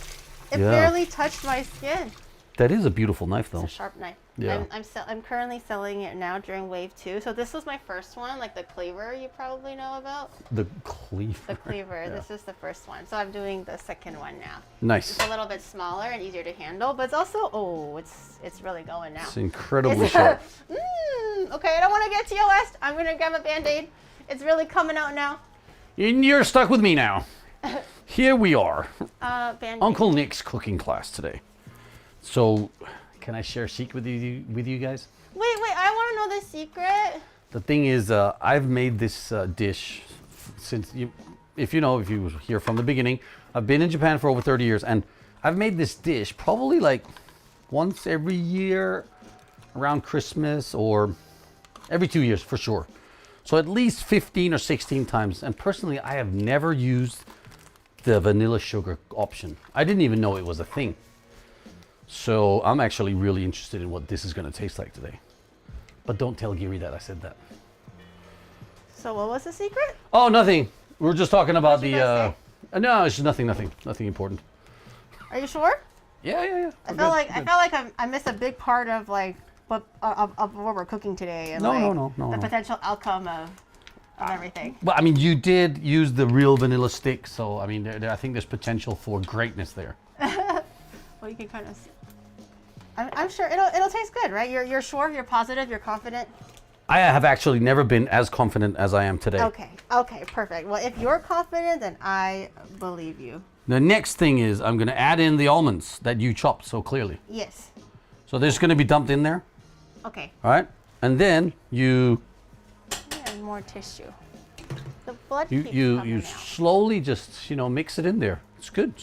It Yeah. barely touched my skin. That is a beautiful knife, though. It's a sharp knife. Yeah. I'm currently selling it now during wave 2. So this was my first one, like the cleaver you probably know about. The cleaver. The cleaver. Yeah. This is the first one. So I'm doing the second one now. Nice. It's a little bit smaller and easier to handle, but it's also it's really going now. It's incredibly sharp. Okay, I don't want to get TOS. I'm gonna grab a Band-Aid. It's really coming out now. And you're stuck with me now. Here we are. Band-Aid. Uncle Nick's cooking class today. So, can I share a secret with you guys? Wait, I want to know the secret. The thing is, I've made this dish since if you were here from the beginning. I've been in Japan for over 30 years, and I've made this dish probably like once every year around Christmas or every 2 years for sure. So at least 15 or 16 times. And personally, I have never used the vanilla sugar option. I didn't even know it was a thing. So I'm actually really interested in what this is going to taste like today. But don't tell Giri that I said that. So what was the secret? Oh, nothing. We were just talking about What'd you the. guys No, it's nothing important. Are you sure? Yeah. I felt like I missed a big part of like what we're cooking today and No. the potential outcome of everything. Well, I mean, you did use the real vanilla stick, so I mean, I think there's potential for greatness there. Well, you can kind of. I'm sure it'll taste good, right? You're sure? You're positive? You're confident? I have actually never been as confident as I am today. Okay, perfect. Well, if you're confident, then I believe you. The next thing is I'm going to add in the almonds that you chopped so clearly. Yes. So they're just going to be dumped in there, Okay. all right? And then you And more tissue. The blood keeps you coming out. slowly just mix it in there. It's good.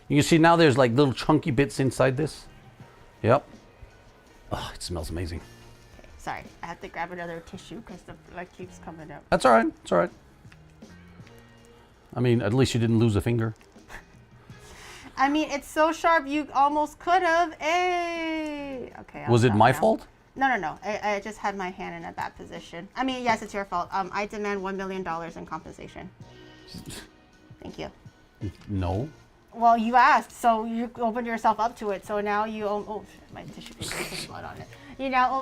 You can see now there's like little chunky bits inside this. Yep. Oh, it smells amazing. Okay, sorry, I have to grab another tissue because the blood keeps coming out. That's all right. It's all right. I mean, at least you didn't lose a finger. I mean, it's so sharp you almost could have. Hey. Okay. I'll Was it stop my now. fault? No. I just had my hand in a bad position. I mean, yes, it's your fault. I demand $1 million in compensation. Thank you. No. Well, you asked, so you opened yourself up to it. So now you owe. Oh, shit, my tissue paper has blood on it. You now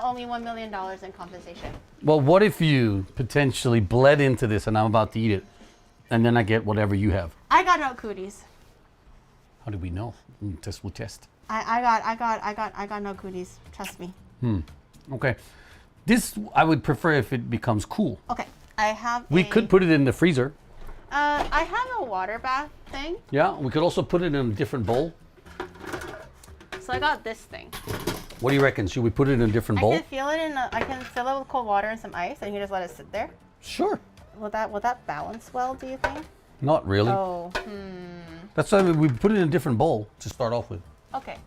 owe me $1 million in compensation. Well, what if you potentially bled into this and I'm about to eat it, and then I get whatever you have? I got no cooties. How do we know? We'll test. I got no cooties. Trust me. Okay. This I would prefer if it becomes cool. Okay, I have. We could put it in the freezer. I have a water bath thing. Yeah. We could also put it in a different bowl. So I got this thing. What do you reckon? Should we put it in a different bowl? I can fill it with cold water and some ice, and you can just let it sit there. Sure. Will that balance well? Do you think? Not really. Oh, That's why we put it in a different bowl to start off with. Okay.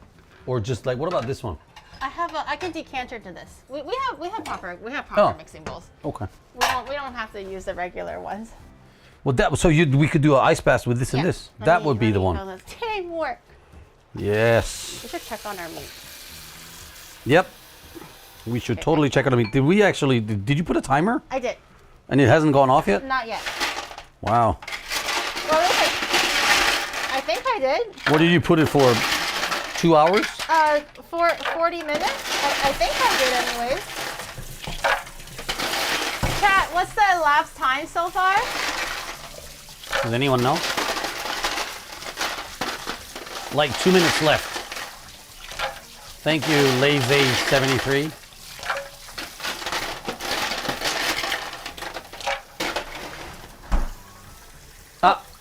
Or just like, what about this one? I can decanter to this. We have proper mixing bowls. Okay. We don't have to use the regular ones. Well, we could do an ice bath with this and this. That would be the one. Teamwork. Yes. We should check on our meat. Yep. We should totally check on the meat. Did we actually? Did you put a timer? I did. And it hasn't gone off yet? Not yet. Wow. Well, I think I did. What did you put it for? 2 hours? For 40 minutes. I think I did anyways. Chat, what's the elapsed time so far? Does anyone know? Like 2 minutes left. Thank you, Lazy73.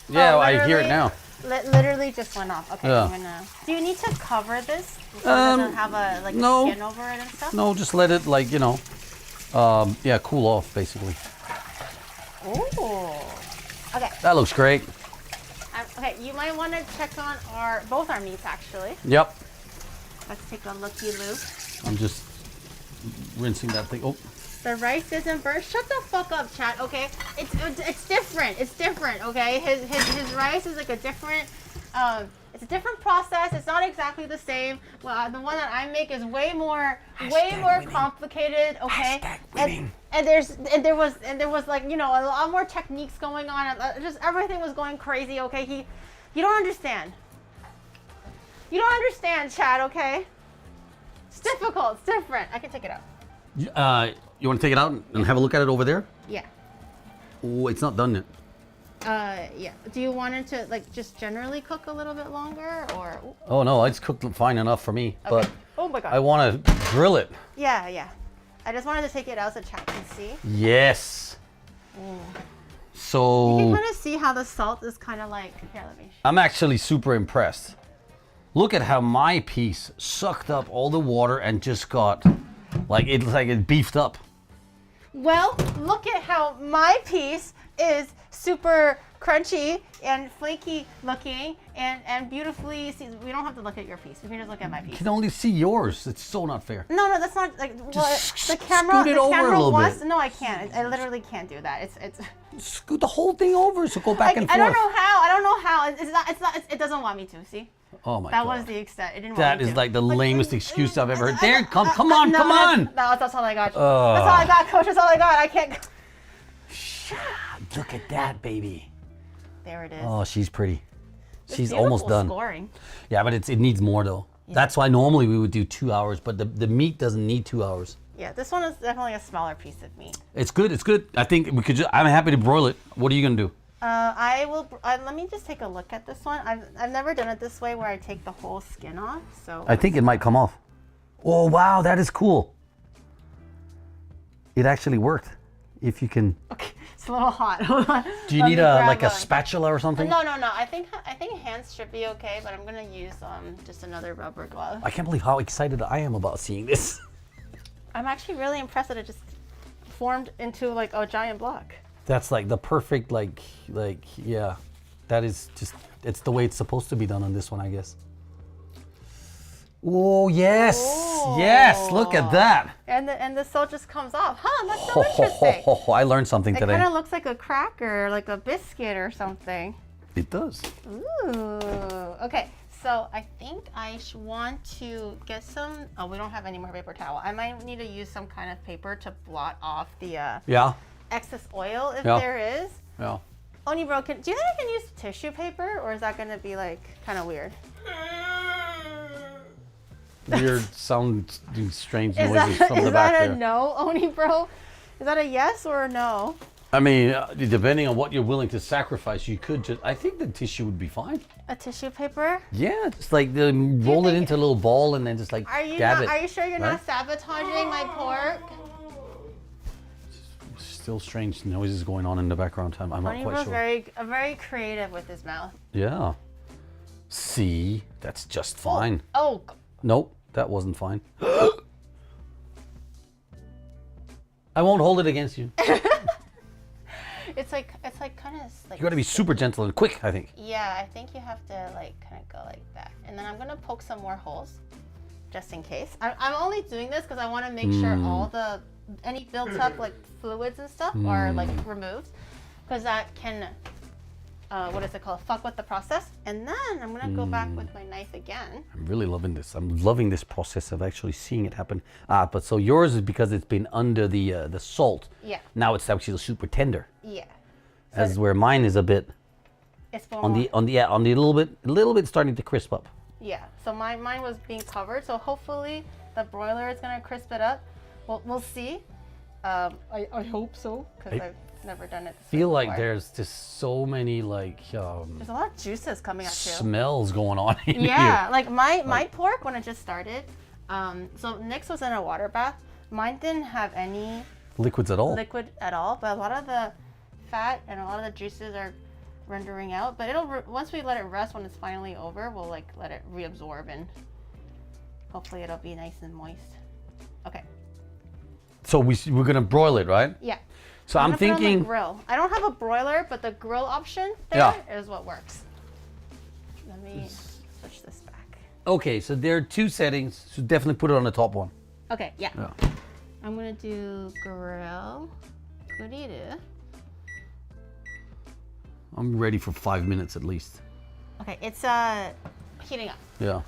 Yeah, I hear it now. Literally just went off. Okay, Yeah. Do you need to cover this so it doesn't have a skin over it and stuff? No, just let it cool off basically. Ooh. Okay. That looks great. Okay, you might want to check on both our meats actually. Yep. Let's take a looky-loo. I'm just rinsing that thing. Oh. The rice isn't burnt. Shut the fuck up, chat. Okay, it's different. It's different. Okay, his rice is like a different. It's a different process. It's not exactly the same. Well, the one that I make is way more complicated. Okay, and there was like a lot more techniques going on. Just everything was going crazy. Okay, you don't understand. You don't understand, chat. Okay, it's difficult. It's different. I can take it out. You want to take it out and have a look at it over there? Yeah. Oh, it's not done yet. Yeah. Do you want it to just generally cook a little bit longer, or? Oh no, it's cooked fine enough for me. Okay. But oh my god. I want to grill it. Yeah, yeah. I just wanted to take it out so chat can see. Yes. So. You can kind of see how the salt is kind of like. Here, let me show you. I'm actually super impressed. Look at how my piece sucked up all the water and just got it beefed up. Well, look at how my piece is super crunchy and flaky looking and beautifully seasoned. We don't have to look at your piece. We can just look at my piece. You can only see yours. It's so not fair. No, that's not the camera. Scoot it over a little bit. No, I can't. I literally can't do that. It's. Scoot the whole thing over. So go back and forth. I don't know how. It's not. It doesn't want me to. See. Oh my god. That was the extent. It didn't that want me is to. like the lamest excuse I've ever heard. There, come on. No, that's all I got. That's all I got, coach. That's all I got. I can't. Look at that, baby. There it is. Oh, she's pretty. It's She's almost done. Scoring. Yeah, but it needs more though. Yeah. That's why normally we would do 2 hours, but the meat doesn't need 2 hours. Yeah, this one is definitely a smaller piece of meat. It's good. It's good. I think we could. I'm happy to broil it. What are you gonna do? I will. Let me just take a look at this one. I've never done it this way where I take the whole skin off. So I think it might come off. Oh wow, that is cool. It actually worked. If you can. Okay, it's a little hot. Hold on. Do you need a spatula or something? No. I think hands should be okay, but I'm gonna use just another rubber glove. I can't believe how excited I am about seeing this. I'm actually really impressed that it just formed into like a giant block. That's like the perfect yeah. That is just, it's the way it's supposed to be done on this one, I guess. Oh yes, yes! Look at that. And the salt just comes off. Huh? That's so interesting. I learned something today. It kind of looks like a cracker, like a biscuit or something. It does. Ooh. Okay. So I think I want to get some. Oh, we don't have any more paper towel. I might need to use some kind of paper to blot off the excess oil if there is. Yeah. Oni bro, do you think I can use tissue paper, or is that going to be like kind of weird? Weird sound, strange noises from the back there. Is that a no, Oni bro? Is that a yes or a no? I mean, depending on what you're willing to sacrifice, you could just. I think the tissue would be fine. A tissue paper? Yeah, just like roll it into a little ball and then just like dab it. Are you sure you're not sabotaging my pork? Still strange noises going on in the background. I'm not quite sure. Very creative with his mouth. Yeah. See, that's just fine. Oh. Nope, that wasn't fine. I won't hold it against you. It's like kind of like. You got to be super gentle and quick, I think. Yeah, I think you have to like kind of go like that, and then I'm gonna poke some more holes, just in case. I'm only doing this because I want to make sure all any built up like fluids and stuff are like removed, because that can. What is it called? Fuck with the process. And then I'm gonna go back with my knife again. I'm really loving this. I'm loving this process of actually seeing it happen. But so yours is because it's been under the salt. Yeah. Now it's actually super tender. Yeah. So As where mine is a bit it's on the a little bit starting to crisp up. Yeah. So mine was being covered. So hopefully the broiler is gonna crisp it up. We'll see. I hope so, because I've never done it. Feel like before. there's just so many like There's a lot of juices coming out too. smells going on in Yeah, here. like my pork when it just started. So Nick's was in a water bath. Mine didn't have any Liquids at all. liquid at all, but a lot of the fat and a lot of the juices are rendering out. But it'll once we let it rest, when it's finally over, we'll like let it reabsorb and hopefully it'll be nice and moist. Okay. So we're gonna broil it, right? Yeah. So I'm gonna put it on thinking. the grill. I don't have a broiler, but the grill option there is what works. Let me switch this back. Okay, so there are two settings. So definitely put it on the top one. Okay, yeah. Yeah. I'm gonna do grill. Kuriru. I'm ready for 5 minutes at least. Okay, it's heating up. Yeah.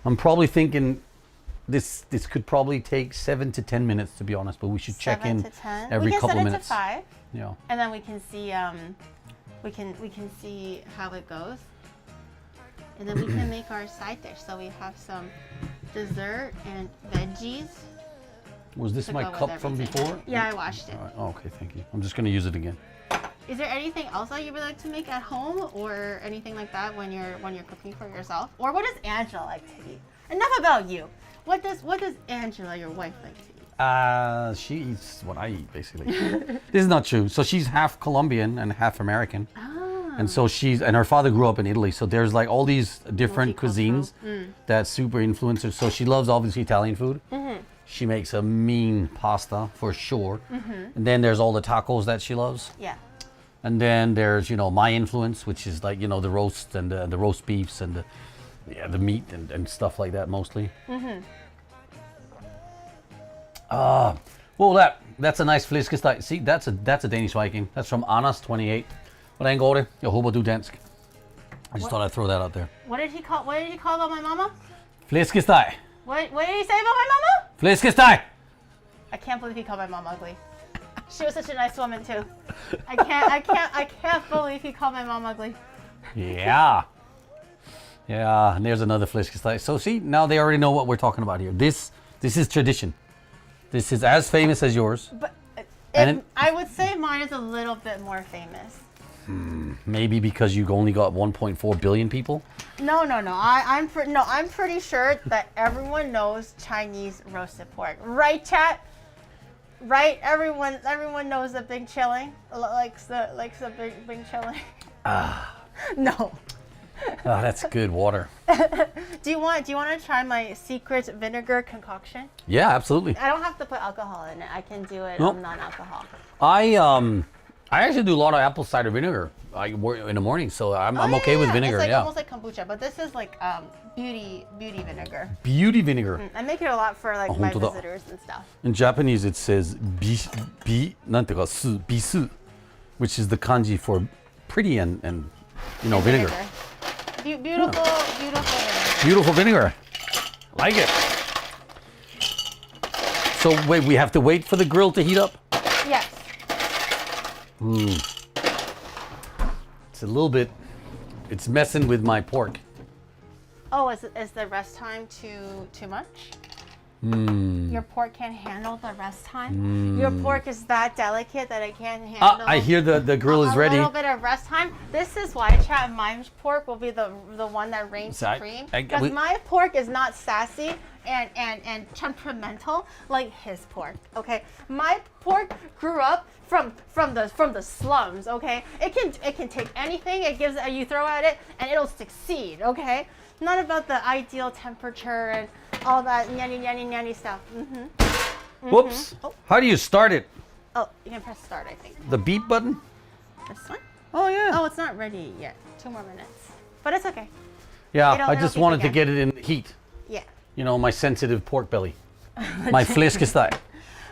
I'm probably thinking this could probably take 7 to 10 minutes, to be honest, but we should check 7 in to 10. every couple we can minutes. set it to 5, Yeah. and then we can see we can see how it goes, and then we can make our side dish. So we have some dessert and veggies. Was this to my go with cup from everything. before? Yeah, I washed it. All right. Oh, okay, thank you. I'm just gonna use it again. Is there anything else that you would like to make at home, or anything like that when you're cooking for yourself? Or what does Angela like to eat? Enough about you. What does Angela, your wife, like to eat? She eats what I eat, basically. This is not true. So she's half Colombian and half American. Ah. And so and her father grew up in Italy. So there's like all these different Multicultural. cuisines that super influence her. So she loves obviously Italian food. She makes a mean pasta for sure. And then there's all the tacos that she loves. Yeah. And then there's, my influence, which is like, the roast and the roast beefs and the meat and stuff like that mostly. Well, that's a nice fläskesteg. See, that's a Danish Viking. That's from Anders 28. Hvordan går det? Jeg håber du dansk. I just thought I'd throw that out there. What did he call about my mama? Flæskesteg. What did he say about my mama? Flæskesteg. I can't believe he called my mom ugly. She was such a nice woman too. I can't believe he called my mom ugly. Yeah. Yeah, and there's another fläskesteg. So see, now they already know what we're talking about here. This is tradition. This is as famous as yours. But And I would say mine is a little bit more famous. Maybe because you only got 1.4 billion people. No. I'm pretty sure that everyone knows Chinese roasted pork, right, chat? Right? Everyone knows the big chilling, likes the big chilling. No. Oh, that's good water. Do you want to try my secret vinegar concoction? Yeah, absolutely. I don't have to put alcohol in it. I can do it Nope. on non-alcohol. I actually do a lot of apple cider vinegar in the morning, so I'm okay with vinegar. It's like yeah, almost like kombucha, but this is like beauty vinegar. beauty vinegar. I make it a lot for like my 本当だ。 visitors and stuff. In Japanese, it says bisu, which is the kanji for pretty and vinegar. Beautiful vinegar. Beautiful vinegar. Like it. So wait, we have to wait for the grill to heat up? Yes. It's a little bit, it's messing with my pork. Oh, is the rest time too much? Your pork can't handle the rest time? Your pork is that delicate that it can't handle I hear the grill is ready. a little bit of rest time. This is why, chat, my pork will be the one that reigns So supreme. Because my pork is not sassy and temperamental like his pork, okay? My pork grew up from the slums, okay? It can take anything you throw at it and it'll succeed, okay? Not about the ideal temperature and all that nanny stuff. Whoops. Oh. How do you start it? Oh, you can press start, I think. The beep button? This one? Oh yeah. Oh, it's not ready yet. 2 more minutes. But it's okay. Yeah, It'll I just keep wanted to again. get it in the heat. Yeah. You know, my sensitive pork belly. My fläskesteg.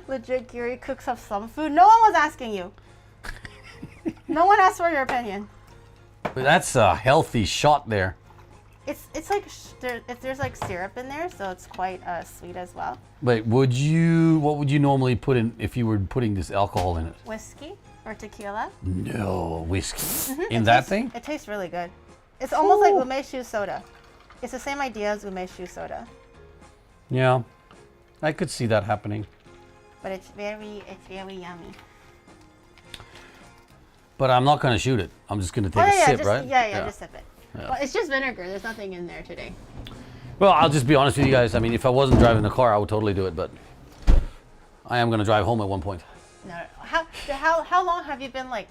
Legit, Gary cooks up some food. No one was asking you. No one asked for your opinion. But that's a healthy shot there. It's like there's like syrup in there, so it's quite sweet as well. But what would you normally put in if you were putting this alcohol in it? Whiskey or tequila. No, whiskey. In that thing? It tastes really good. It's almost like umeshu soda. It's the same idea as umeshu soda, Yeah, I could see that happening. but it's very yummy. But I'm not going to shoot it. I'm just going to take a sip, right? Yeah, just sip it. Well, it's just vinegar. There's nothing in there today. Well, I'll just be honest with you guys. I mean, if I wasn't driving the car, I would totally do it. But I am going to drive home at one point. No. How long have you been like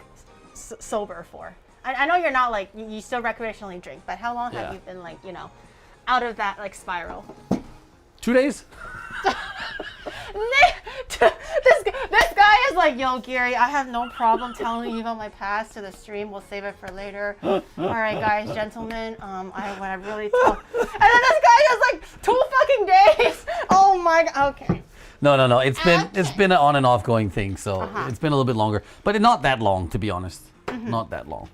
sober for? I know you're not like you still recreationally drink, but how long have you been like out of that like spiral? 2 days? This guy is like, yo, Gary, I have no problem telling you about my past to the stream. We'll save it for later. All right, guys, gentlemen. I really told. And then this guy is like 2 fucking days. Oh my god. Okay. No. It's been an on and off going thing, so it's been a little bit longer, but not that long, to be honest. Not that long.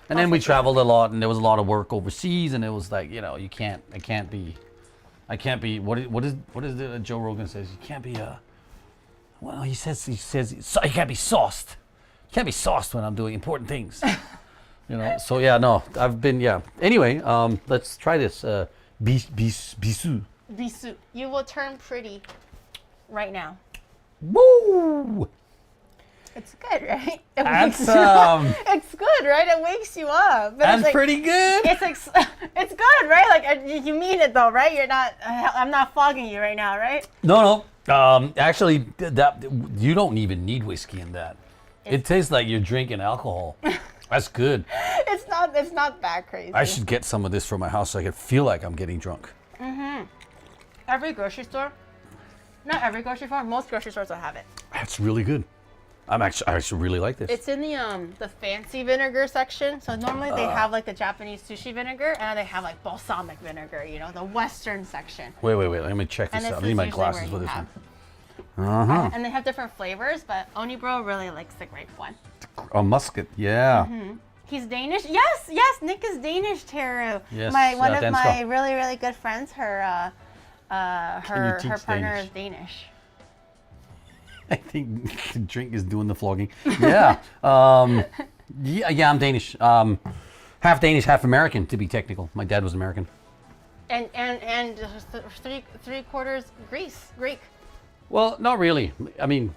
And then we traveled a lot, and there was a lot of work overseas, and it was like, I can't be. What is it Joe Rogan says? You can't be well, he says you can't be sauced. You can't be sauced when I'm doing important things. So yeah, no, I've been, Anyway, let's try this. Bisou. Bisou. You will turn pretty right now. Woo! It's good, right? That's It's good, right? It wakes you up. But that's it's like, pretty good. it's good, right? Like you mean it though, right? You're not. I'm not flogging you right now, right? No. Actually, that you don't even need whiskey in that. It tastes like you're drinking alcohol. That's good. It's not that crazy. I should get some of this for my house so I can feel like I'm getting drunk. Every grocery store, not every grocery store, most grocery stores will have it. That's really good. I actually really like this. It's in the fancy vinegar section. So normally they have like the Japanese sushi vinegar, and they have like balsamic vinegar, the Western section. Wait. Let me check this And out. I this need is my usually glasses where for you this have. one. And they have different flavors, but Onibro really likes the grape one. A musket, yeah. He's Danish. Yes, Nick is Danish, Teru. Yes, One of dansk. my really, really good friends, her teach partner Danish? is Danish. I think the drink is doing the flogging. Yeah. Yeah, I'm Danish. Half Danish, half American, to be technical. My dad was American. And three quarters Greek. Well, not really. I mean,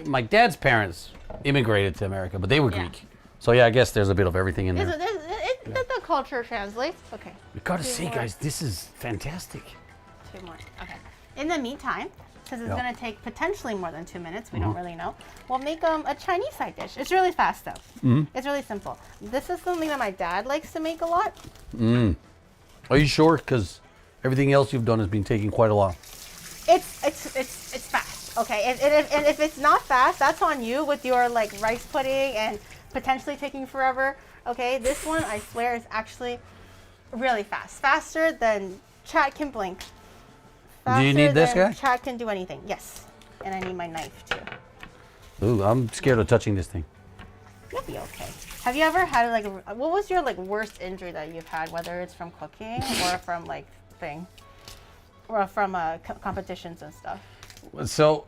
my dad's parents immigrated to America, but they were Greek. So yeah, I guess there's a bit of everything in there. The culture translates. Okay. You gotta Two see, more. guys, this is fantastic. 2 more. Okay. In the meantime, since it's going to take potentially more than 2 minutes, we don't really know, we'll make a Chinese side dish. It's really fast, though. It's really simple. This is something that my dad likes to make a lot. Are you sure? Because everything else you've done has been taking quite a while. It's fast, okay? And if it's not fast, that's on you with your like rice pudding and potentially taking forever, okay? This one, I swear, is actually really fast. Faster than chat can blink. Do you need this guy? Chat can do anything, yes. And I need my knife, too. Ooh, I'm scared of touching this thing. You'll be okay. Have you ever had like, what was your like worst injury that you've had, whether it's from cooking or from like or from competitions and stuff? So,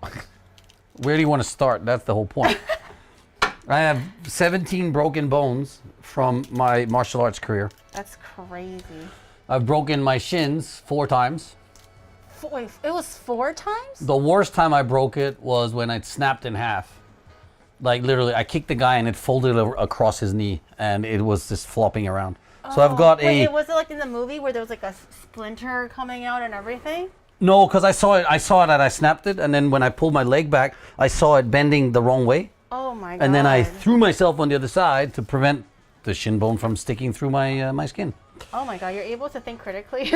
where do you want to start? That's the whole point. I have 17 broken bones from my martial arts career. That's crazy. I've broken my shins 4 times. Wait, it was 4 times? The worst time I broke it was when it snapped in half. Like literally, I kicked the guy and it folded across his knee, and it was just flopping around. So I've got Wait, was it like in the movie where there was like a splinter coming out and everything? No, because I saw it and I snapped it, and then when I pulled my leg back, I saw it bending the wrong way. Oh my god. And then I threw myself on the other side to prevent the shin bone from sticking through my skin. Oh my god, you're able to think critically.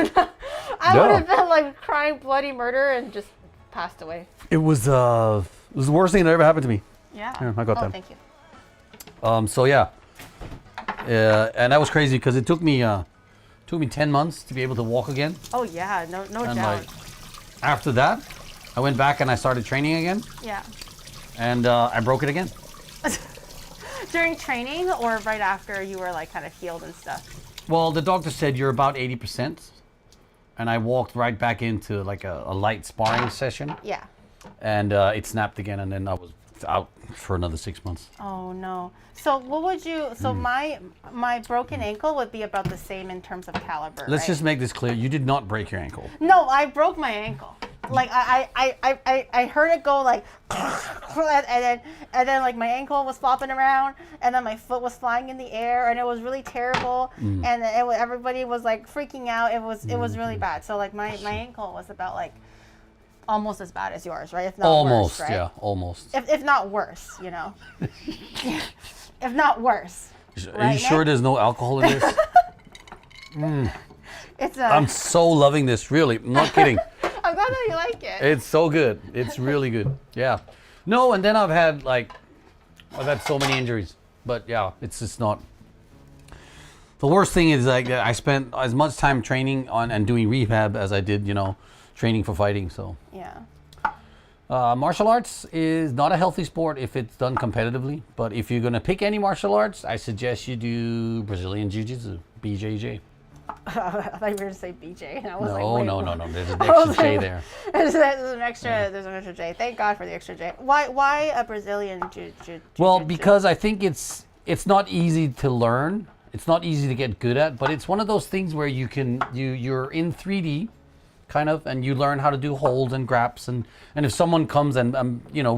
I would have been like crying bloody murder and just passed away. It was the worst thing that ever happened to me. Yeah. Here, I got that. Thank you. So yeah, and that was crazy because it took me 10 months to be able to walk again. Oh yeah, no And doubt. like after that, I went back and I started training again, Yeah. and I broke it again. During training or right after you were like kind of healed and stuff? Well, the doctor said you're about 80%, and I walked right back into like a light sparring session, Yeah. and it snapped again, and then I was out for another 6 months. Oh no. So what would you? So my broken ankle would be about the same in terms of caliber. Let's right? just make this clear: you did not break your ankle. No, I broke my ankle. Like I heard it go like, and then like my ankle was flopping around, and then my foot was flying in the air, and it was really terrible, and everybody was like freaking out. It was really bad. So like my ankle was about like almost as bad as yours, right? If not Almost, worse, right? yeah, almost. If not worse, you know. If not worse. Are Right, you sure Nick? there's no alcohol in this? It's I'm so loving this, really. I'm not kidding. I'm glad that you like it. It's so good. It's really good. Yeah. No, and then I've had so many injuries. But yeah, it's just not. The worst thing is like I spent as much time training on and doing rehab as I did, training for fighting. So Yeah. martial arts is not a healthy sport if it's done competitively. But if you're gonna pick any martial arts, I suggest you do Brazilian Jiu-Jitsu, BJJ. I thought you were going to say BJ, and I was like, No, wait, no, what? no, no. There's an I was extra J like, there. There's an extra J. Thank God for the extra J. Why a Brazilian jiu-jitsu? Well, because I think it's not easy to learn. It's not easy to get good at, but it's one of those things where you're in 3D, kind of, and you learn how to do holds and graps, and if someone comes and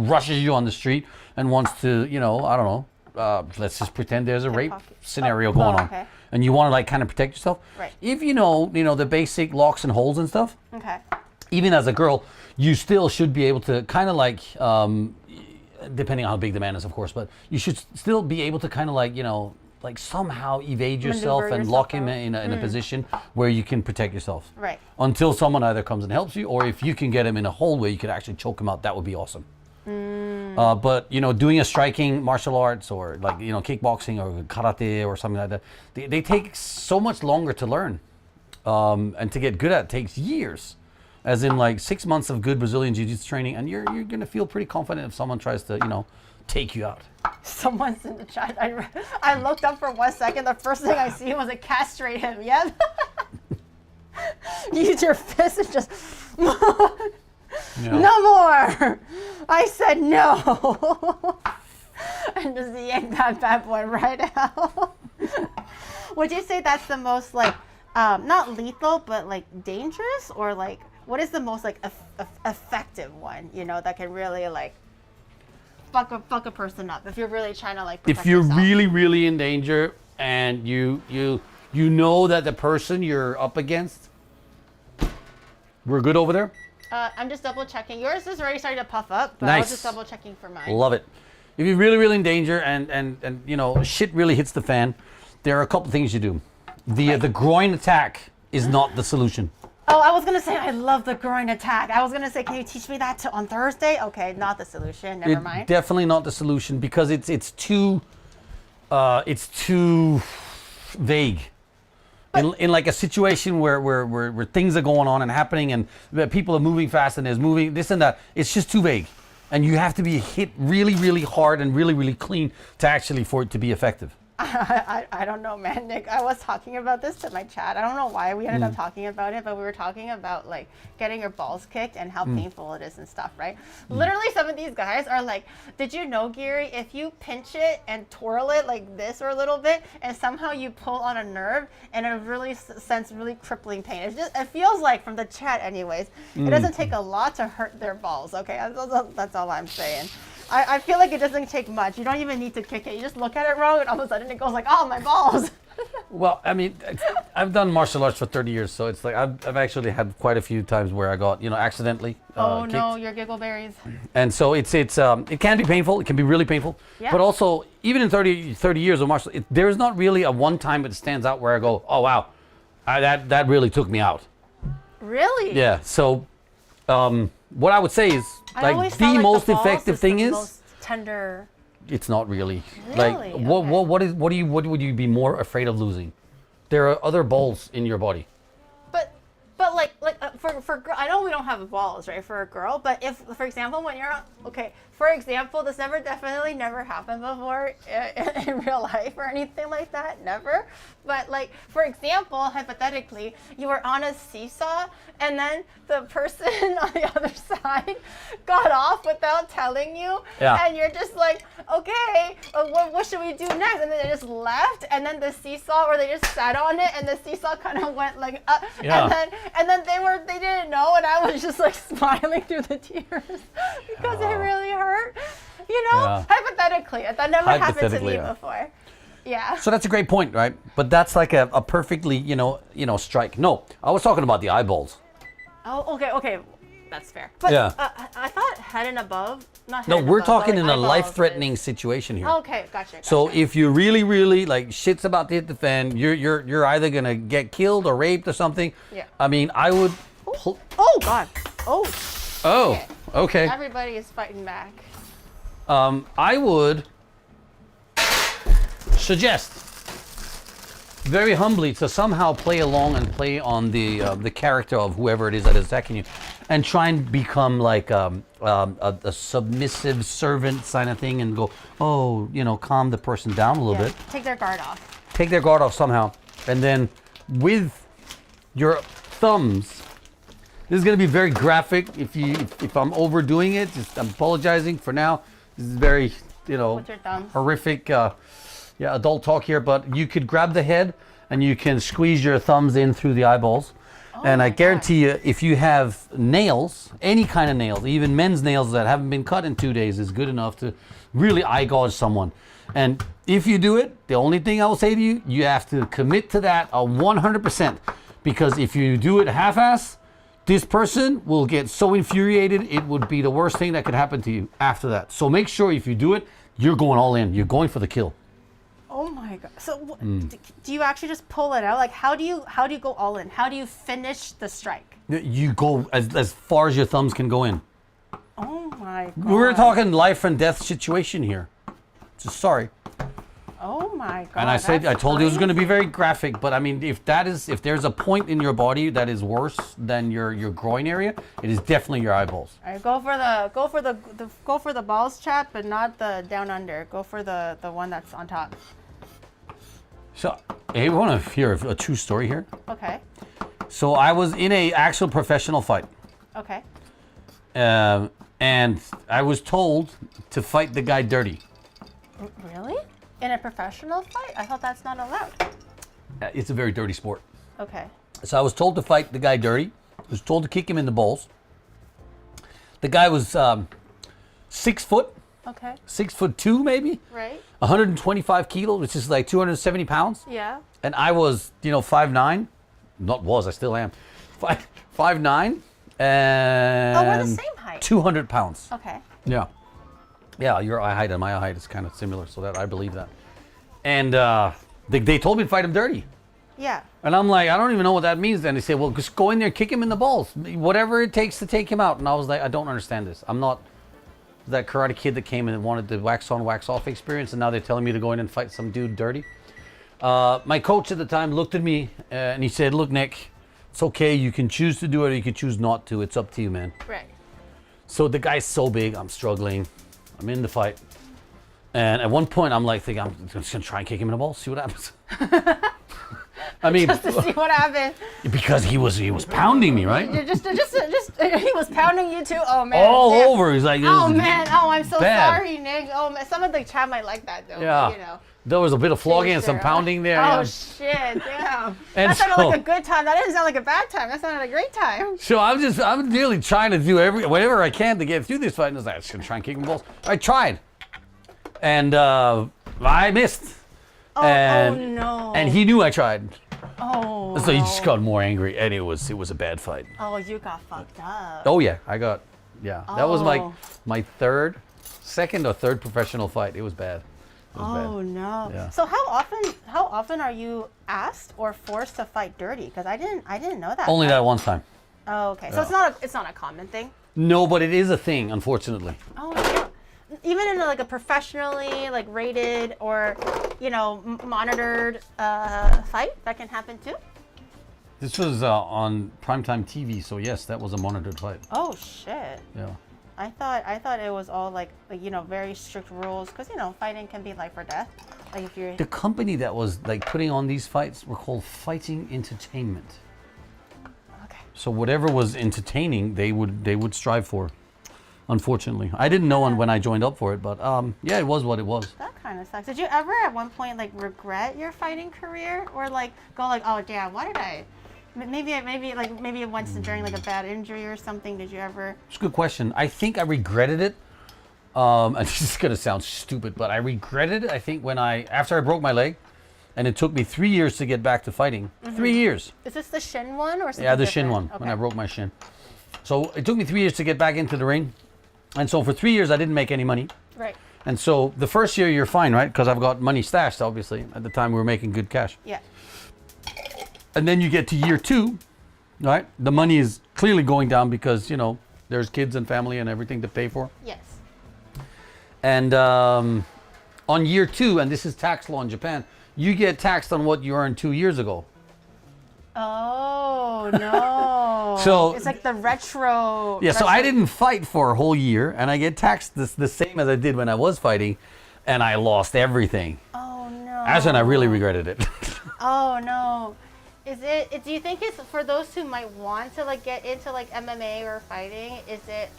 rushes you on the street and wants to, I don't know, let's just pretend there's a rape pocket. scenario going on, okay. and you want to like kind of protect yourself. Right. If you know the basic locks and holds and stuff. Okay. Even as a girl, you still should be able to kind of like, depending on how big the man is, of course, but you should still be able to kind of like, like somehow evade yourself Maneuver and yourself lock him out. in a position where you can protect yourself. Right. Until someone either comes and helps you, or if you can get him in a hole where you could actually choke him out, that would be awesome. But doing a striking martial arts or like kickboxing or karate or something like that, they take so much longer to learn, and to get good at takes years. As in like 6 months of good Brazilian Jiu-Jitsu training, and you're gonna feel pretty confident if someone tries to take you out. Someone's in the chat. I looked up for 1 second. The first thing I see was a castrate him. Yep. Use your fist and just. Yeah. No more! I said no! And just yank that bad boy right out. Would you say that's the most like, not lethal, but like dangerous? Or like, what is the most like effective one, that can really like fuck a person up if you're really trying to like protect If you're yourself? really, really in danger and you know that the person you're up against, we're good over there? I'm just double checking. Yours is already starting to puff up, but I was Nice. just double checking for mine. Love it. If you're really, really in danger and shit really hits the fan, there are a couple things you do. The groin attack is not the solution. Oh, I was gonna say I love the groin attack. I was gonna say, can you teach me that on Thursday? Okay, not the solution. Never mind. Definitely not the solution because it's too vague. In like a situation where things are going on and happening and people are moving fast and there's moving this and that, it's just too vague. And you have to be hit really, really hard and really, really clean for it to be effective. I don't know, man, Nick. I was talking about this to my chat. I don't know why we ended up talking about it, but we were talking about like getting your balls kicked and how painful it is and stuff, right? Literally, some of these guys are like, did you know, Gary, if you pinch it and twirl it like this or a little bit, and somehow you pull on a nerve, and it really sends really crippling pain. It feels like, from the chat anyways, it doesn't take a lot to hurt their balls, okay? That's all I'm saying. I feel like it doesn't take much. You don't even need to kick it. You just look at it wrong, and all of a sudden it goes like, oh, my balls. Well, I mean, I've done martial arts for 30 years, so it's like I've actually had quite a few times where I got accidentally Oh, kicked. no, your giggleberries. And so it can be painful. It can be really painful. Yeah. But also, even in 30 years of martial, there's not really a one time that stands out where I go, oh wow, that really took me out. Really? Yeah. So, what I would say is I like always the felt like most balls effective is thing the is most tender. it's not really. Really? Like, what would you be more afraid of losing? There are other balls in your body. But like for girl, I know we don't have balls, right, for a girl. But if, for example, when you're okay, for example, this definitely never happened before in real life or anything like that, never. But like, for example, hypothetically, you were on a seesaw and then the person on the other side got off without telling you, and you're just like, okay, what should we do next? And then they just left, and then the seesaw, or they just sat on it, and the seesaw kind of went like up, and then they didn't know, and I was just like smiling through the tears because it really hurt. You know, hypothetically, that never happened to me before. Yeah. So that's a great point, right? But that's like a perfectly, strike. No, I was talking about the eyeballs. Oh, okay. That's fair. But I thought head and above, not head No, and we're above, talking but, in like, a eyeballs life-threatening situation here. Okay, gotcha. So if you really, really, like, shit's about to hit the fan, you're either going to get killed or raped or something. Yeah. I mean, I would... Oh, God. Oh. Oh, okay. Everybody is fighting back. I would suggest very humbly to somehow play along and play on the character of whoever it is that is attacking you, and try and become like a submissive servant kind of thing, and go, calm the person down a little bit. Take their guard off. Take their guard off somehow, and then with your thumbs. This is going to be very graphic. If I'm overdoing it, I'm apologizing for now. This is very, With your thumbs. horrific, adult talk here. But you could grab the head and you can squeeze your thumbs in through the eyeballs. And I guarantee you, if you have nails, any kind of nails, even men's nails that haven't been cut in 2 days, is good enough to really eye gouge someone. And if you do it, the only thing I will say to you, you have to commit to that 100%. Because if you do it half-ass, this person will get so infuriated, it would be the worst thing that could happen to you after that. So make sure if you do it, you're going all in. You're going for the kill. Oh my God. So do you actually just pull it out? Like, how do you go all in? How do you finish the strike? You go as far as your thumbs can go in. Oh my God. We're talking life and death situation here. Just sorry. Oh my God. And I told you it was going to be very graphic, but I mean, if there's a point in your body that is worse than your groin area, it is definitely your eyeballs. All right, go for the balls, chat, but not the down under. Go for the one that's on top. So, hey, we want to hear a true story here. Okay. So I was in a actual professional fight. Okay. And I was told to fight the guy dirty. Really? In a professional fight? I thought that's not allowed. It's a very dirty sport. Okay. So I was told to fight the guy dirty. I was told to kick him in the balls. The guy was 6 foot. Okay. 6'2" maybe. Right. 125 kilos, which is like 270 pounds. Yeah. And I was, 5'9". I still am. 5'9". And Oh, we're the same height. 200 pounds. Okay. Yeah. Yeah, your eye height and my eye height is kind of similar, so that I believe that. And they told me to fight him dirty. Yeah. And I'm like, I don't even know what that means. Then they say, well, just go in there, kick him in the balls, whatever it takes to take him out. And I was like, I don't understand this. I'm not that Karate Kid that came in and wanted the wax on, wax off experience, and now they're telling me to go in and fight some dude dirty. My coach at the time looked at me and he said, look, Nick, it's okay. You can choose to do it or you can choose not to. It's up to you, man. Right. So the guy's so big, I'm struggling. I'm in the fight. And at one point, I'm like thinking, I'm just going to try and kick him in the balls, see what happens. I mean, Just to see what happened. because he was pounding me, right? Just he was pounding you too. Oh man. All Yeah. over. He's like, Oh man. Oh, I'm so bad. sorry, Nick. Oh man. Some of the chat might like that though. Yeah. But, There was a bit of flogging and some Sure. pounding there. Oh yeah. shit. Damn. And That sounded so- like a good time. That didn't sound like a bad time. That sounded like a great time. So I'm really trying to do whatever I can to get through this fight. And I was like, I'm just gonna try and kick him in the balls. I tried, and I missed. Oh, and, oh no. And he knew I tried, Oh. so he just got more angry, and it was a bad fight. Oh, you got fucked up. Oh yeah, that was Oh. my second or third professional fight. It was bad. It was Oh bad. no. Yeah. So how often are you asked or forced to fight dirty? Because I didn't know that. Only that one time. Oh, okay. So Yeah. it's not a common thing. No, but it is a thing, unfortunately. Oh no. even in like a professionally like rated or monitored fight, that can happen too. This was on primetime TV, so yes, that was a monitored fight. Oh shit. Yeah. I thought it was all like very strict rules because fighting can be life or death. Like if you're The company that was like putting on these fights were called Fighting Entertainment. okay. So whatever was entertaining, they would strive for. Unfortunately, I didn't know when I joined up for it, but yeah, it was what it was. That kind of sucks. Did you ever at one point like regret your fighting career or like go like, oh damn, why did I? Maybe once during like a bad injury or something. Did you ever? It's a good question. I think I regretted it. And this is gonna sound stupid, but I regretted it. I think after I broke my leg, and it took me 3 years to get back to fighting. 3 years. Is this the shin one or something? Yeah, the shin different? one. When I broke my shin. So it took me 3 years to get back into the ring, and so for 3 years I didn't make any money. Right. And so the first year you're fine, right? Because I've got money stashed. Obviously, at the time we were making good cash. Yeah. And then you get to year 2, right? The money is clearly going down because, there's kids and family and everything to pay for. Yes. And on year 2, and this is tax law in Japan, you get taxed on what you earned 2 years ago. Oh, no. So it's like the retro. Yeah, so I didn't fight for a whole year, and I get taxed the same as I did when I was fighting, and I lost everything. Oh, no. That's when I really regretted it. Oh, no. Do you think it's for those who might want to like get into like MMA or fighting, is it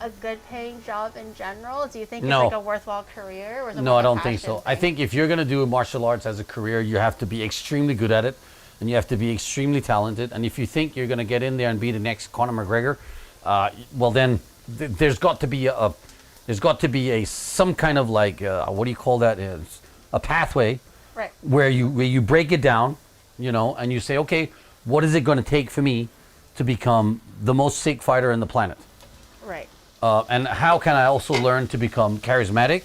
a good paying job in general? Do you think it's No. like a worthwhile career? Or is it No, more I a don't think passion so. I thing? think if you're going to do martial arts as a career, you have to be extremely good at it, and you have to be extremely talented. And if you think you're going to get in there and be the next Conor McGregor, well then there's got to be some kind of like what do you call that? A pathway, Right. where you break it down, and you say, okay, what is it going to take for me to become the most sick fighter in the planet? Right. And how can I also learn to become charismatic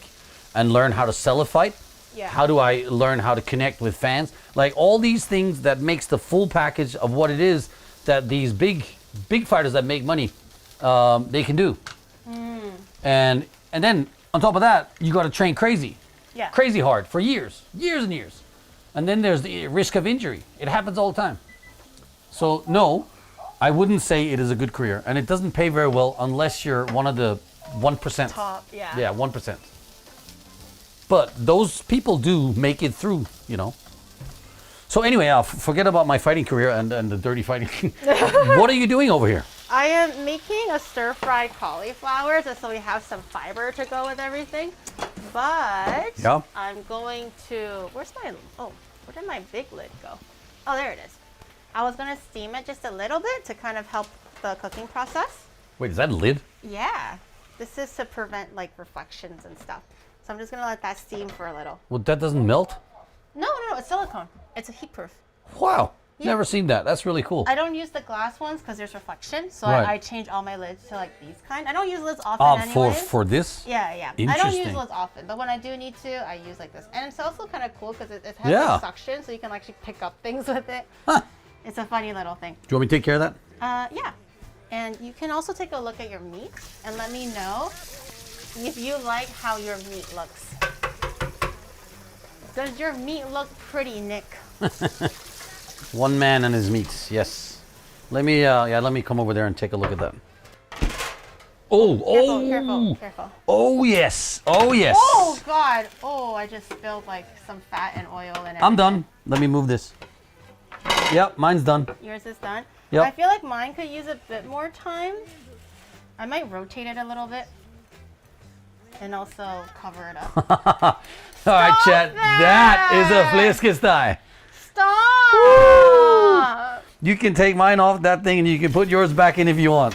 and learn how to sell a fight? Yeah. How do I learn how to connect with fans? Like all these things that makes the full package of what it is that these big fighters that make money, they can do. And then on top of that, you got to train crazy. Yeah. Crazy hard for years and years. And then there's the risk of injury. It happens all the time. So no, I wouldn't say it is a good career, and it doesn't pay very well unless you're one of the 1%. Top, yeah. Yeah, 1%. But those people do make it through, So anyway, forget about my fighting career and the dirty fighting. What are you doing over here? I am making a stir-fried cauliflower just so we have some fiber to go with everything. But Yeah. I'm going to, where did my big lid go? Oh, there it is. I was going to steam it just a little bit to kind of help the cooking process. Wait, is that a lid? Yeah. This is to prevent like reflections and stuff. So I'm just going to let that steam for a little. Well, that doesn't melt? No, it's silicone. It's a heat proof. Wow. Yeah. Never seen that. That's really cool. I don't use the glass ones because there's reflection. So Right. I change all my lids to like these kind. I don't use lids often anyways. For this? Yeah. I don't use Interesting. lids often, but when I do need to, I use like this. And it's also kind of cool because it has Yeah. like suction, so you can actually pick up things with it. Huh. It's a funny little thing. Do you want me to take care of that? Yeah. And you can also take a look at your meat and let me know if you like how your meat looks. Does your meat look pretty, Nick? One man and his meats. Yes. Let me come over there and take a look at that. Careful. Oh yes. Oh yes. Oh God! Oh, I just spilled like some fat and oil in it. I'm done. Let me move this. Yep, mine's done. Yours is done? Yep. I feel like mine could use a bit more time. I might rotate it a little bit. And also cover it up. All right, chat. that! That is a fliskestai. Stop! You can take mine off that thing and you can put yours back in if you want.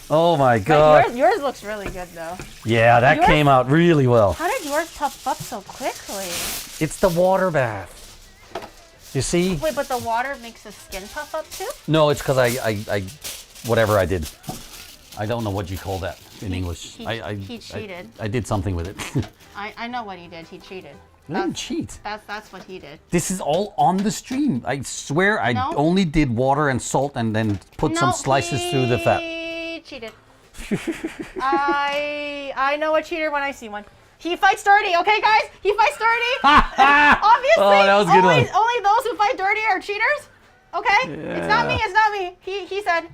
Oh my God. Yours looks really good though. Yeah, that Yours- came out really well. How did yours puff up so quickly? It's the water bath. You see? Wait, but the water makes the skin puff up too? No, it's because I whatever I did. I don't know what you call that in English. He cheated. I did something with it. I know what he did. He cheated. I didn't cheat. That's what he did. This is all on the stream. I swear I No. only did water and salt and then put some slices through the fat. He cheated. I know a cheater when I see one. He fights dirty, okay, guys? He fights dirty. Obviously, Oh, that was a good one. only those who fight dirty are cheaters. Okay, it's not me. It's not me. He said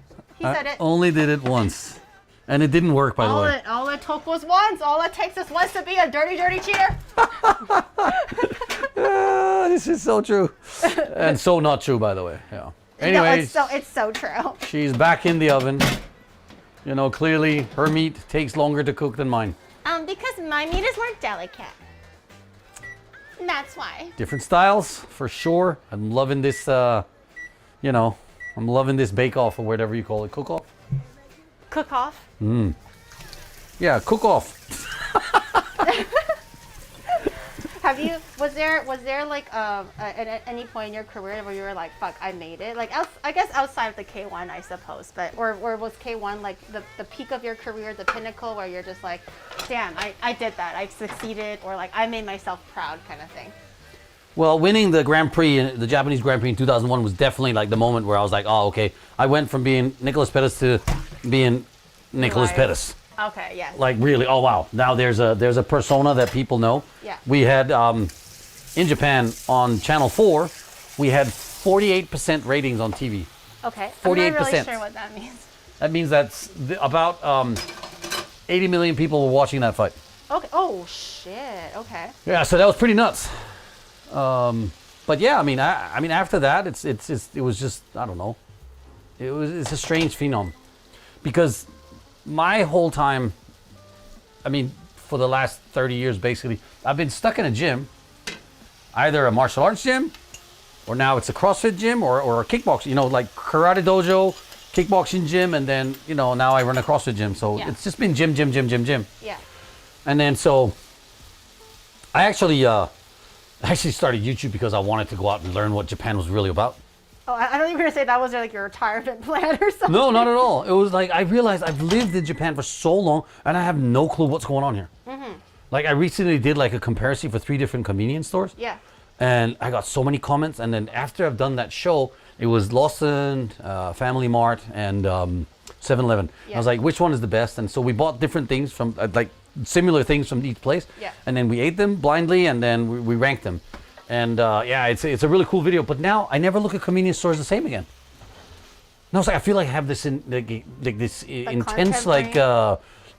it. Only did it once, and it didn't work, by the way. All it took was once. All it takes is once to be a dirty cheater. This is so true, and so not true, by the way. Yeah. Anyways, No, it's so true. she's back in the oven. You know, clearly her meat takes longer to cook than mine. Because my meat is more delicate. That's why. Different styles, for sure. I'm loving this, you know, I'm loving this bake-off or whatever you call it. Cook-off? Cook-off? Yeah, cook-off. Was there like at any point in your career where you were like, fuck, I made it? Like, I guess outside of the K1, I suppose, but or was K1 like the peak of your career, the pinnacle, where you're just like, damn, I did that, I succeeded, or like I made myself proud, kind of thing? Well, winning the Grand Prix, the Japanese Grand Prix in 2001 was definitely like the moment where I was like, oh, okay, I went from being Nicolas Pettis to being Nicolas Right. Pettis. Okay, yes. Like really, oh wow! Now there's a persona that people know. Yeah. We had in Japan on Channel 4, we had 48% ratings on TV. Okay. 48%. I'm not really sure what that means. That means that's about 80 million people were watching that fight. Okay. Oh shit. Okay. Yeah, so that was pretty nuts. But yeah, I mean after that, it was just, I don't know. It's a strange phenom, because my whole time, I mean, for the last 30 years, basically, I've been stuck in a gym, either a martial arts gym, or now it's a CrossFit gym, or a kickboxing, you know, like karate dojo, kickboxing gym, and then, you know, now I run a CrossFit gym. So Yeah. it's just been gym. Yeah. And then so I actually started YouTube because I wanted to go out and learn what Japan was really about. Oh, I don't even gonna say that was like your retirement plan or something. No, not at all. It was like I realized I've lived in Japan for so long and I have no clue what's going on here. Like I recently did like a comparison for 3 different convenience stores. Yeah. And I got so many comments. And then after I've done that show, it was Lawson, Family Mart, and 7-Eleven. Yeah. I was like, which one is the best? And so we bought different things from like similar things from each place. Yeah. And then we ate them blindly, and then we ranked them. And yeah, it's a really cool video. But now I never look at convenience stores the same again. No, it's like I feel like I have this intense like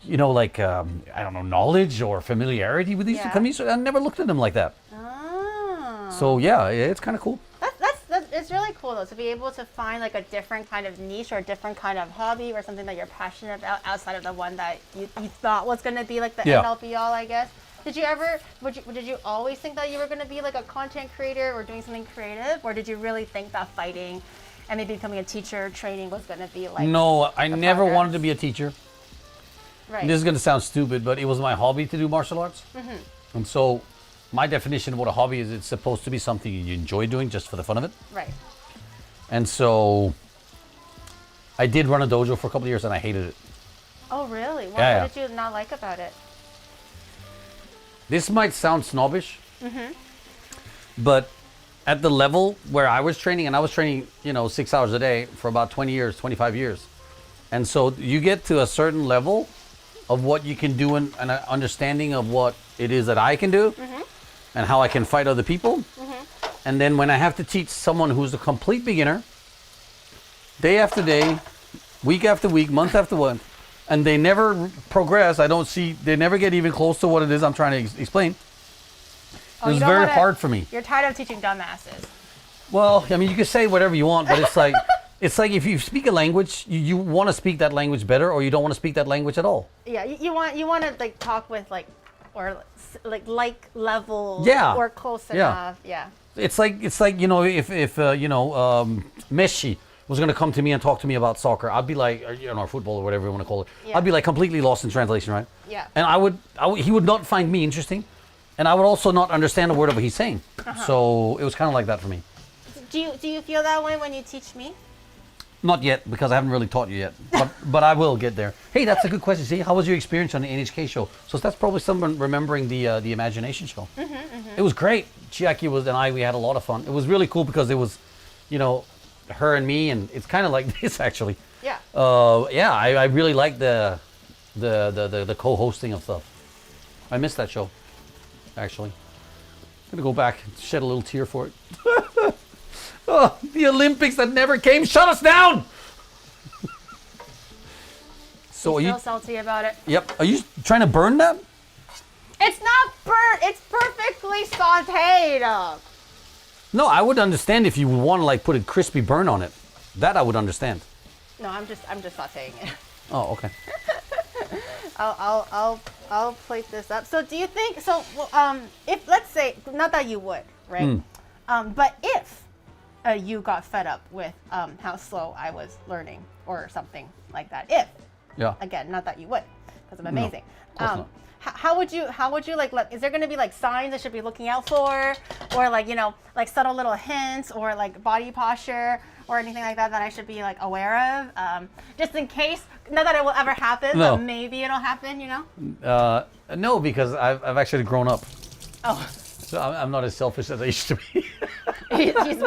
you know, like I don't know, knowledge or familiarity with these convenience stores. I never looked at them like that. Oh. So yeah, it's kind of cool. That's it's really cool though, to be able to find like a different kind of niche or a different kind of hobby or something that you're passionate about outside of the one that you thought was gonna be like the end all be all, I guess. Did you always think that you were gonna be like a content creator or doing something creative, or did you really think that fighting and maybe becoming a teacher, training was gonna be like? No, I never progress? wanted to be a teacher. Right. This is gonna sound stupid, but it was my hobby to do martial arts. And so my definition of what a hobby is, it's supposed to be something you enjoy doing just for the fun of it. Right. And so I did run a dojo for a couple of years and I hated it. Oh really? What Yeah. did you not like about it? This might sound snobbish, but at the level where I was training, and I was training, you know, 6 hours a day for about 20 years, 25 years. And so you get to a certain level of what you can do and an understanding of what it is that I can do and how I can fight other people. And then when I have to teach someone who's a complete beginner, day after day, week after week, month after month, and they never progress, they never get even close to what it is I'm trying to explain. Oh, It was you don't very wanna- hard for me. You're tired of teaching dumbasses. Well, I mean, you can say whatever you want, but it's like if you speak a language, you want to speak that language better, or you don't want to speak that language at all. Yeah, you want to like talk with like like level Yeah. or close Yeah. enough. Yeah. It's like you know, if you know, Messi was going to come to me and talk to me about soccer, I'd be like, or, you know, or football or whatever you want to call it. Yeah. I'd be like completely lost in translation, right? Yeah. And he would not find me interesting, and I would also not understand a word of what he's saying. So it was kind of like that for me. Do you feel that way when you teach me? Not yet, because I haven't really taught you yet, but I will get there. Hey, that's a good question. See, how was your experience on the NHK show? So that's probably someone remembering the Imagination show. It was great. Chiaki we had a lot of fun. It was really cool because it was, you know, her and me, and it's kind of like this actually. Yeah. Yeah, I really like the the co-hosting of stuff. I missed that show, actually. I'm gonna go back and shed a little tear for it. Oh, the Olympics that never came shut us down. So He's are you so salty about it. Yep. Are you trying to burn that? It's not burnt. It's perfectly sautéed. No, I would understand if you would want to like put a crispy burn on it. That I would understand. No, I'm just sautéing it. Oh, okay. I'll plate this up. So do you think so? If let's say not that you would, right? But if you got fed up with how slow I was learning or something like that, if again, not that you would, because I'm amazing. No, of course not. How would you like is there going to be like signs I should be looking out for, or like like subtle little hints, or like body posture or anything like that that I should be like aware of, just in case, not that it will ever happen, but maybe it'll happen, No, because I've actually grown up. Oh. So I'm not as selfish as I used to be. he's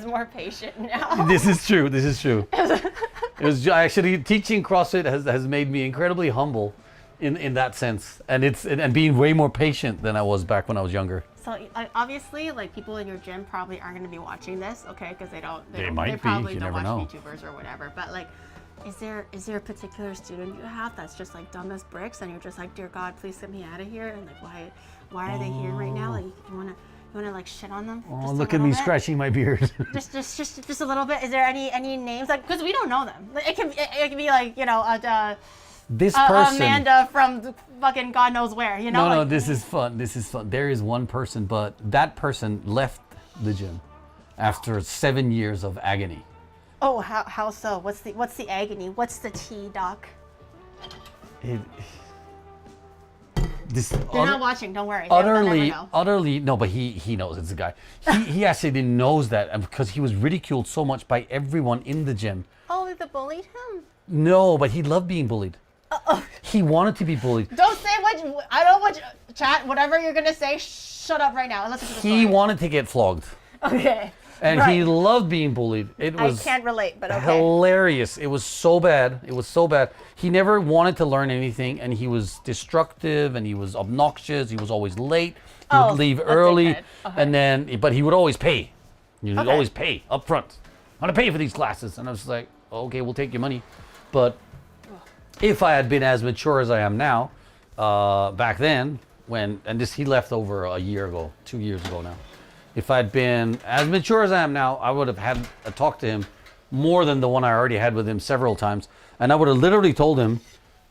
more patient now. This is true. It was actually teaching CrossFit has made me incredibly humble in that sense, and being way more patient than I was back when I was younger. So obviously, like people in your gym probably aren't going to be watching this, okay? Because they might probably be. You don't never watch know. VTubers or whatever. But like, is there a particular student you have that's just like dumb as bricks, and you're just like, dear God, please get me out of here, and like why are they here right now? Like you wanna like shit on them? Oh, look at me scratching my beard. just a little bit. Is there any names, like, because we don't know them? It can be like this person, Amanda from fucking God knows where, No, this is fun. There is one person, but that person left the gym after 7 years of agony. Oh, how so? What's the agony? What's the tea, doc? They're not watching. Don't worry. Utterly. No, but he knows it's a guy. He actually knows that because he was ridiculed so much by everyone in the gym. Oh, they bullied him? No, but he loved being bullied. He wanted to be bullied. Don't say what I don't want. Chat, whatever you're gonna say, shut up right now and listen to the story. He wanted to get flogged. Okay. And he loved being bullied. It was I can't relate, but okay. Hilarious. It was so bad. He never wanted to learn anything, and he was destructive, and he was obnoxious. He was always late. He would leave early, and but he would always pay. He'd always pay up front. I'm gonna pay for these classes, and I was like, okay, we'll take your money. But if I had been as mature as I am now, back then, he left over a year ago, 2 years ago now. If I'd been as mature as I am now, I would have had a talk to him more than the one I already had with him several times, and I would have literally told him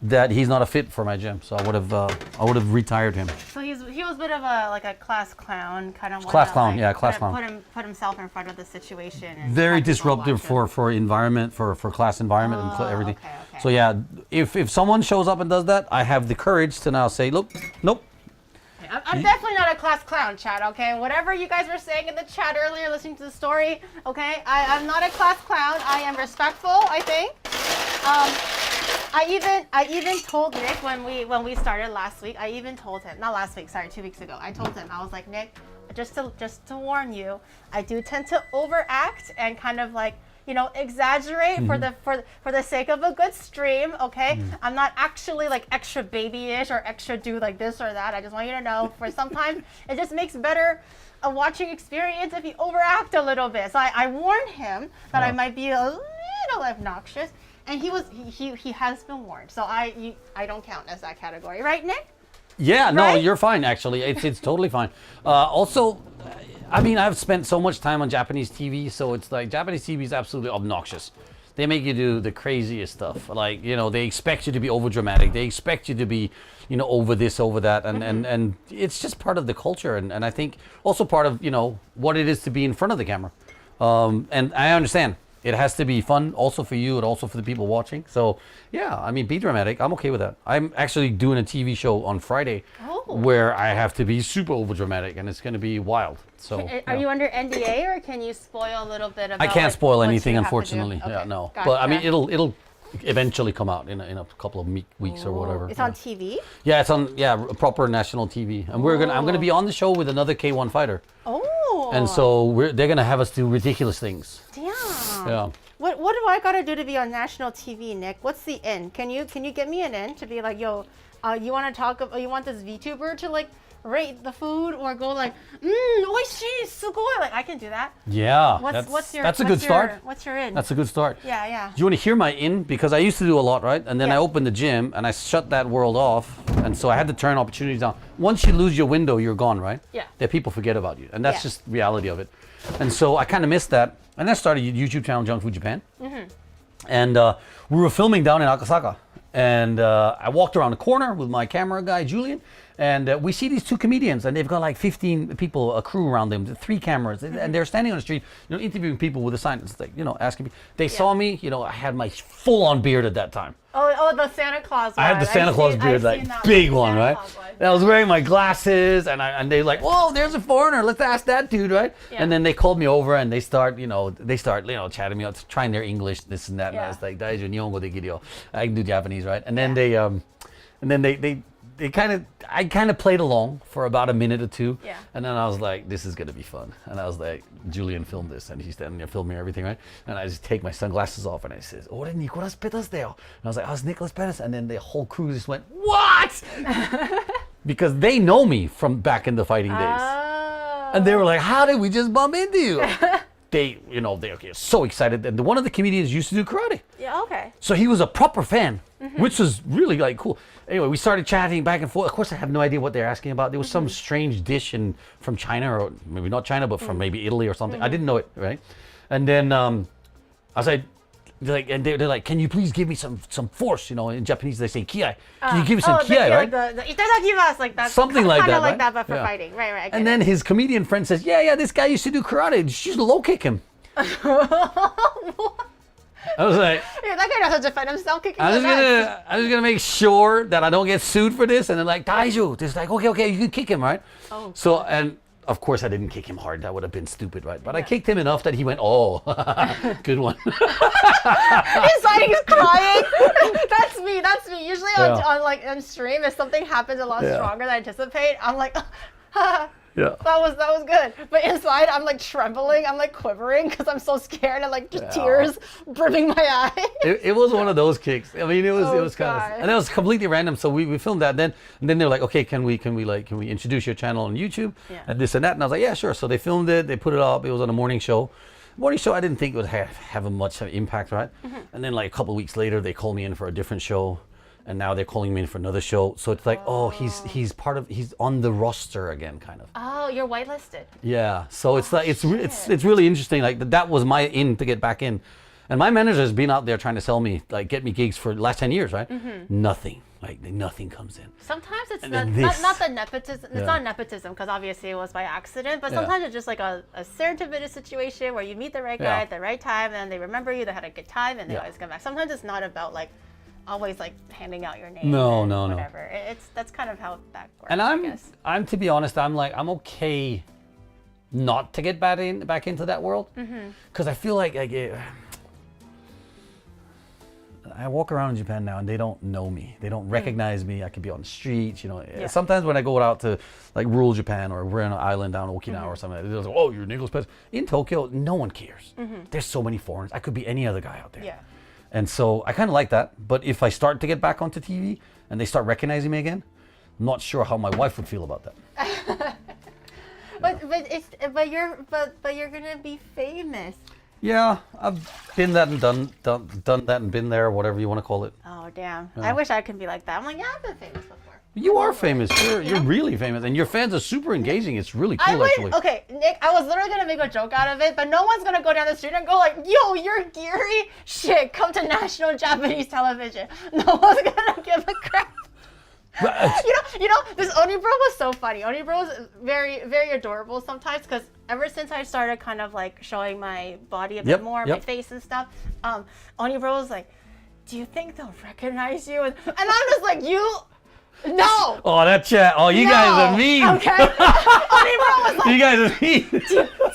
that he's not a fit for my gym. So I would have retired him. So he was a bit of a class clown kind of. Class clown. Put himself in front of the situation. And very disruptive for environment, for class environment and everything. Okay. So yeah, if someone shows up and does that, I have the courage to now say, look, nope. I'm definitely not a class clown, chat, okay? Whatever you guys were saying in the chat earlier, listening to the story, okay? I'm not a class clown. I am respectful, I think. I even told Nick when we started last week, I even told him, not last week, sorry, 2 weeks ago. I told him, I was like, Nick, just to warn you, I do tend to overact and kind of like, exaggerate for the sake of a good stream, okay? I'm not actually like extra babyish or extra do like this or that. I just want you to know, for sometimes it just makes better a watching experience if you overact a little bit. So I warned him that I might be a little obnoxious, and he has been warned. So I don't count as that category, right, Nick? Yeah, right? No, you're fine actually. It's totally fine. Also, I mean, I've spent so much time on Japanese TV, so it's like Japanese TV is absolutely obnoxious. They make you do the craziest stuff. Like, they expect you to be over dramatic. They expect you to be, over this, over that. And it's just part of the culture. And I think also part of, what it is to be in front of the camera. And I understand. It has to be fun also for you and also for the people watching. So, yeah, I mean, be dramatic. I'm okay with that. I'm actually doing a TV show on Friday where I have to be super over dramatic, and it's going to be wild. So, are you under NDA, or can you spoil a little bit about I can't spoil anything, what you have to unfortunately. do? Yeah, no. Gotcha. But I mean, it'll eventually come out in a couple of weeks or whatever. It's on TV? Yeah, it's on proper national TV. And I'm gonna be on the show with another K1 fighter. Oh. And so they're gonna have us do ridiculous things. Damn. Yeah. What do I gotta do to be on national TV, Nick? What's the in? Can you get me an in to be like, yo, you want to talk? You want this VTuber to like rate the food or go like, oishi, sugoi. Like I can do that. Yeah. That's a good start. What's your in? That's a good start. Yeah, yeah. Do you want to hear my in? Because I used to do a lot, right? And then Yeah. I opened the gym and I shut that world off. And so I had to turn opportunities on. Once you lose your window, you're gone, right? Yeah. That people forget about you. And that's Yeah. just reality of it. And so I kind of missed that. And I started a YouTube channel, Junk Food Japan. And we were filming down in Akasaka. And I walked around the corner with my camera guy, Julian. And we see these two comedians, and they've got like 15 people, a crew around them, 3 cameras, and they're standing on the street, interviewing people with a sign. It's like, asking me. They saw me, I had my full-on beard at that time. Oh, the Santa Claus one. I had the Santa Claus beard, like big one, right? And I was wearing my glasses, and they like, whoa, there's a foreigner. Let's ask that dude, right? Yeah. And then they called me over, and they start chatting me out, trying their English, this and that. And I was like, Daiju Nihongo dekiru yo. I can do Japanese, right? And then I kind of played along for about a minute or two. Yeah. And then I was like, this is going to be fun. And I was like, Julian filmed this. And he's standing there filming everything, right? And I just take my sunglasses off and I says, Ore Nicolas Pettas deo. And I was like, I was Nicolas Pettas. And then the whole crew just went, what? Because they know me from back in the fighting days. Oh. And they were like, how did we just bump into you? They so excited. And one of the comedians used to do karate. Yeah, okay. So he was a proper fan, which was really like cool. Anyway, we started chatting back and forth. Of course, I have no idea what they're asking about. There was some strange dish from China, or maybe not China, but from maybe Italy or something. I didn't know it, right? And then I was like, they're like, can you please give me some force? In Japanese they say kiai. Can you give me some kiai, right? The itadakimasu, like that. Something like that, Kind of like right? that, but for Yeah. fighting. Right, I get And then his comedian friend says, yeah, this guy used to do karate. You should low kick him. I was like, Yeah, that guy knows how to defend himself, kicking I'm the nuts. just gonna make sure that I don't get sued for this. And they're like, Daiju. Just like, okay, you can kick him, right? Oh, So, and of course I didn't kick him hard. That would have been stupid, right? But I kicked him enough that he went, oh, good one. Inside he's crying. That's me. Usually Yeah. on stream, if something happens a lot stronger than I anticipate, I'm like, Yeah. that was good. But inside, I'm like trembling. I'm like quivering because I'm so scared and like just Yeah. tears brimming my eye. It was one of those kicks. I mean, it was kind God. of, and it was completely random. So we filmed that. And then they're like, okay, can we introduce your channel on YouTube and this and that? And I was like, yeah, sure. So they filmed it. They put it up. It was on a morning show. Morning show, I didn't think it would have a much impact, right? And then like a couple of weeks later, they called me in for a different show. And now they're calling me in for another show. So it's like, he's on the roster again, kind of. Oh, you're whitelisted. Yeah. So it's like it's really interesting. Like that was my in to get back in, and my manager has been out there trying to sell me, like get me gigs for the last 10 years, right? Nothing. Like nothing comes in. Sometimes it's And not then this. the nepotism. It's Yeah. not nepotism because obviously it was by accident. But Yeah. sometimes it's just like a serendipitous situation where you meet the right guy Yeah. at the right time, and they remember you. They had a good time, and they Yeah. always come back. Sometimes it's not about like always like handing out your name. No, and no, no. whatever. That's kind of how that works. And I guess. I'm to be honest, I'm okay not to get back into that world, because I feel like I walk around in Japan now and they don't know me. They don't recognize me. I could be on the streets, Yeah. Sometimes when I go out to like rural Japan or we're on an island down in Okinawa or something, they're like, oh, you're Nicholas Pettis. In Tokyo, no one cares. There's so many foreigners. I could be any other guy out there. Yeah. And so I kind of like that. But if I start to get back onto TV and they start recognizing me again, I'm not sure how my wife would feel about that. But you're gonna be famous. Yeah, I've been that and done that and been there, whatever you want to call it. Oh damn! I wish I could be like that. I'm like, yeah, I've been famous before. You are famous. You're really famous, and your fans are super engaging. It's really I cool, would, actually. okay, Nick, I was literally gonna make a joke out of it, but no one's gonna go down the street and go like, yo, you're Geary? Shit, come to national Japanese television. No one's gonna give a crap. You know, this Oni bro was so funny. Oni bro was very, very adorable sometimes because ever since I started kind of like showing my body a bit more, my face and stuff, Oni bro was like, do you think they'll recognize you? And I'm just like, No. Oh, that chat. Oh, you guys are mean. Okay. Rmbr was like, You guys are mean.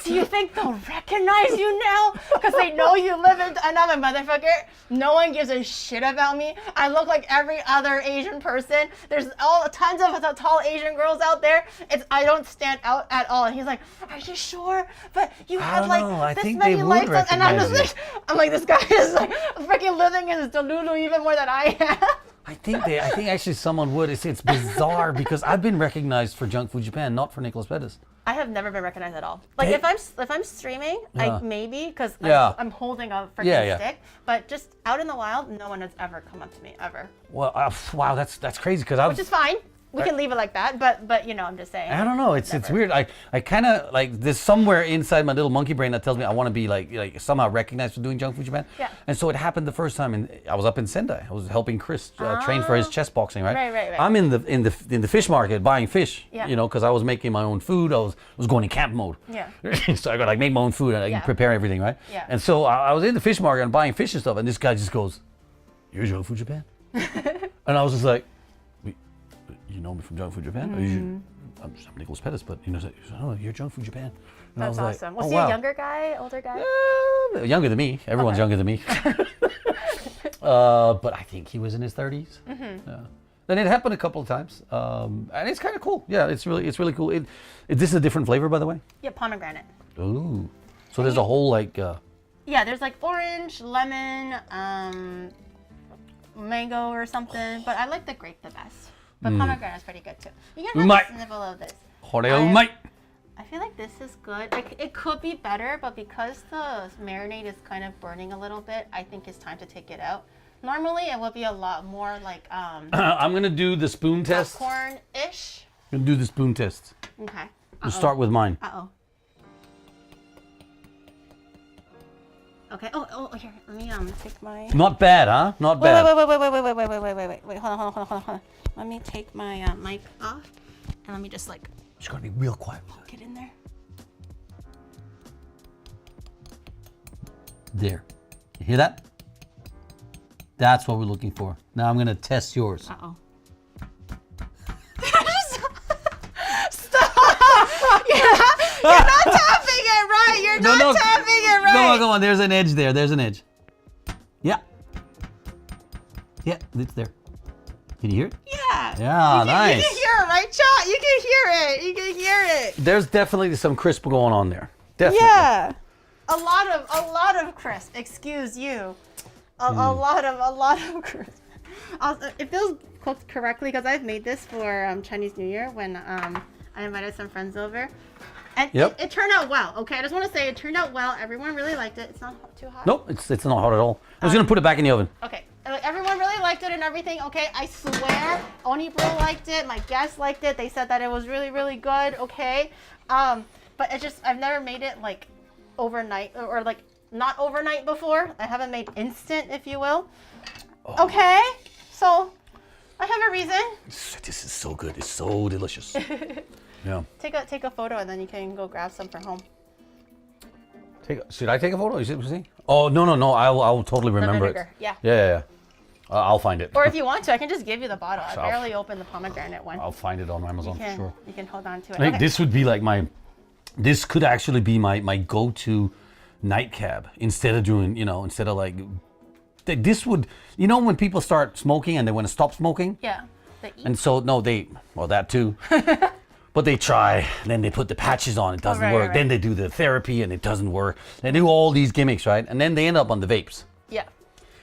do you think they'll recognize you now? Because they know you live in, and I'm a motherfucker. No one gives a shit about me. I look like every other Asian person. There's tons of tall Asian girls out there. I don't stand out at all. And he's like, are you sure? But you have like I this think many they would likes. And I'm just recognize like, this guy is like freaking living in his delulu even more than I am. I think actually someone would. It's bizarre because I've been recognized for Junk Food Japan, not for Nicholas Pettis. I have never been recognized at all. Like if I'm streaming, like maybe because I'm holding a freaking stick. But just out in the wild, no one has ever come up to me ever. Well, wow, that's crazy because which is fine. We can leave it like that, but you know, I'm just saying. I don't know. It's weird. I kind of like there's somewhere inside my little monkey brain that tells me I want to be like somehow recognized for doing Junk Food Japan. Yeah. And so it happened the first time, and I was up in Sendai. I was helping Chris train for his chess boxing. Right. Right. I'm in the fish market buying fish. Yeah. You know, because I was making my own food. I was going in camp mode. Yeah. So I got like make my own food and I can prepare everything. Right. Yeah. And so I was in the fish market and buying fish and stuff, and this guy just goes, "You're Junk Food Japan," and I was just like. You know me from Junk Food Japan? I'm Nicholas Pettis, but you know, oh, you're Junk Food Japan. And That's I was awesome. Like, Was he a younger guy, older guy? Younger than me. Everyone's younger than me. But I think he was in his 30s. Then it happened a couple of times, and it's kind of cool. Yeah, it's really cool. This is a different flavor, by the way. Yeah, pomegranate. Ooh, so there's a whole like. Yeah, there's like orange, lemon, mango or something, but I like the grape the best. But pomegranate is pretty good too. You can have a sniffle of this. I feel like this is good. Like it could be better, but because the marinade is kind of burning a little bit, I think it's time to take it out. Normally, it would be a lot more like I'm gonna do the spoon test. Popcorn-ish. I'm gonna do the spoon test. Okay. We'll start with mine. Okay. Oh, here. Let me take my. Not bad, huh? Not bad. Wait. Hold on. Let me take my mic off, and let me just like. Just gotta be real quiet. Poke it in there. There. You hear that? That's what we're looking for. Now I'm gonna test yours. Stop! You're not tapping it right. You're not tapping it right. Come on. There's an edge there. There's an edge. Yeah. Yeah, it's there. Can you hear it? Yeah. Yeah, nice. You can hear it, right, chat? You can hear it. There's definitely some crisp going on there. Definitely. Yeah. A lot of crisp. Excuse you. A lot of crisp. Also, it feels cooked correctly because I've made this for Chinese New Year when I invited some friends over. And it turned out well, okay? I just want to say it turned out well. Everyone really liked it. It's not too hot. Nope, it's not hot at all. I was going to put it back in the oven. Okay. Everyone really liked it and everything, okay? I swear, Onibro liked it. My guests liked it. They said that it was really, really good, okay? But it's just, I've never made it like overnight or like not overnight before. I haven't made instant, if you will. Oh. Okay? So, I have a reason. This is so good. It's so delicious. Yeah. Take a photo and then you can go grab some for home. Should I take a photo? You see? Oh no! I'll totally remember it. Yeah. Yeah. I'll find it. Or if you want to, I can just give you the bottle. I barely opened the pomegranate one. I'll find it on Amazon for sure. You can hold on to it. I think this would be like this could actually be my go-to nightcap instead of doing, instead of like, this would, when people start smoking and they want to stop smoking. Yeah. They eat. And so, that too. But they try, then they put the patches on, it doesn't work. Right. Then they do the therapy and it doesn't work. They do all these gimmicks, right? And then they end up on the vapes. Yeah.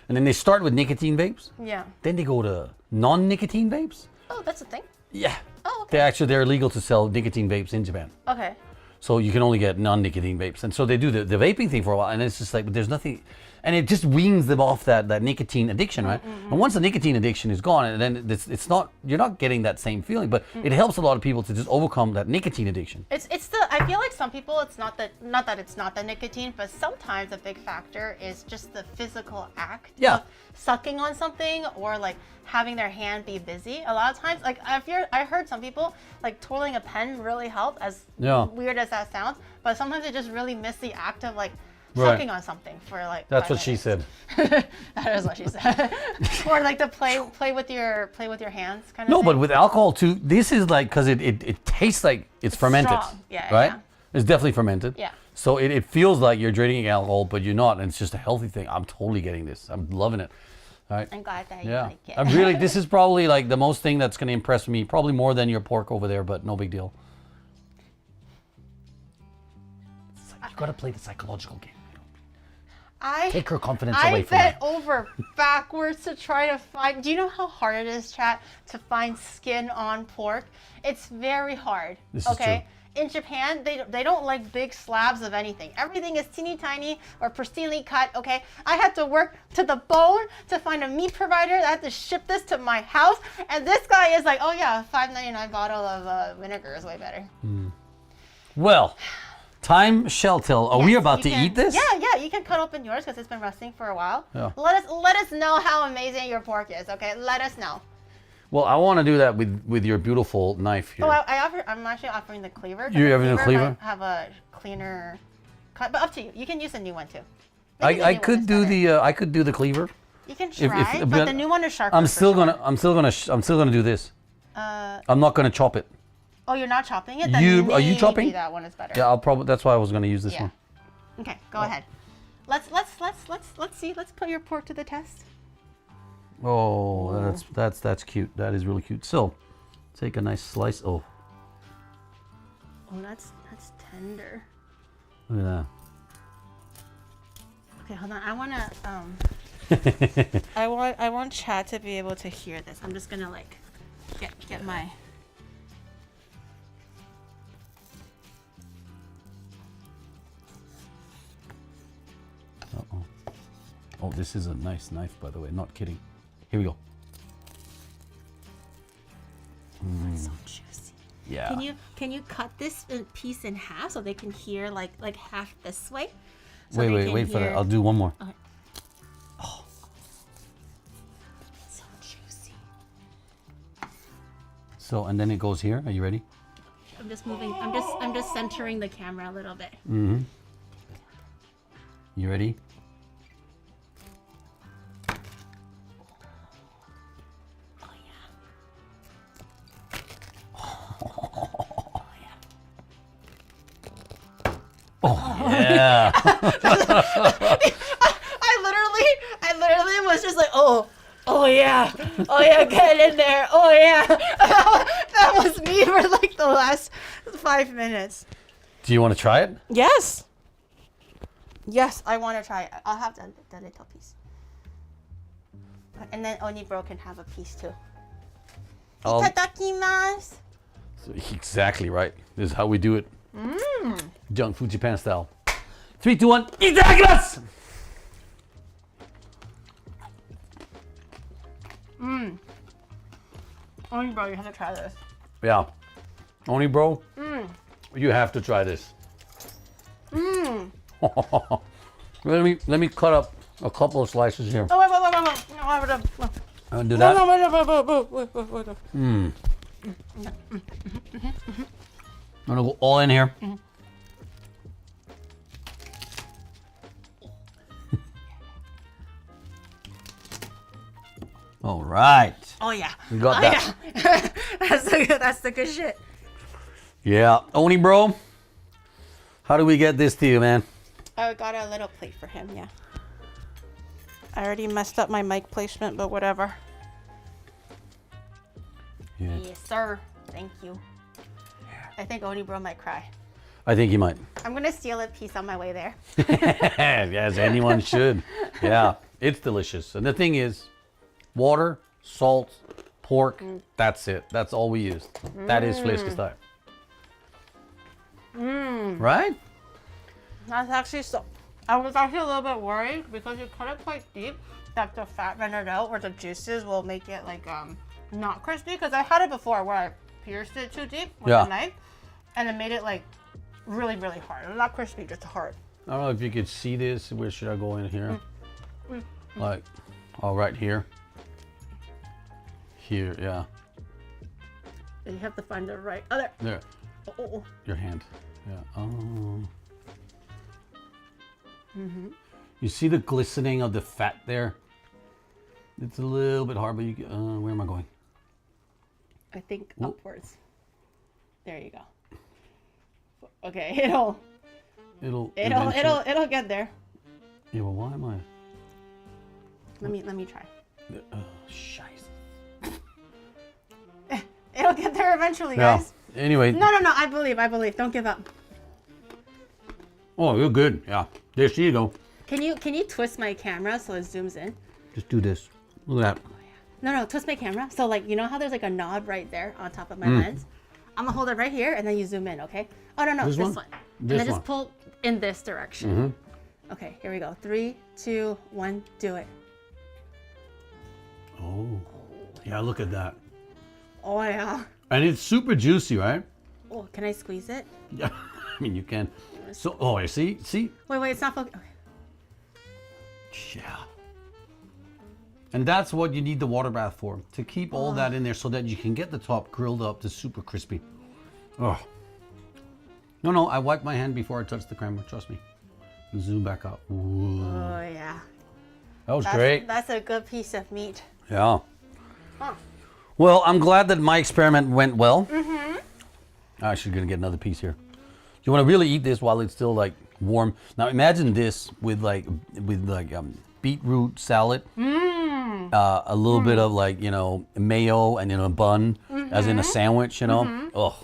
And then they start with nicotine vapes. Yeah. Then they go to non-nicotine vapes. Oh, that's a thing? Yeah. Oh, okay. They're illegal to sell nicotine vapes in Japan. Okay. So you can only get non-nicotine vapes. And so they do the vaping thing for a while, and it's just like, but there's nothing, and it just weans them off that nicotine addiction, right? Mm-hmm. And once the nicotine addiction is gone, and then it's not, you're not getting that same feeling, but it helps a lot of people to just overcome that nicotine addiction. I feel like some people, it's not that it's not the nicotine, but sometimes a big factor is just the physical act of sucking on something or like having their hand be busy. A lot of times, like I heard some people like twirling a pen really help, as weird as that sounds, but sometimes they just really miss the act of like sucking on something for like. That's 5 what she minutes. said. That is what she said. Or like to play with your hands kind of. No, thing. but with alcohol too, this is like, because it tastes like it's fermented. Strong. Yeah, right? yeah. It's definitely fermented. Yeah. So it feels like you're drinking alcohol, but you're not, and it's just a healthy thing. I'm totally getting this. I'm loving it. All right. I'm glad that you Yeah. like it. I'm really, this is probably like the most thing that's going to impress me, probably more than your pork over there, but no big deal. It's like, you got to play the psychological game. Take her confidence away from I her. bent over backwards to try to find. Do you know how hard it is, chat, to find skin on pork? It's very hard. This is okay. true. In Japan, they don't like big slabs of anything. Everything is teeny tiny or pristinely cut. Okay. I had to work to the bone to find a meat provider. I had to ship this to my house, and this guy is like, oh yeah, $5.99 bottle of vinegar is way better. Well, time shall tell. Are we Yes, about you to can- eat this? Yeah, you can cut open yours because it's been rusting for a while. Yeah. Let us know how amazing your pork is, okay? Let us know. Well, I want to do that with your beautiful knife here. Oh, I'm actually offering the cleaver. 'cause You're having a cleaver? might have a cleaner cut, but up to you. You can use a new one too. Maybe the I new one could is do better. I could do the cleaver. You can try, but the new one is sharper. I'm for still sure. gonna do this. I'm not gonna chop it. Oh, you're not chopping it? Are you Maybe chopping? that one is better. Yeah, I'll probably. That's why I was gonna use this Yeah. one. Okay, go ahead. Let's see. Let's put your pork to the test. Oh, that's cute. That is really cute. So, take a nice slice. Oh, Oh, that's tender. look at Okay, hold on. I wanna I want chat to be able to hear this. I'm just gonna like get my. Uh-oh. Oh, this is a nice knife, by the way. Not kidding. Here we go. It's so juicy. Yeah. Can you cut this piece in half so they can hear like half this way? So Wait for that. I'll do one more. Okay. So juicy. So, and then it goes here. Are you ready? I'm just moving. I'm just centering the camera a little bit. Mm-hmm. You ready? Oh yeah. Oh yeah. I literally was just like, oh yeah, get in there, oh yeah. That was me for like the last 5 minutes. Do you want to try it? Yes, I want to try it. I'll have the little piece, and then Onibro can have a piece too. Itadakimasu. Exactly right. This is how we do it. Junk food Japan style. 3, 2, 1. Itadakimasu! Onibro, you have to try this. Yeah. Only bro, you have to try this. Let me cut up a couple of slices here. Oh wait. No, And do that. wait. I'm gonna go all in here. All right. Oh yeah. You got that. Yeah. That's the good shit. Yeah. Oni bro, how do we get this to you, man? I got a little plate for him, yeah. I already messed up my mic placement, but whatever. Yeah. Yes, sir. Thank you. I think Onibro might cry. I think you might. I'm gonna steal a piece on my way there. As anyone should. Yeah. It's delicious. And the thing is, water, salt, pork, that's it. That's all we use. That is fläskesteg. Right? That's actually so. I was actually a little bit worried because you cut it quite deep that the fat rendered out or the juices will make it like not crispy. Because I had it before where I pierced it too deep with a knife, and it made it like really hard. Not crispy, just hard. I don't know if you could see this. Where should I go in here? Like, oh, right here. Here, yeah. And you have to find the right. Oh, there. There. Oh. Your hand. Yeah. Oh. You see the glistening of the fat there? It's a little bit hard, but you where am I going? I think Ooh. upwards. There you go. Okay, it'll get there. Yeah, well, why am I? Let me try. Scheiße. It'll get there eventually, Yeah. guys. Anyway. No, I believe. Don't give up. Oh, you're good. Yeah. There you go. Can you twist my camera so it zooms in? Just do this. Look at that. No, twist my camera. So like, you know how there's like a knob right there on top of my lens? I'm gonna hold it right here and then you zoom in, okay? Oh, no, this one. And then just pull in this direction. Okay, here we go. 3, 2, 1, do it. Oh. Yeah, look at that. Oh, yeah. And it's super juicy, right? Oh, can I squeeze it? Yeah. I mean, you can. So, oh, you see? Wait, it's not focused. Okay. Yeah. And that's what you need the water bath for, to keep all that in there so that you can get the top grilled up to super crispy. Oh. No, I wiped my hand before I touched the camera, trust me. Zoom back up. Ooh. Oh, yeah. That was great. That's a good piece of meat. Yeah. Huh. Well, I'm glad that my experiment went well. I'm actually gonna get another piece here. You want to really eat this while it's still like warm. Now imagine this with beetroot salad, a little bit of like mayo and a bun, as in a sandwich. Oh.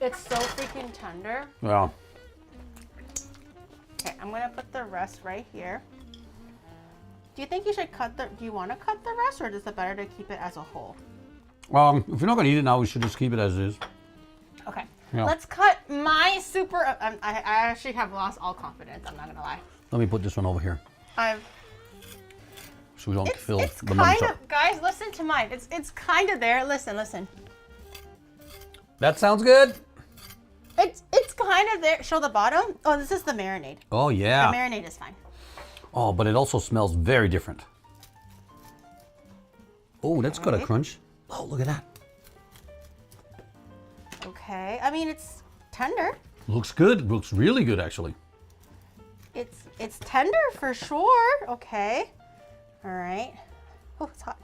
It's so freaking tender. Yeah. Okay, I'm gonna put the rest right here. Do you think you should do you want to cut the rest, or is it better to keep it as a whole? If you're not gonna eat it now, we should just keep it as is. Okay. Yeah. Let's cut my super. I actually have lost all confidence. I'm not gonna lie. Let me put this one over here so we don't fill It's the kind munch of, up. guys. Listen to mine. It's kind of there. Listen. That sounds good. It's kind of there. Show the bottom. Oh, this is the marinade. Oh yeah. The marinade is fine. Oh, but it also smells very different. Oh, that's got a crunch. Oh, look at that. Okay. I mean, it's tender. Looks good. Looks really good, actually. It's tender for sure. Okay. All right. Oh, it's hot.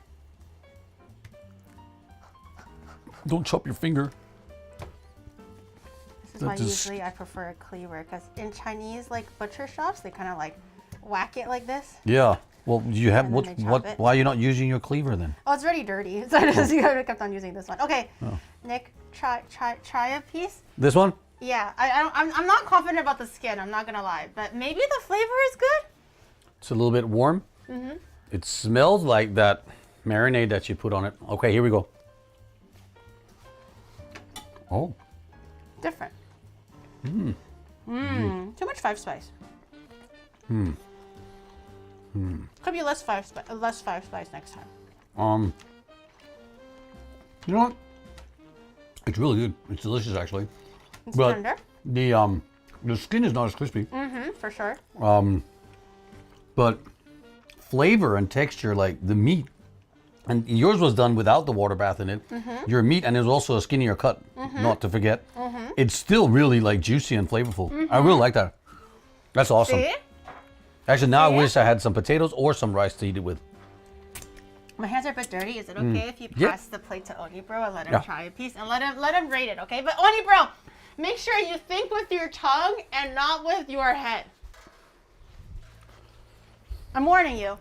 Don't chop your finger. This is why usually I prefer a cleaver, because in Chinese like butcher shops, they kind of like whack it like this. Yeah. Well, you have And then they chop it. why are you not using your cleaver then? Oh, it's already dirty, so I just kept on using this one. Okay, Nick, try a piece. This one? Yeah, I'm not confident about the skin. I'm not gonna lie, but maybe the flavor is good. It's a little bit warm. It smells like that marinade that you put on it. Okay, here we go. Oh. Different. Too much 5 spice. Could be less 5 spice next time. You know what? It's really good. It's delicious, actually. It's But tender. the skin is not as crispy. For sure. But flavor and texture, like the meat, and yours was done without the water bath in it. Your meat, and it was also a skinnier cut, not to forget. It's still really like juicy and flavorful. I really like that. That's awesome. See? Actually, now I wish I had some potatoes or some rice to eat it with. My hands are a bit dirty. Is it okay if you Yeah. pass the plate to Onibro and let him try a piece and let him rate it, okay? But Onibro, make sure you think with your tongue and not with your head. I'm warning you.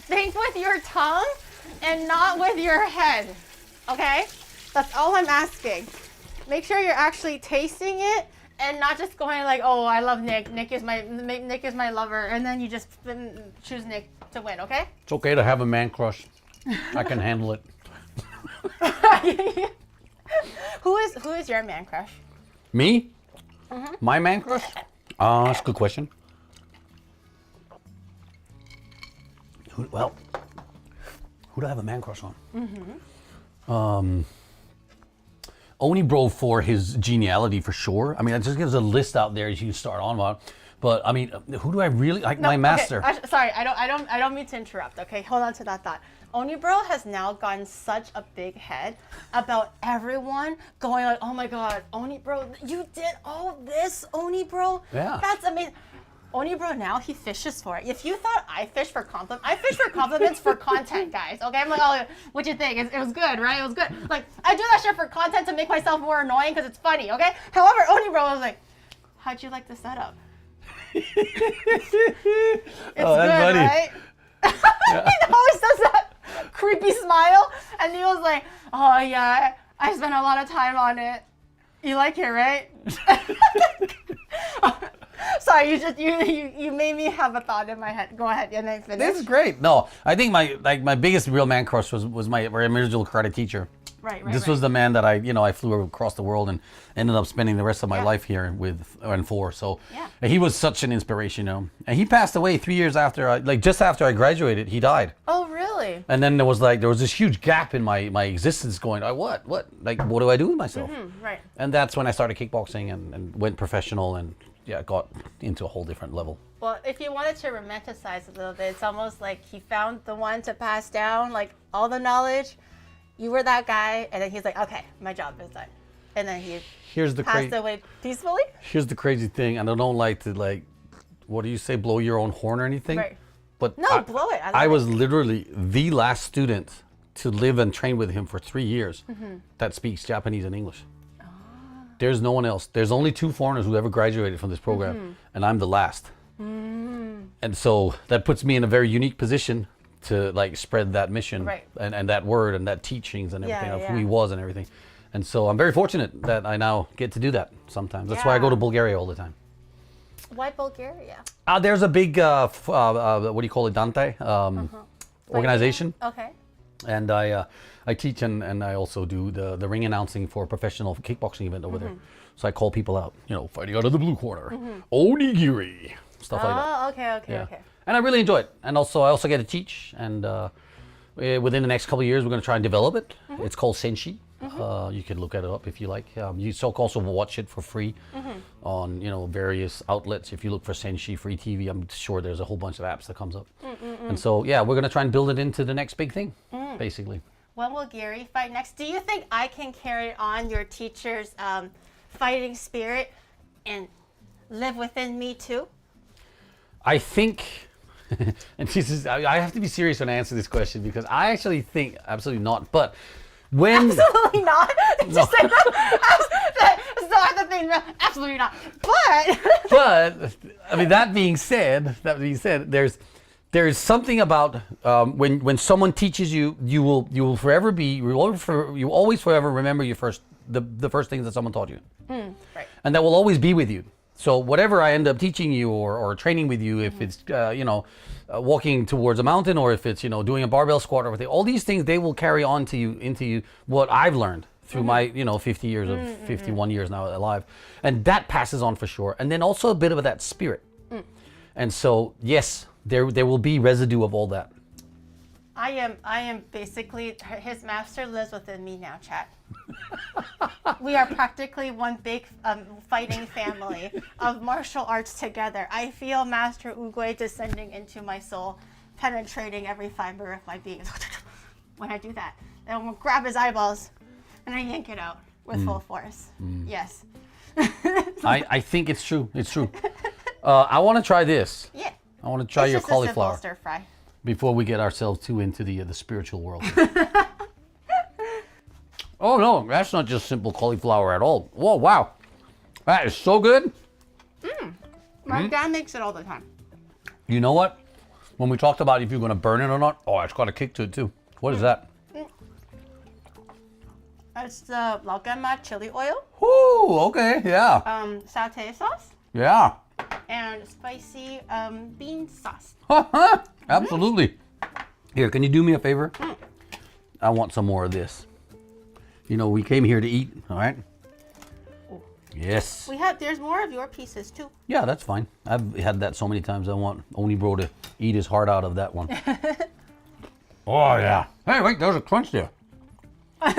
Think with your tongue and not with your head, okay? That's all I'm asking. Make sure you're actually tasting it and not just going like, oh, I love Nick. Nick is my lover, and then you just choose Nick to win, okay? It's okay to have a man crush. I can handle it. Who is your man crush? Me? My man crush? That's a good question. Who do I have a man crush on? Onibro for his geniality, for sure. I mean, it just gives a list out there you can start on about. But I mean, who do I really like? No, My master. Okay. Sorry, I don't mean to interrupt. Okay, hold on to that thought. Onibro has now gotten such a big head about everyone going like, oh my god, Onibro, you did all this, Onibro. Yeah. That's amazing. Onibro now, he fishes for it. If you thought I fish for compliments, I fish for compliments for content, guys. Okay, I'm like, oh, what'd you think? It was good, right? It was good. Like, I do that shit for content to make myself more annoying because it's funny, okay? However, Onibro was like, how'd you like the setup? It's Oh, that's good, funny. right? He always does that creepy smile, and he was like, oh yeah, I spent a lot of time on it. You like it, right? Sorry, you made me have a thought in my head. Go ahead and then finish. This is great. No, I think my biggest real man crush was my original karate teacher. Right. This was the man that I flew across the world and ended up spending the rest of my life here with and for. So he was such an inspiration, And he passed away 3 years after just after I graduated. He died. Oh, really? And then there was this huge gap in my existence going, what do I do with myself? Right. And that's when I started kickboxing and went professional and got into a whole different level. Well, if you wanted to romanticize a little bit, it's almost like he found the one to pass down like all the knowledge. You were that guy, and then he's like, okay, my job is done. And then he passed away peacefully? Here's the crazy thing, and I don't like to what do you say, blow your own horn or anything? Right. But No, blow it. I was literally the last student to live and train with him for 3 years that speaks Japanese and English. There's no one else. There's only 2 foreigners who ever graduated from this program, and I'm the last. And so that puts me in a very unique position to spread that mission and that word and that teachings and everything of who he was and everything. And so I'm very fortunate that I now get to do that sometimes. That's why I go to Bulgaria all the time. Why Bulgaria? There's a big, what do you call it, Dante organization. Okay. And I teach and I also do the ring announcing for a professional kickboxing event over there. So I call people out, fighting out of the blue corner, onigiri, stuff like that. Oh, okay. And I really enjoy it. And I also get to teach. And within the next couple of years, we're going to try and develop it. It's called Senshi. You can look it up if you like. You also watch it for free on various outlets. If you look for Senshi Free TV, I'm sure there's a whole bunch of apps that comes up. And so we're going to try and build it into the next big thing, basically. When will Gary fight next? Do you think I can carry on your teacher's fighting spirit and live within me too? I think, and I have to be serious when I answer this question because I actually think absolutely not. But when absolutely not, just say that. That's not the thing. Absolutely not. But I mean, that being said, there is something about when someone teaches you, you will always forever remember the first things that someone taught you, right. and that will always be with you. So whatever I end up teaching you or training with you, if it's walking towards a mountain or if it's doing a barbell squat or everything, all these things they will carry on to you into you what I've learned through my 50 years of 51 years now alive, and that passes on for sure. And then also a bit of that spirit. And so yes, there will be residue of all that. I am basically his master lives within me now, chat. We are practically one big fighting family of martial arts together. I feel Master Oogway descending into my soul, penetrating every fiber of my being. When I do that, and I'm gonna grab his eyeballs and I yank it out with full force. Yes. I think it's true. It's true. I want to try this. Yeah. I want to try your cauliflower stir fry before we get ourselves too into the spiritual world. Oh no, that's not just simple cauliflower at all. Whoa, wow, that is so good. My dad makes it all the time. You know what? When we talked about if you're going to burn it or not, it's got a kick to it too. What is that? It's the Laogama chili oil. Ooh, okay, yeah. Satay sauce. Yeah. And spicy bean sauce. Absolutely. Here, can you do me a favor? I want some more of this. We came here to eat, all right? Ooh. Yes. There's more of your pieces too. Yeah, that's fine. I've had that so many times. I want Onibro to eat his heart out of that one. Oh, yeah. Hey, wait, there's a crunch there. Hey,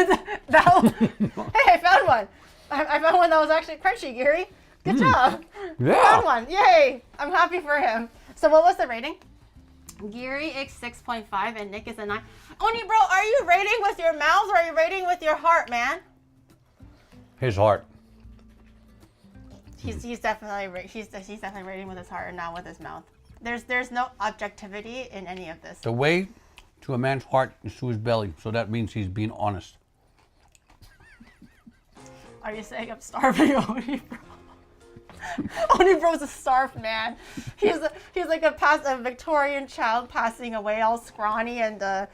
I found one. I found one that was actually crunchy, Gary. Good job. Found one. Yay! I'm happy for him. So what was the rating? Geary is 6.5 and Nick is a 9. Oni bro, are you rating with your mouth or are you rating with your heart, man? His heart. He's definitely rating with his heart and not with his mouth. There's no objectivity in any of this. The way to a man's heart is to his belly, so that means he's being honest. Are you saying I'm starving, Oni bro? Oni bro's a starved man. He's like a Victorian child passing away, all scrawny and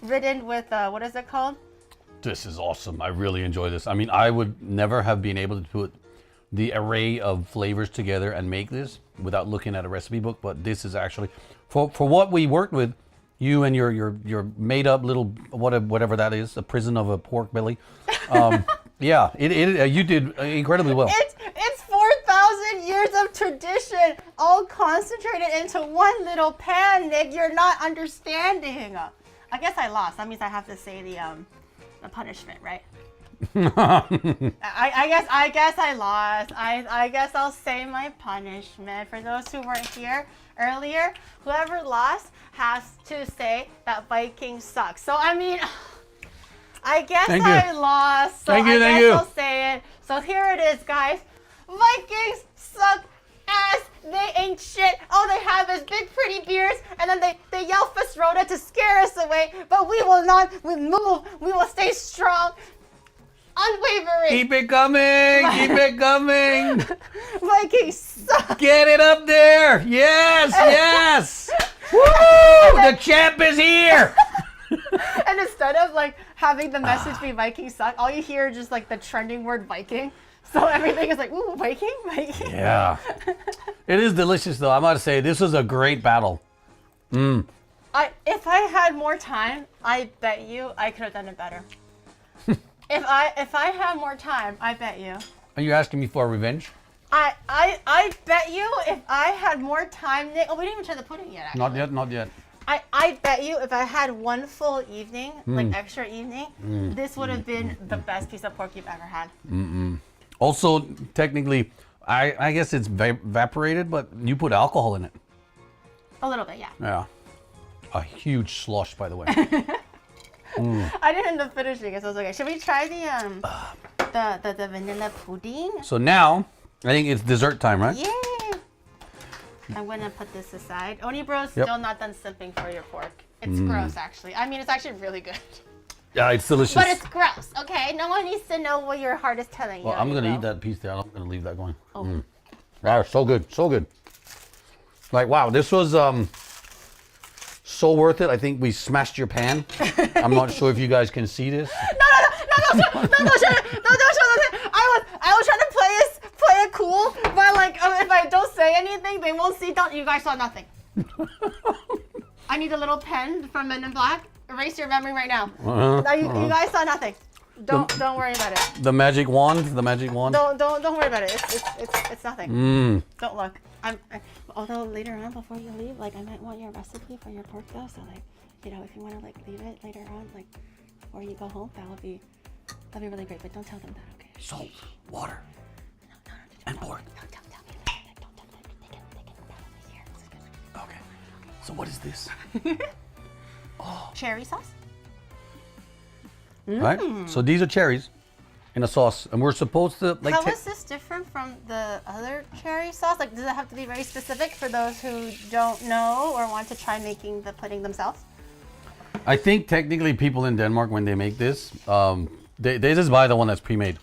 ridden with what is it called? This is awesome. I really enjoy this. I mean, I would never have been able to put the array of flavors together and make this without looking at a recipe book. But this is actually for what we worked with. You and your made up little whatever that is, a prison of a pork belly. Yeah, you did incredibly well. It's 4,000 years of tradition, all concentrated into one little pan, Nick. You're not understanding. I guess I lost. That means I have to say the punishment, right? I guess I lost. I guess I'll say my punishment. For those who weren't here earlier, whoever lost has to say that Vikings suck. So I mean, I guess I lost. So I guess I'll say it. So here it is, guys. Vikings suck ass. They ain't shit. All they have is big pretty beards, and then they yell Rhoda to scare us away. But we will not move. We will stay strong. Unwavering. Keep it coming. Keep it coming. Vikings suck. Get it up there. Yes, yes. Woo! The champ is here. And instead of like having the message be Vikings suck, all you hear is just like the trending word Viking. So everything is like, ooh, Viking, Viking. Yeah. It is delicious though. I'm about to say this was a great battle. If I had more time, I bet you I could have done it better. If I had more time, I bet you. Are you asking me for revenge? I bet you if I had more time, Nick. Oh, we didn't even try the pudding yet. Actually. Not yet. I bet you if I had one full evening, like extra evening, this would have been the best piece of pork you've ever had. Also, technically, I guess it's evaporated, but you put alcohol in it. A little bit, yeah. Yeah. A huge slosh, by the way. I didn't end up finishing it, so it's okay. Should we try the vanilla pudding? So now, I think it's dessert time, right? Yay! I'm gonna put this aside. Oni bro's still not done simping for your pork. It's gross, actually. I mean, it's actually really good. Yeah, it's delicious. But it's gross, okay? No one needs to know what your heart is telling you. Well, I'm gonna eat that piece there. I'm gonna leave that going. Oh. Wow, so good, so good. Like, wow, this was so worth it. I think we smashed your pan. I'm not sure if you guys can see this. No, don't show it. I was trying to play it cool, but like if I don't say anything, they won't see. You guys saw nothing. I need a little pen from Men in Black. Erase your memory right now. You guys saw nothing. Don't worry about it. The magic wand. The magic wand. Don't worry about it. It's nothing. Don't look. Although later on, before you leave, like I might want your recipe for your pork though. So like, if you want to like leave it later on, like before you go home, that'd be really great. But don't tell them that, okay? Salt, water, and pork. Don't tell me that. Don't tell them. They can probably hear. Okay. So what is this? Cherry sauce. Right. So these are cherries in a sauce, and we're supposed to like. How is this different from the other cherry sauce? Like, does it have to be very specific for those who don't know or want to try making the pudding themselves? I think technically people in Denmark, when they make this, they just buy the one that's pre-made.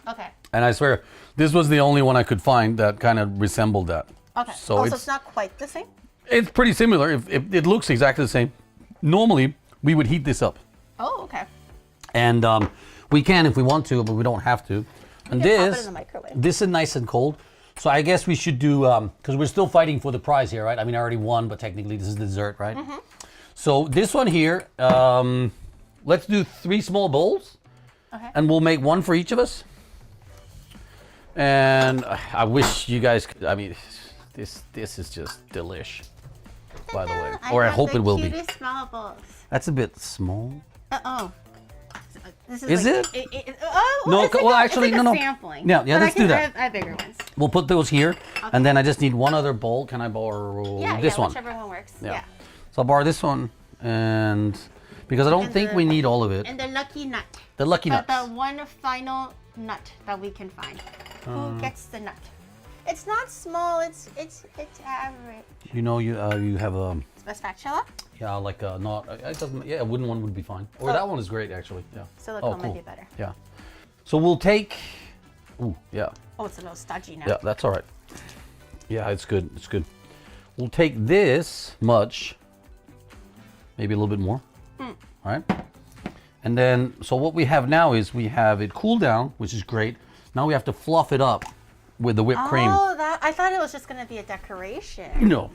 Okay. And I swear, this was the only one I could find that kind of resembled that. Okay. So it's not quite the same? It's pretty similar. If it looks exactly the same. Normally, we would heat this up. Oh, okay. And we can if we want to, but we don't have to. And pop it in the microwave. This is nice and cold. So I guess we should do, because we're still fighting for the prize here, right? I mean, I already won, but technically this is the dessert, right? So this one here, let's do 3 small bowls. Okay. And we'll make one for each of us. And I wish you guys could, I mean, this is just delish, by the way. Or I hope it will be. Small bowls. That's a bit small. This Is like, it? Oh, No, it's like well, a, actually, it's like no, a no. sampling. Yeah, But let's do that. I have bigger ones. We'll put those here, and then I just need one other bowl. Can I borrow this one? Whichever one works. Yeah. Yeah. So I'll borrow this one, and because I don't think we need all of it. And the lucky nut. The lucky nut. The one final nut that we can find. Who gets the nut? It's not small. It's average. You know, you have a A spatula. like a not. It doesn't. Yeah, a wooden one would be fine. Or that one is great actually. Yeah. Silicone might be better. Yeah. So we'll take. Ooh, yeah. Oh, it's a little stodgy now. Yeah, that's all right. Yeah, it's good. It's good. We'll take this much, maybe a little bit more. All right. And then, so what we have now is we have it cool down, which is great. Now we have to fluff it up with the whipped cream. Oh, I thought it was just gonna be a decoration. No.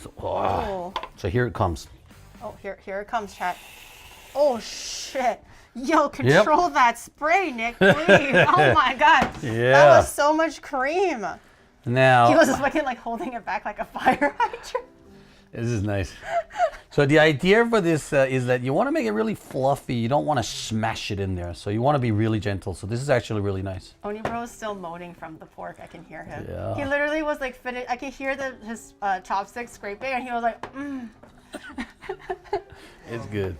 So, so here it comes. Oh, here it comes, chat. Oh shit. Yo, control that spray, Nick, please. Oh my god. Yeah. That was so much cream. Now. He was just fucking like holding it back like a fire hydrant. This is nice. So the idea for this is that you want to make it really fluffy. You don't want to smash it in there. So you want to be really gentle. So this is actually really nice. Onibro is still moaning from the pork. I can hear him. Yeah. He literally was like I could hear his chopsticks scraping, and he was like, mm. It's good.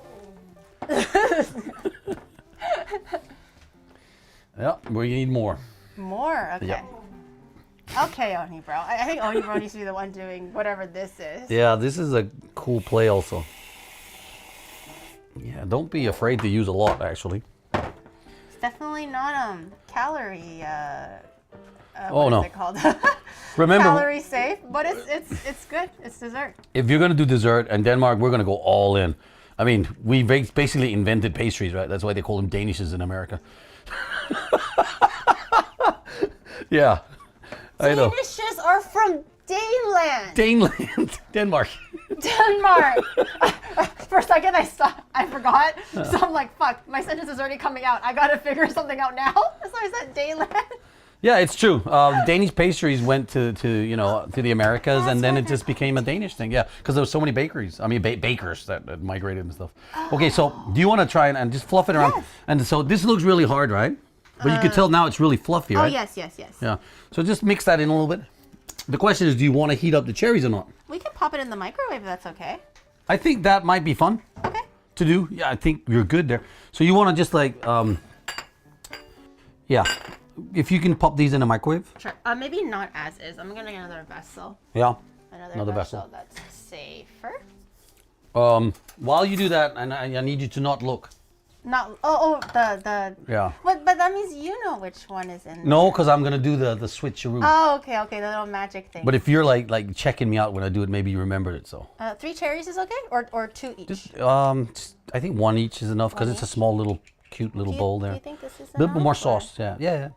Yeah, we need more. More? Okay. Yeah. Okay, Onibro. I think Onibro needs to be the one doing whatever this is. Yeah, this is a cool play also. Yeah, don't be afraid to use a lot actually. It's definitely not calorie. Oh, what no. is it called? Remember, Calorie safe, but it's good. It's dessert. if you're gonna do dessert in Denmark, we're gonna go all in. I mean, we basically invented pastries, right? That's why they call them Danishes in America. Yeah, I know. Danishes are from Daneland. Daneland, Denmark. Denmark. For a second, I forgot. So I'm like, fuck, my sentence is already coming out. I gotta figure something out now. So I said Daneland. Yeah, it's true. Danish pastries went to the Americas, and then it just became a Danish thing. Yeah, because there were so many bakeries. I mean, bakers that migrated and stuff. Okay, so do you want to try and just fluff it around? Yes. And so this looks really hard, right? But you can tell now it's really fluffy, right? Oh yes. Yeah. So just mix that in a little bit. The question is, do you want to heat up the cherries or not? We can pop it in the microwave if that's okay. I think that might be fun. Okay. To do. Yeah, I think you're good there. So you want to just like, yeah. If you can pop these in the microwave. Sure. Maybe not as is. I'm gonna get another vessel. Yeah. Another vessel that's safer. While you do that, and I need you to not look. Not. The. Yeah. But that means you know which one is in. No, because I'm gonna do the switcheroo. Oh, okay. The little magic thing. But if you're like checking me out when I do it, maybe you remembered it. So. 3 cherries is okay, or 2 each. Just, I think 1 each is enough because it's a small little, cute little bowl there. Do you think this is A little bit enough, more or- sauce. Yeah.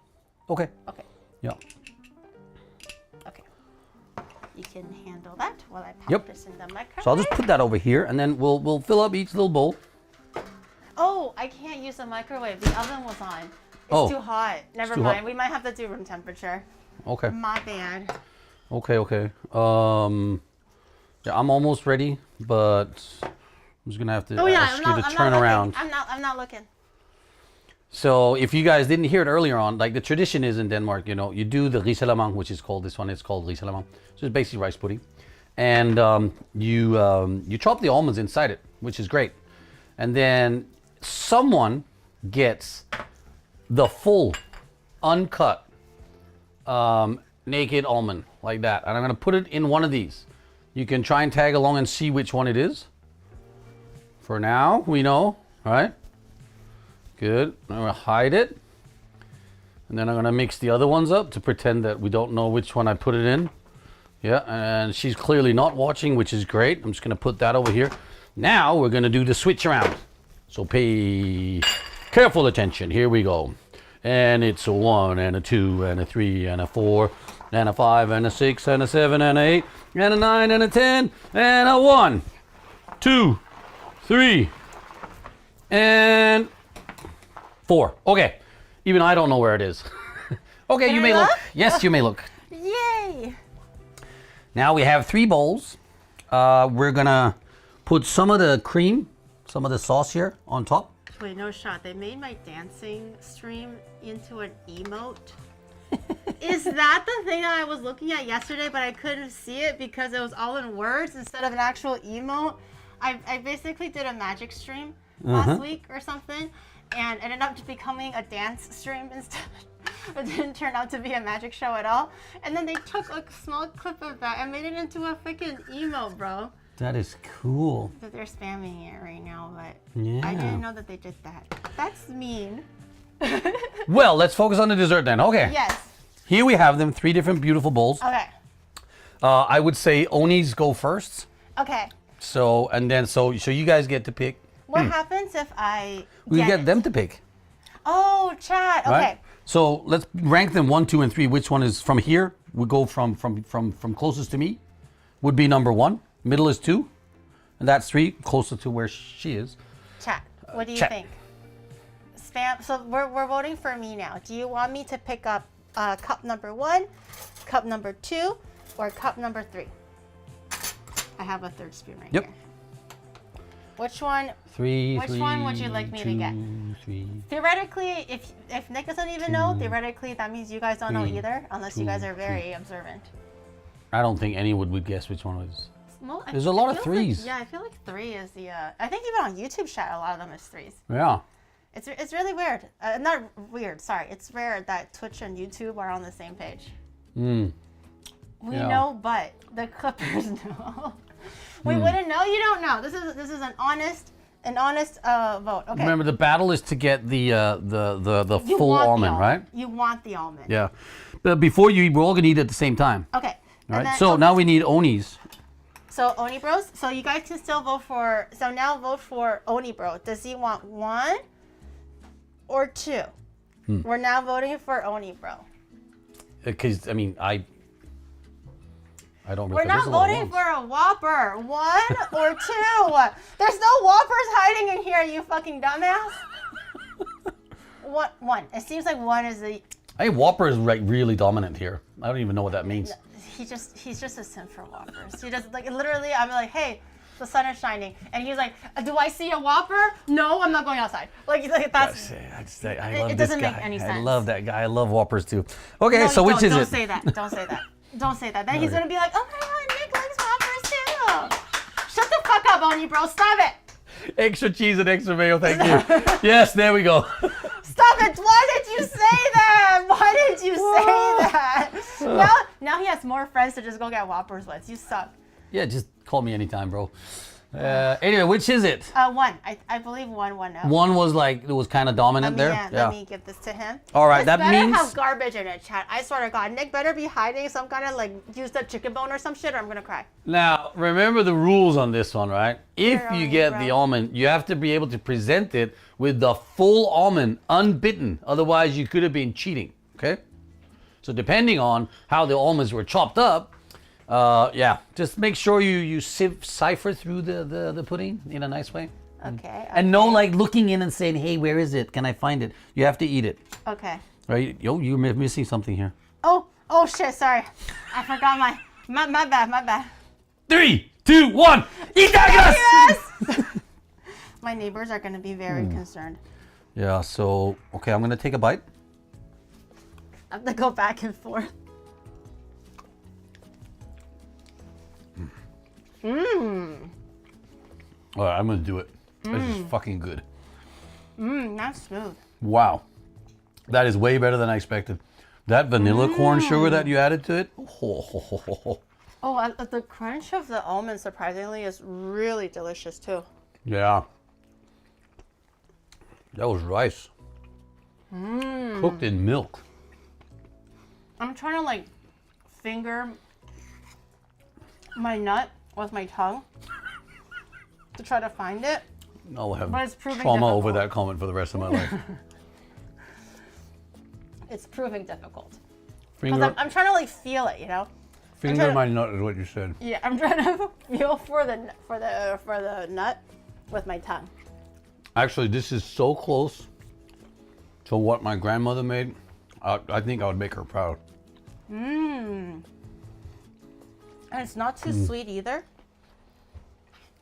Okay. Okay. Yeah. Okay. You can handle that while I pop Yep. this in the microwave. So I'll just put that over here, and then we'll fill up each little bowl. Oh, I can't use the microwave. The oven was on. It's too hot. Never too mind. hot. We might have to do room temperature. Okay. My bad. Okay. Yeah, I'm almost ready, but I'm just gonna have to ask you to turn around. I'm not looking. So if you guys didn't hear it earlier on, like the tradition is in Denmark, you do the risalamande, which is called, this one is called risalamande. So it's basically rice pudding. And you chop the almonds inside it, which is great. And then someone gets the full, uncut, naked almond, like that. And I'm gonna put it in one of these. You can try and tag along and see which one it is. For now, we know, all right? Good. I'm gonna hide it. And then I'm gonna mix the other ones up to pretend that we don't know which one I put it in. Yeah, and she's clearly not watching, which is great. I'm just gonna put that over here. Now we're gonna do the switch around. So pay careful attention. Here we go. And it's a 1 and a 2 and a 3 and a 4 and a 5 and a 6 and a 7 and a 8 and a 9 and a 10 and a 1, 2, 3, and 4. Okay, even I don't know where it is. Okay, Can you I may look. look? Yes, you may look. Yay! Now we have 3 bowls. We're gonna put some of the cream, some of the sauce here on top. Wait, no shot. They made my dancing stream into an emote. Is that the thing that I was looking at yesterday, but I couldn't see it because it was all in words instead of an actual emote? I basically did a magic stream last week or something, and ended up becoming a dance stream instead. It didn't turn out to be a magic show at all. And then they took a small clip of that and made it into a freaking emote, bro. That is cool. But they're spamming it right now, but Yeah. I didn't know that they did that. That's mean. Well, let's focus on the dessert then. Okay. Yes. Here we have them, 3 different beautiful bowls. Okay. I would say onis go first. Okay. So you guys get to pick. What happens if I We get it? them to pick. Oh, chat. Okay. Right? So let's rank them 1, 2, and 3. Which one is from here? We go from closest to me. Would be number 1. Middle is 2, and that's 3. Closer to where she is. Chat. What do you Chat. think? Spam. So we're voting for me now. Do you want me to pick up cup number 1, cup number 2, or cup number 3? I have a third spoon right Yep. here. Which one? 3. Which one would you like me to get? 2, 3. Theoretically, if Nick doesn't even know, theoretically that means you guys don't know either, unless you guys are very observant. I don't think anyone would guess which one was. Well, There's a lot of it feels threes. Like, yeah, I feel like 3 is the. I think even on YouTube chat, a lot of them is 3s. Yeah. It's really weird. Not weird. Sorry, it's rare that Twitch and YouTube are on the same page. We Yeah. know, but the Clippers know. We wouldn't know. You don't know. This is an honest vote. Okay. Remember, the battle is to get the You full want the almond, right? You want the almond. Yeah. But before you eat, we're all gonna eat at the same time. Okay. All right. then- So now we need onis. So Oni Bros. So you guys can still vote for. So now vote for Oni Bro. Does he want 1 or 2? We're now voting for Oni Bro. Because I mean, I don't. We're there's not a lot of voting ones. for a Whopper. 1 or 2. There's no Whoppers hiding in here, you fucking dumbass. What 1? It seems like 1 is the. Hey, Whopper is like really dominant here. I don't even know what that means. He's just a simp for Whoppers. He just like literally. I'm like, hey, the sun is shining, and he's like, do I see a Whopper? No, I'm not going outside. Like that's. I love It this doesn't guy. make any I sense. love that guy. I love Whoppers too. Okay, No, so you which is don't it? say that. Don't say that. Don't say that. Then he's Okay. gonna be like, oh my god, Nick likes Whoppers too. Shut the fuck up, Oni bro. Stop it. Extra cheese and extra mayo, thank you. Yes, there we go. Stop it. Why did you say that? Why did you say that? Now he has more friends to just go get Whoppers with. You suck. Yeah, just call me anytime, bro. Anyway, which is it? 1. I believe 1 won out. One was like, it was kind of dominant there. Let me give this to him. All right, This that better means- have garbage in it, chat. I swear to God, Nick better be hiding some kind of like used up chicken bone or some shit, or I'm gonna cry. Now, remember the rules on this one, right? If Sure, you Oni, get bro. the almond, you have to be able to present it with the full almond unbitten. Otherwise, you could have been cheating, okay? So depending on how the almonds were chopped up, yeah, just make sure you cipher through the pudding in a nice way. Okay. And no like looking in and saying, hey, where is it? Can I find it? You have to eat it. Okay. Right? Yo, you're missing something here. Oh shit, sorry. I forgot my bad. 3, 2, 1, eat that, Yes! My neighbors are gonna be very concerned. Yeah, so, okay, I'm gonna take a bite. I have to go back and forth. All right, I'm gonna do it. This is fucking good. That's smooth. Wow. That is way better than I expected. That vanilla corn sugar that you added to it. Oh, the crunch of the almond surprisingly is really delicious too. Yeah. That was rice. Cooked in milk. I'm trying to like finger my nut with my tongue to try to find it. I'll have But it's proving trauma over difficult. that comment for the rest of my life. It's proving difficult. Finger, Because I'm trying to like feel it, you know? finger my nut is what you said. Yeah, I'm trying to feel for the nut with my tongue. Actually, this is so close to what my grandmother made. I think I would make her proud. And it's not too sweet either.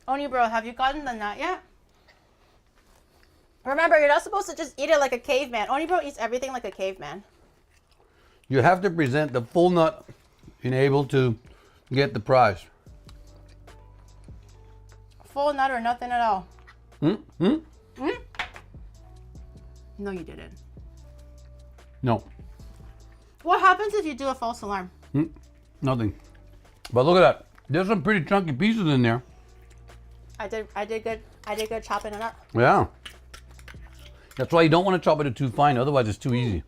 Oni bro, have you gotten the nut yet? Remember, you're not supposed to just eat it like a caveman. Onibro eats everything like a caveman. You have to present the full nut and able to get the prize. Full nut or nothing at all. No. No, you didn't. No. What happens if you do a false alarm? Nothing. But look at that. There's some pretty chunky pieces in there. I did good chopping it up. Yeah. That's why you don't want to chop it too fine, otherwise it's too easy.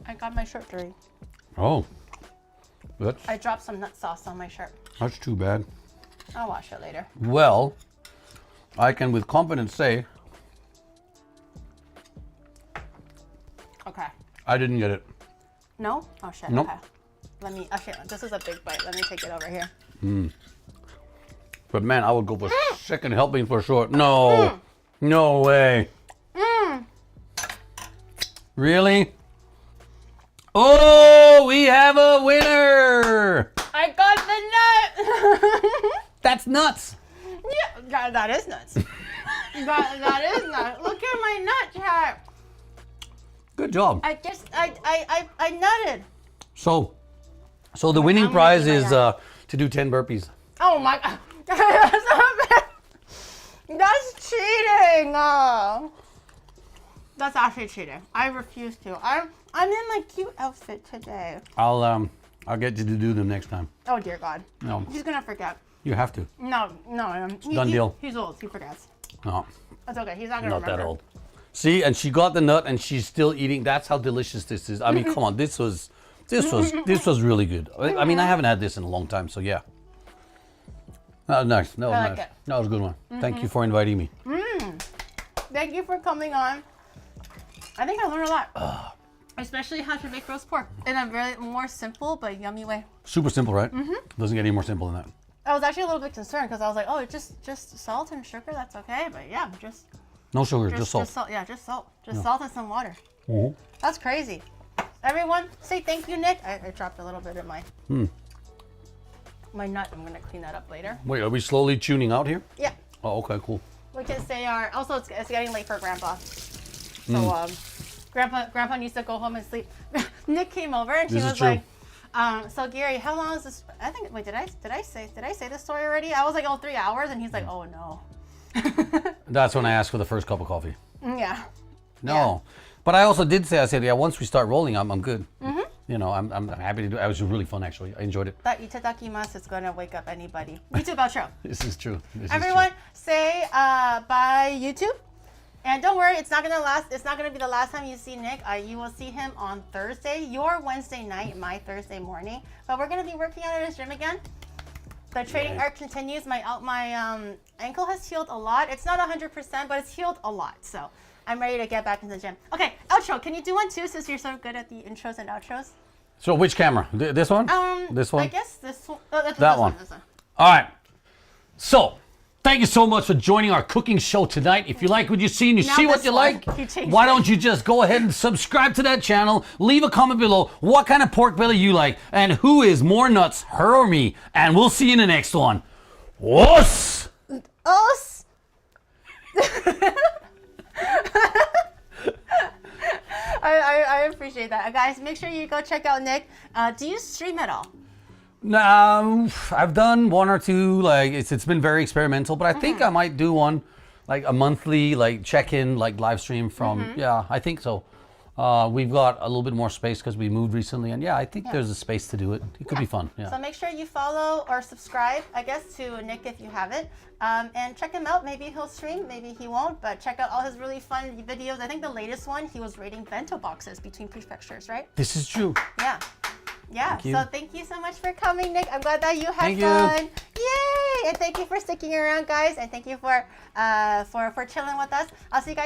I got my shirt dirty. Oh. I dropped some nut sauce on my shirt. That's too bad. I'll wash it later. Well, I can with confidence say Okay. I didn't get it. No? Oh shit. Nope. Okay. Let me. Okay, this is a big bite. Let me take it over here. But man, I would go for second helping for sure. No. No way. Really? Oh, we have a winner. I got the nut. That's nuts. Yeah, that is nuts. that is nuts. Look at my nut, chat. Good job. I nutted. So the winning I'm prize gonna eat is my to do 10 burpees. Oh my god. That's not bad. That's cheating. That's actually cheating. I refuse to. I'm in my cute outfit today. I'll get you to do them next time. Oh dear God. No, He's gonna forget. you have to. No. Done deal. He's old. He forgets. No, That's okay. He's not gonna not remember. that old. See, and she got the nut and she's still eating. That's how delicious this is. I mean, come on, this was really good. I mean, I haven't had this in a long time, so yeah. That was nice. That was I like nice. it. That was a good one. Thank you for inviting me. Thank you for coming on. I think I learned a lot. Especially how to make roast pork in a very more simple but yummy way. Super simple, right? Doesn't get any more simple than that. I was actually a little bit concerned because I was like, oh, just salt and sugar, that's okay. But yeah, just No sugar, just salt. Yeah, just salt. Just salt and some water. That's crazy. Everyone, say thank you, Nick. I dropped a little bit of my my nut. I'm gonna clean that up later. Wait, are we slowly tuning out here? Yeah. Oh, okay, cool. We can say our. Also, it's getting late for Grandpa. So Grandpa needs to go home and sleep. Nick came over and she This is was true. like, so Gary, how long is this? I think. Wait, did I say this story already? I was like, 3 hours, and he's like, oh no. That's when I asked for the first cup of coffee. Yeah. No, but I also did say, I said, yeah, once we start rolling, I'm good. You know, I'm happy to do it. It was really fun, actually. I enjoyed it. That itadakimasu is going to wake up anybody. YouTube outro. This is true. Everyone, say bye YouTube. And don't worry, it's not gonna last. It's not gonna be the last time you see Nick. You will see him on Thursday, your Wednesday night, my Thursday morning. But we're gonna be working out at his gym again. The training arc continues. My ankle has healed a lot. It's not 100%, but it's healed a lot. So I'm ready to get back in the gym. Okay, outro. Can you do one too, since you're so good at the intros and outros? So which camera? This one? This one? I guess this one. That one. This one. All right. So, thank you so much for joining our cooking show tonight. If you like what you see and you Now see what this you one. like, You changed why it. don't you just go ahead and subscribe to that channel, leave a comment below what kind of pork belly you like, and who is more nuts, her or me, and we'll see you in the next one. Wuss! Us. I appreciate that. Guys, make sure you go check out Nick. Do you stream at all? I've done one or two, like it's been very experimental, but I think I might do one, like a monthly, like check-in, like live stream from, yeah, I think so. We've got a little bit more space because we moved recently, and yeah, I think there's a space to do it. It could be fun, yeah. So make sure you follow or subscribe, I guess, to Nick if you haven't. And check him out. Maybe he'll stream, maybe he won't, but check out all his really fun videos. I think the latest one, he was rating bento boxes between prefectures, right? This is true. Yeah. Yeah, Thank you. so thank you so much for coming, Nick. I'm glad that you had Thank you. fun. Yay! And thank you for sticking around, guys. And thank you for chilling with us. I'll see you guys